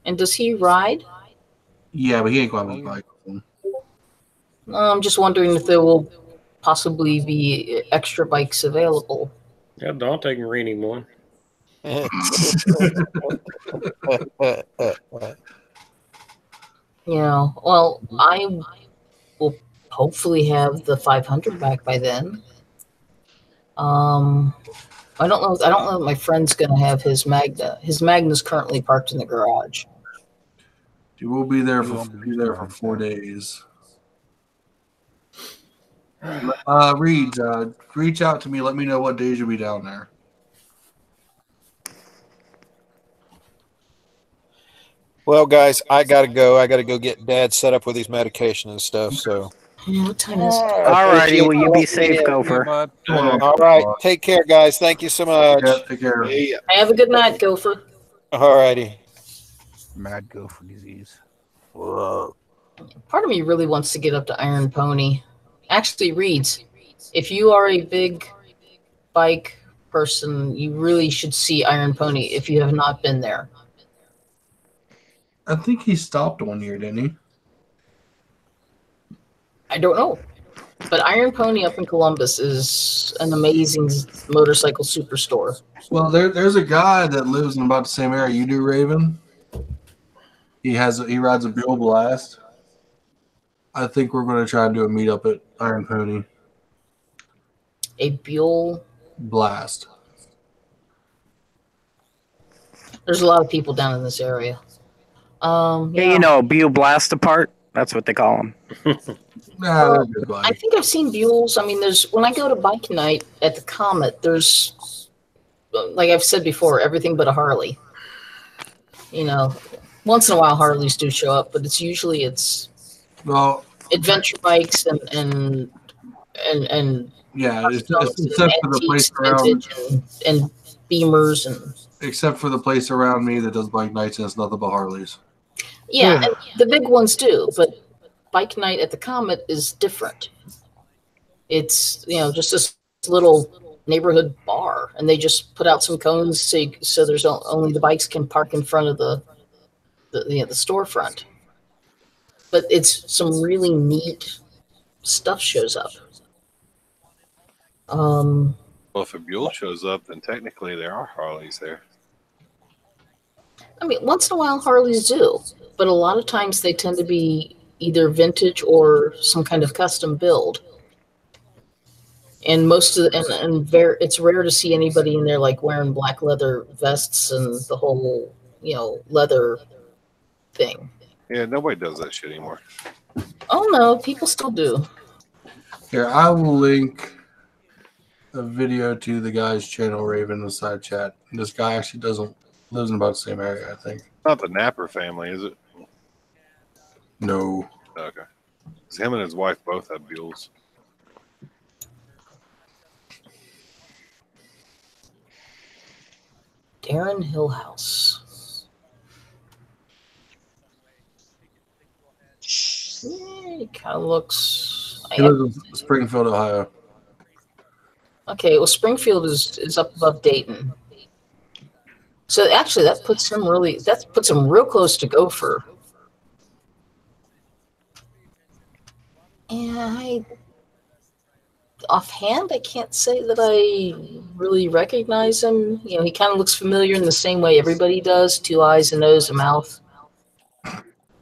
And does he ride? Yeah, but he ain't going on his bike. I'm just wondering if there will possibly be extra bikes available. Yeah, Dante can read him one. Well, I will hopefully have the 500 back by then. I don't know if my friend's going to have his Magna. His Magna's currently parked in the garage. You will be there for 4 days. Reed, reach out to me. Let me know what days you'll be down there. Well, guys, I gotta go. I gotta go get Dad set up with his medication and stuff. So, what time is it? All righty, will you be safe, Gopher? All right, take care, guys. Thank you so much. Yeah, take care. Have a good night, Gopher. All righty. Mad Gopher disease. Whoa. Part of me really wants to get up to Iron Pony. Actually, Reeds, if you are a big bike person, you really should see Iron Pony if you have not been there. I think he stopped 1 year, didn't he? I don't know. But Iron Pony up in Columbus is an amazing motorcycle superstore. Well, there's a guy that lives in about the same area you do, Raven. He rides a Buell Blast. I think we're going to try and do a meetup at Iron Pony. A Buell Blast. There's a lot of people down in this area. Yeah, Buell Blast Apart. That's what they call them. I think I've seen Buells. I mean, when I go to bike night at the Comet, there's, like I've said before, everything but a Harley. Once in a while Harleys do show up, but it's usually adventure bikes and and Yeah, except for the place around, and Beamers and except for the place around me that does bike nights, and it's nothing but Harleys. yeah, and the big ones do, but bike night at the Comet is different. It's just this little neighborhood bar, and they just put out some cones so there's only the bikes can park in front of the storefront. But it's some really neat stuff shows up. Well, if a Buell shows up, then technically there are Harleys there. I mean, once in a while Harleys do, but a lot of times they tend to be either vintage or some kind of custom build. And it's rare to see anybody in there like wearing black leather vests and the whole leather thing. Yeah, nobody does that shit anymore. Oh no, people still do. Here, I will link a video to the guy's channel, Raven, in the side chat. This guy actually lives in about the same area, I think. Not the Napper family, is it? No. Okay. 'Cause him and his wife both have Buells. Darren Hillhouse. Yeah, he kind of looks. He lives in Springfield, Ohio. Okay, well, Springfield is up above Dayton. So actually, that puts him real close to Gopher. And offhand, I can't say that I really recognize him. He kind of looks familiar in the same way everybody does: 2 eyes, a nose, a mouth.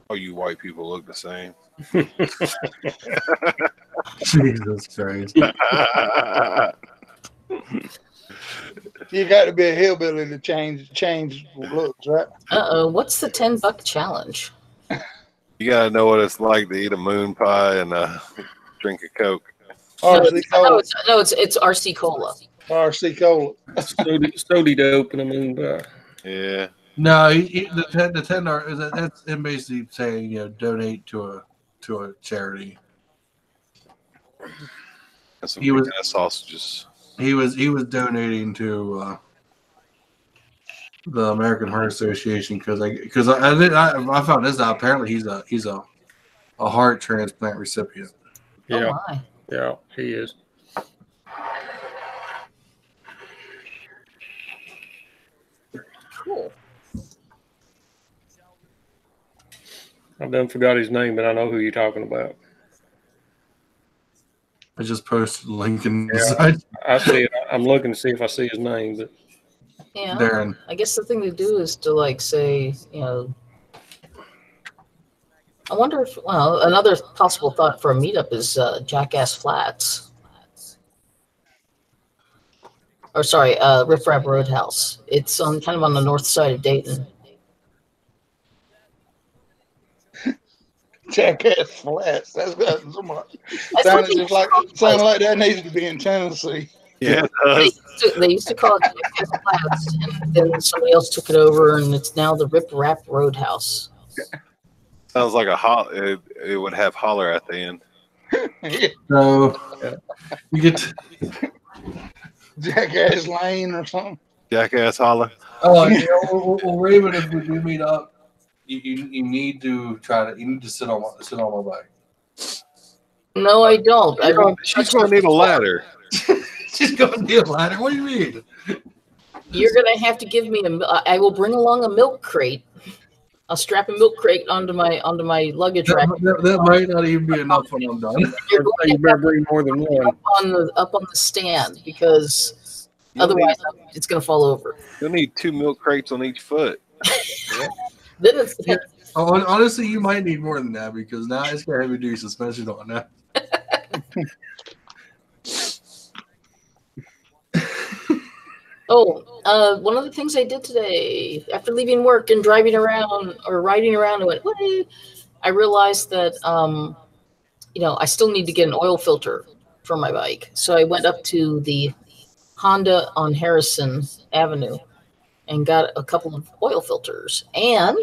Oh, you white people look the same. Jesus Christ. You got to be a hillbilly to change looks, right? What's the $10 challenge? You gotta know what it's like to eat a moon pie and drink a Coke. RC Cola. No, it's RC Cola. RC Cola. Sody dope and a moon pie. Yeah. No, the $10 that's him basically saying donate to a charity. And some big ass sausages. He was donating to the American Heart Association because I found this out. Apparently, he's a heart transplant recipient. Yeah, oh my. Yeah, he is. Cool. I done forgot his name, but I know who you're talking about. I just posted a link in the Yeah, side. I see it. I'm looking to see if I see his name, but Yeah. Darren. I guess the thing to do is to say, I wonder if another possible thought for a meetup is Jackass Flats. Or sorry, Riff Raff Roadhouse. It's kind of on the north side of Dayton. Jackass Flats. That's got so much. Sounded like that needs to be in Tennessee. Yeah, they used to call it Jackass Flats, and then somebody else took it over, and it's now the Rip Rap Roadhouse. sounds like it would have holler at the end. So you get Jackass Lane or something. Jackass holler. well, Raven, if we do meet up, you need to sit on my bike. No, I don't. She's gonna need a ladder. She's gonna need a ladder. What do you mean? You're gonna have to give me I will bring along a milk crate. I'll strap a milk crate onto my luggage rack. That might not even be enough when I'm done. you better bring more than one. Up on the stand, because otherwise it's gonna fall over. You'll need 2 milk crates on each foot. Then it's Honestly, you might need more than that because now it's got heavy duty suspension on that. One of the things I did today after leaving work and driving around or riding around and went, "What?" I realized that I still need to get an oil filter for my bike. So I went up to the Honda on Harrison Avenue and got a couple of oil filters, and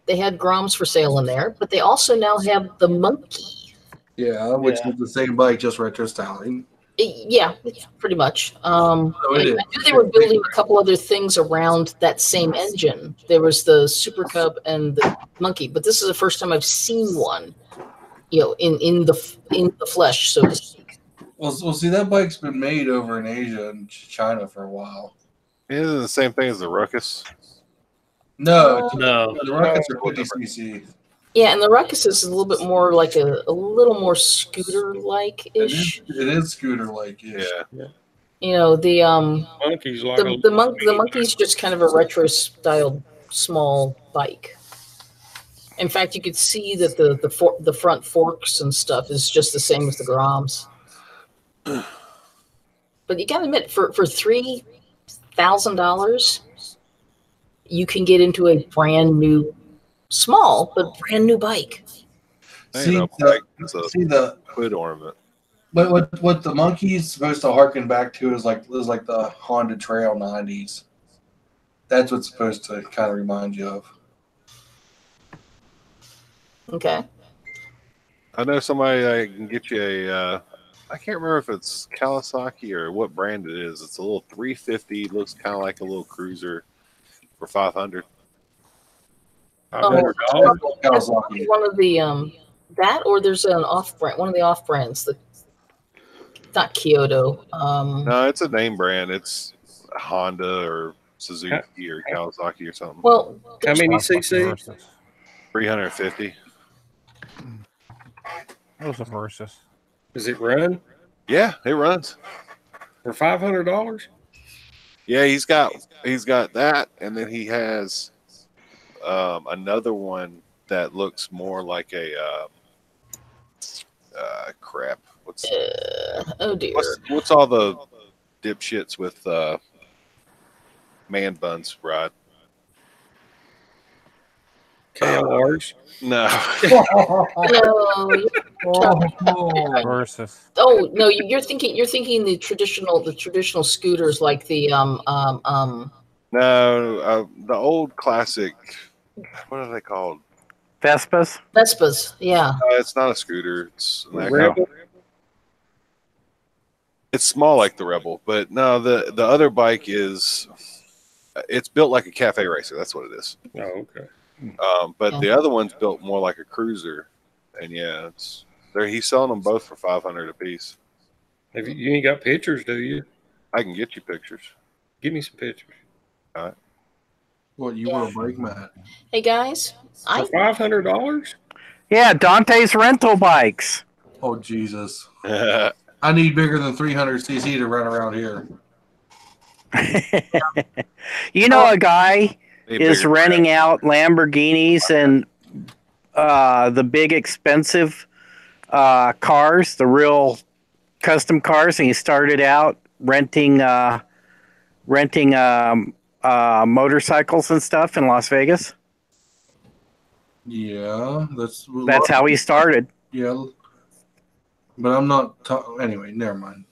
they had Groms for sale in there, but they also now have the Monkey. Yeah, which is the same bike, just retro styling. Yeah, pretty much. it I is. knew they were building a couple other things around that same engine. There was the Super Cub and the Monkey, but this is the first time I've seen one, in the flesh, so to speak. Well, see, that bike's been made over in Asia and China for a while. Isn't it the same thing as the Ruckus? No, No. the Ruckus are 50cc. Yeah, and the Ruckus is a little bit more like a little more scooter-like-ish. It is scooter-like, Yeah. The Monkey's like the Monkey's just kind of a retro-styled small bike. In fact, you could see that the front forks and stuff is just the same as the Groms. But you gotta admit, for $3,000, you can get into a brand new, small but brand new bike. See the hood ornament. But what the Monkey's supposed to harken back to is like the Honda Trail 90s. That's what's supposed to kind of remind you of. Okay. I know somebody can get you a. I can't remember if it's Kawasaki or what brand it is. It's a little 350. Looks kind of like a little cruiser for $500. One of the that, or there's an off brand, one of the off brands, not Kyoto. No, it's a name brand. It's Honda or Suzuki or Kawasaki or something. Well, how many cc? 350. Those are Versus. Does it run? Yeah, it runs for $500. Yeah, he's got that, and then he has another one that looks more like a crap. Oh dear. What's all the dipshits with man buns ride? KLRs? No. Versus. Oh no, you're thinking the traditional scooters like the No, the old classic. What are they called? Vespas, yeah. It's not a scooter. It's an Rebel. It's small like the Rebel, but no, the other bike is. It's built like a cafe racer. That's what it is. Oh, okay. But the other one's built more like a cruiser, and yeah, he's selling them both for $500 a piece. You ain't got pictures, do you? I can get you pictures. Give me some pictures. All right. What, you want a bike, Matt? Hey guys, for $500? Yeah, Dante's rental bikes. Oh Jesus! I need bigger than 300cc to run around here. You know, a guy is renting out Lamborghinis and the big expensive cars, the real custom cars, and he started out renting motorcycles and stuff in Las Vegas. Yeah, that's how he started. Yeah, but I'm not. Anyway, never mind.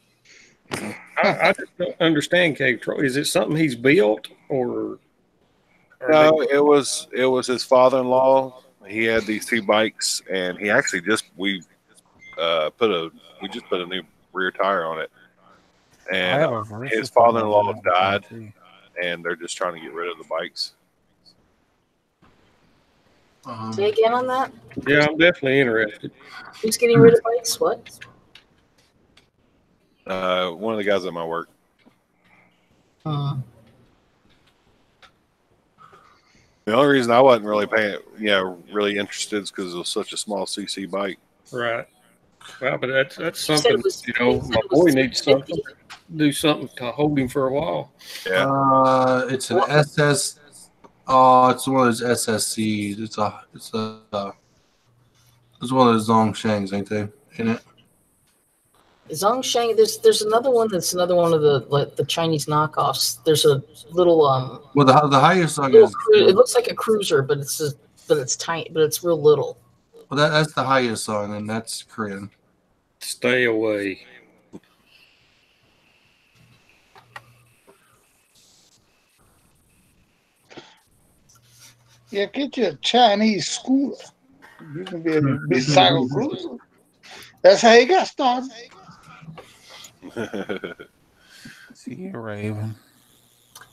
I just don't understand, K-Tro. Is it something he's built or? No, it was his father-in-law. He had these two bikes, and he actually we just put a new rear tire on it. And his father-in-law died, and they're just trying to get rid of the bikes. Say again on that? Yeah, I'm definitely interested. Who's getting rid of bikes? What? One of the guys at my work. The only reason I wasn't really really interested is because it was such a small CC bike. Right. Well, but that's something. My boy needs something. Do something to hold him for a while. Yeah. It's an SS. Oh, it's one of those SSCs. It's one of those Zongshangs, ain't they? Ain't it? Zongsheng. There's another one that's another one of the Chinese knockoffs. There's a little Well, the highest song is. is. It looks like a cruiser, but it's tiny, but it's real little. Well, that's the highest song, and that's Korean. Stay away. Yeah, get you a Chinese scooter. You can be a big cycle cruiser. That's how he got started. See you, Raven.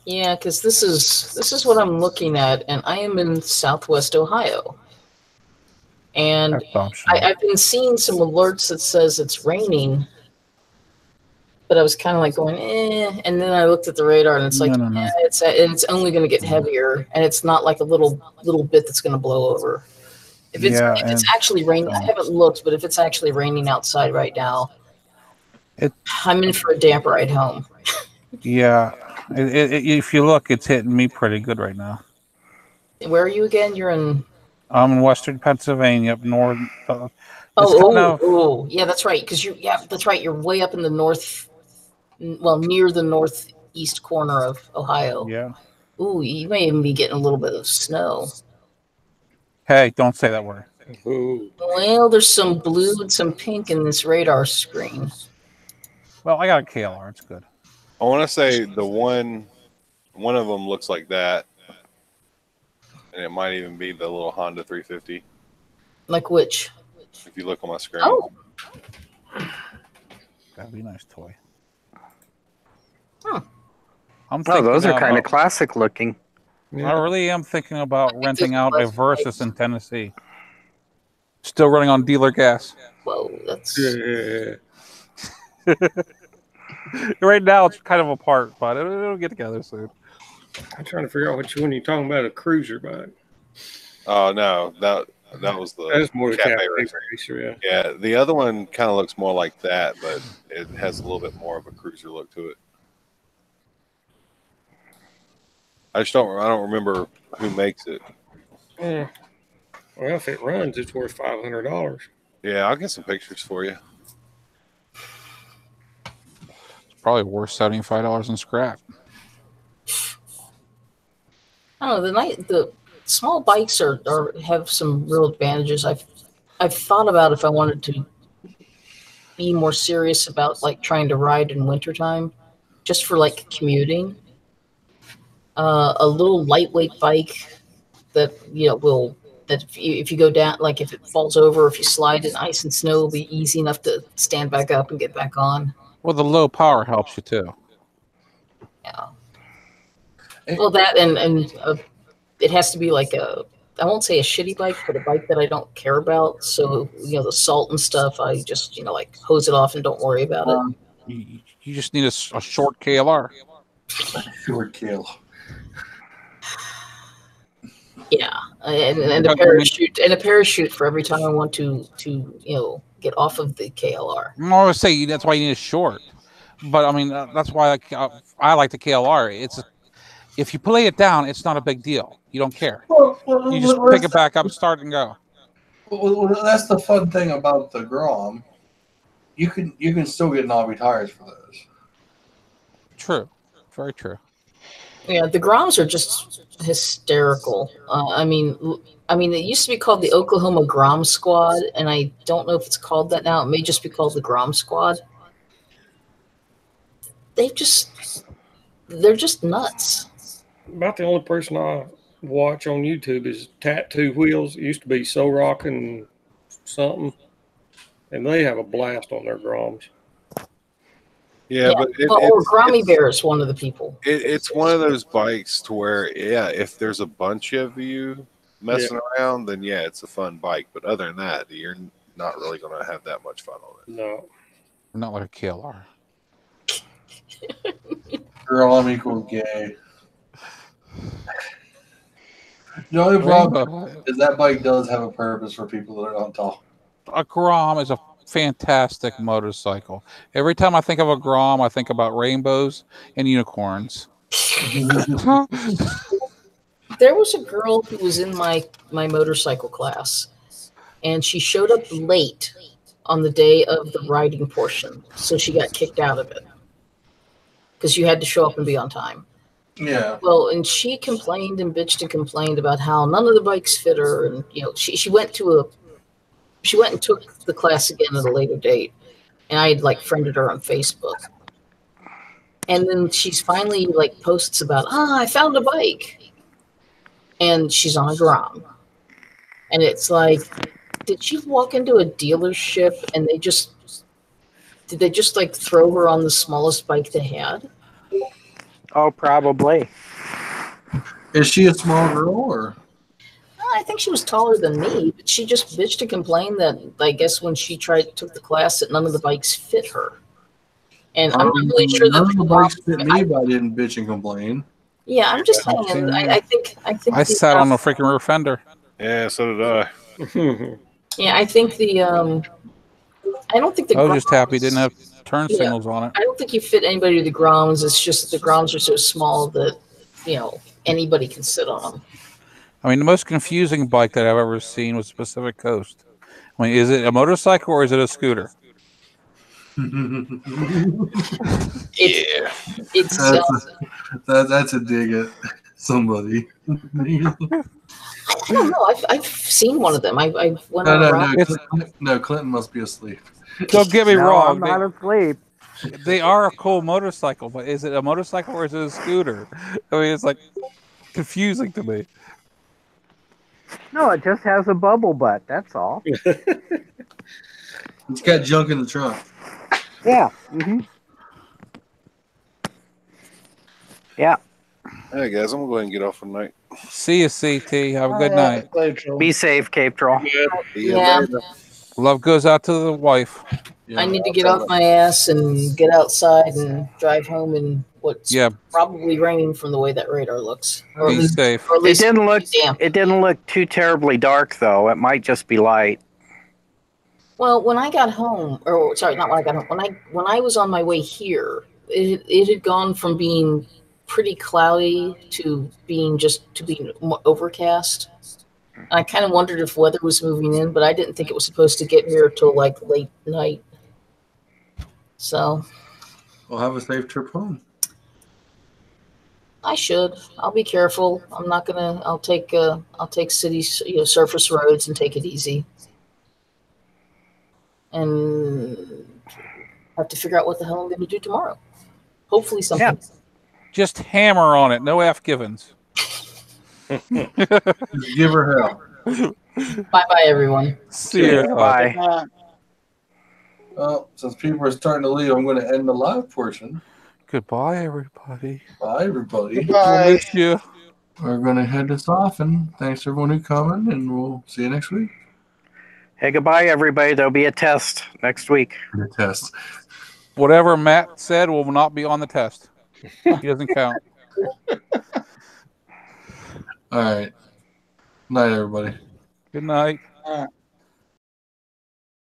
Yeah, because this is what I'm looking at, and I am in Southwest Ohio, and I've been seeing some alerts that says it's raining, but I was kind of like going, and then I looked at the radar, and it's like, No. it's only going to get heavier, and it's not like a little bit that's going to blow over. If it's actually raining, I haven't looked, but if it's actually raining outside right now, I'm in for a damp ride home. Yeah, if you look, it's hitting me pretty good right now. Where are you again? You're in. I'm in Western Pennsylvania, up north. Yeah, that's right. Because that's right. You're way up in the north. Well, near the northeast corner of Ohio. Yeah. Ooh, you may even be getting a little bit of snow. Hey, don't say that word. Ooh. Well, there's some blue and some pink in this radar screen. Well, I got a KLR. It's good. I want to say the one of them looks like that, and it might even be the little Honda 350. Like which? If you look on my screen. Oh, That'd be a nice toy. Huh. Those are kind of classic looking. I really am thinking about renting out a Versus in Tennessee. Still running on dealer gas. Whoa, that's. Right now, it's kind of apart, but it'll get together soon. I'm trying to figure out which one you're talking about. A cruiser bike. Oh no, that was the. That's more the Cafe racer. Yeah, the other one kind of looks more like that, but it has a little bit more of a cruiser look to it. I don't remember who makes it. Well, if it runs, it's worth $500. Yeah, I'll get some pictures for you. It's probably worth $75 in scrap. I don't know. The small bikes have some real advantages. I've thought about if I wanted to be more serious about like trying to ride in wintertime, just for like commuting. A little lightweight bike that if you go down, like if it falls over, if you slide in ice and snow, it'll be easy enough to stand back up and get back on. Well, the low power helps you too. Yeah. Well, that and it has to be like I won't say a shitty bike, but a bike that I don't care about. So the salt and stuff, I just like hose it off and don't worry about it. You just need a short KLR. Short KLR. Yeah, and a parachute for every time I want to get off of the KLR. I always say that's why you need a short, but I mean that's why I like the KLR. If you lay it down, it's not a big deal. You don't care. You just pick it back up, start and go. Well, that's the fun thing about the Grom. You can still get knobby tires for those. True, very true. Yeah, the Groms are just hysterical. I mean, it used to be called the Oklahoma Grom Squad, and I don't know if it's called that now. It may just be called the Grom Squad. They're just nuts. About the only person I watch on YouTube is Tattoo Wheels. It used to be So Rockin' something, and they have a blast on their Groms. Yeah, but or Grommy Bear is one of the people. It's one of those bikes to where, if there's a bunch of you messing around, then it's a fun bike. But other than that, you're not really going to have that much fun on it. No, not like a KLR. Grom equals gay. The only problem is that bike does have a purpose for people that are not tall. A Grom is a fantastic motorcycle. Every time I think of a Grom, I think about rainbows and unicorns. There was a girl who was in my motorcycle class, and she showed up late on the day of the riding portion, so she got kicked out of it because you had to show up and be on time. Yeah. Well, and she complained and bitched and complained about how none of the bikes fit her, and she went and took the class again at a later date, and I had friended her on Facebook. And then she's finally posts about, I found a bike, and she's on a Grom, and it's like, did she walk into a dealership and did they just like throw her on the smallest bike they had? Oh, probably. Is she a small girl or? I think she was taller than me, but she just bitched and complained that I guess when she took the class that none of the bikes fit her. And I'm not really sure none that of the bikes fit me, but I didn't bitch and complain. Yeah, I'm just saying. I think. I sat on the freaking rear fender. Yeah, so did I. Yeah, I think the. I don't think the. I was just happy it didn't have turn signals on it. I don't think you fit anybody to the grounds. It's just that the grounds are so small that anybody can sit on them. I mean, the most confusing bike that I've ever seen was Pacific Coast. I mean, is it a motorcycle or is it a scooter? It's that's a dig at somebody. I don't know. I've seen one of them. I went around. No, Clinton must be asleep. Don't get me wrong. I'm not asleep. They are a cool motorcycle, but is it a motorcycle or is it a scooter? I mean, it's like confusing to me. No, it just has a bubble butt. That's all. It's got junk in the trunk. Yeah. Mm-hmm. Yeah. All right, guys, I'm gonna go ahead and get off for the night. See you, CT. Have a good night. Be safe, Cape Troll. Yeah. Love goes out to the wife. Yeah, I need to get off my ass and get outside and drive home in what's probably raining from the way that radar looks. Or Be safe. Or at least It didn't look too terribly dark though. It might just be light. Well, when I got home, or sorry, not when I got home. When I was on my way here, it had gone from being pretty cloudy to being overcast. I kind of wondered if weather was moving in, but I didn't think it was supposed to get here till like late night. So, Well, have a safe trip home. I should. I'll be careful. I'm not gonna. I'll take city surface roads and take it easy, and have to figure out what the hell I'm going to do tomorrow. Hopefully something. Yeah. Just hammer on it. No F givens. Give her hell. Bye, everyone. See you. Bye. Well, since people are starting to leave, I'm going to end the live portion. Goodbye, everybody. Bye, everybody. Bye. Miss you. We're going to head this off, and thanks to everyone who's coming, and we'll see you next week. Hey, goodbye, everybody. There'll be a test next week. The test. Whatever Matt said will not be on the test. He doesn't count. All right. Night, everybody. Good night. All right.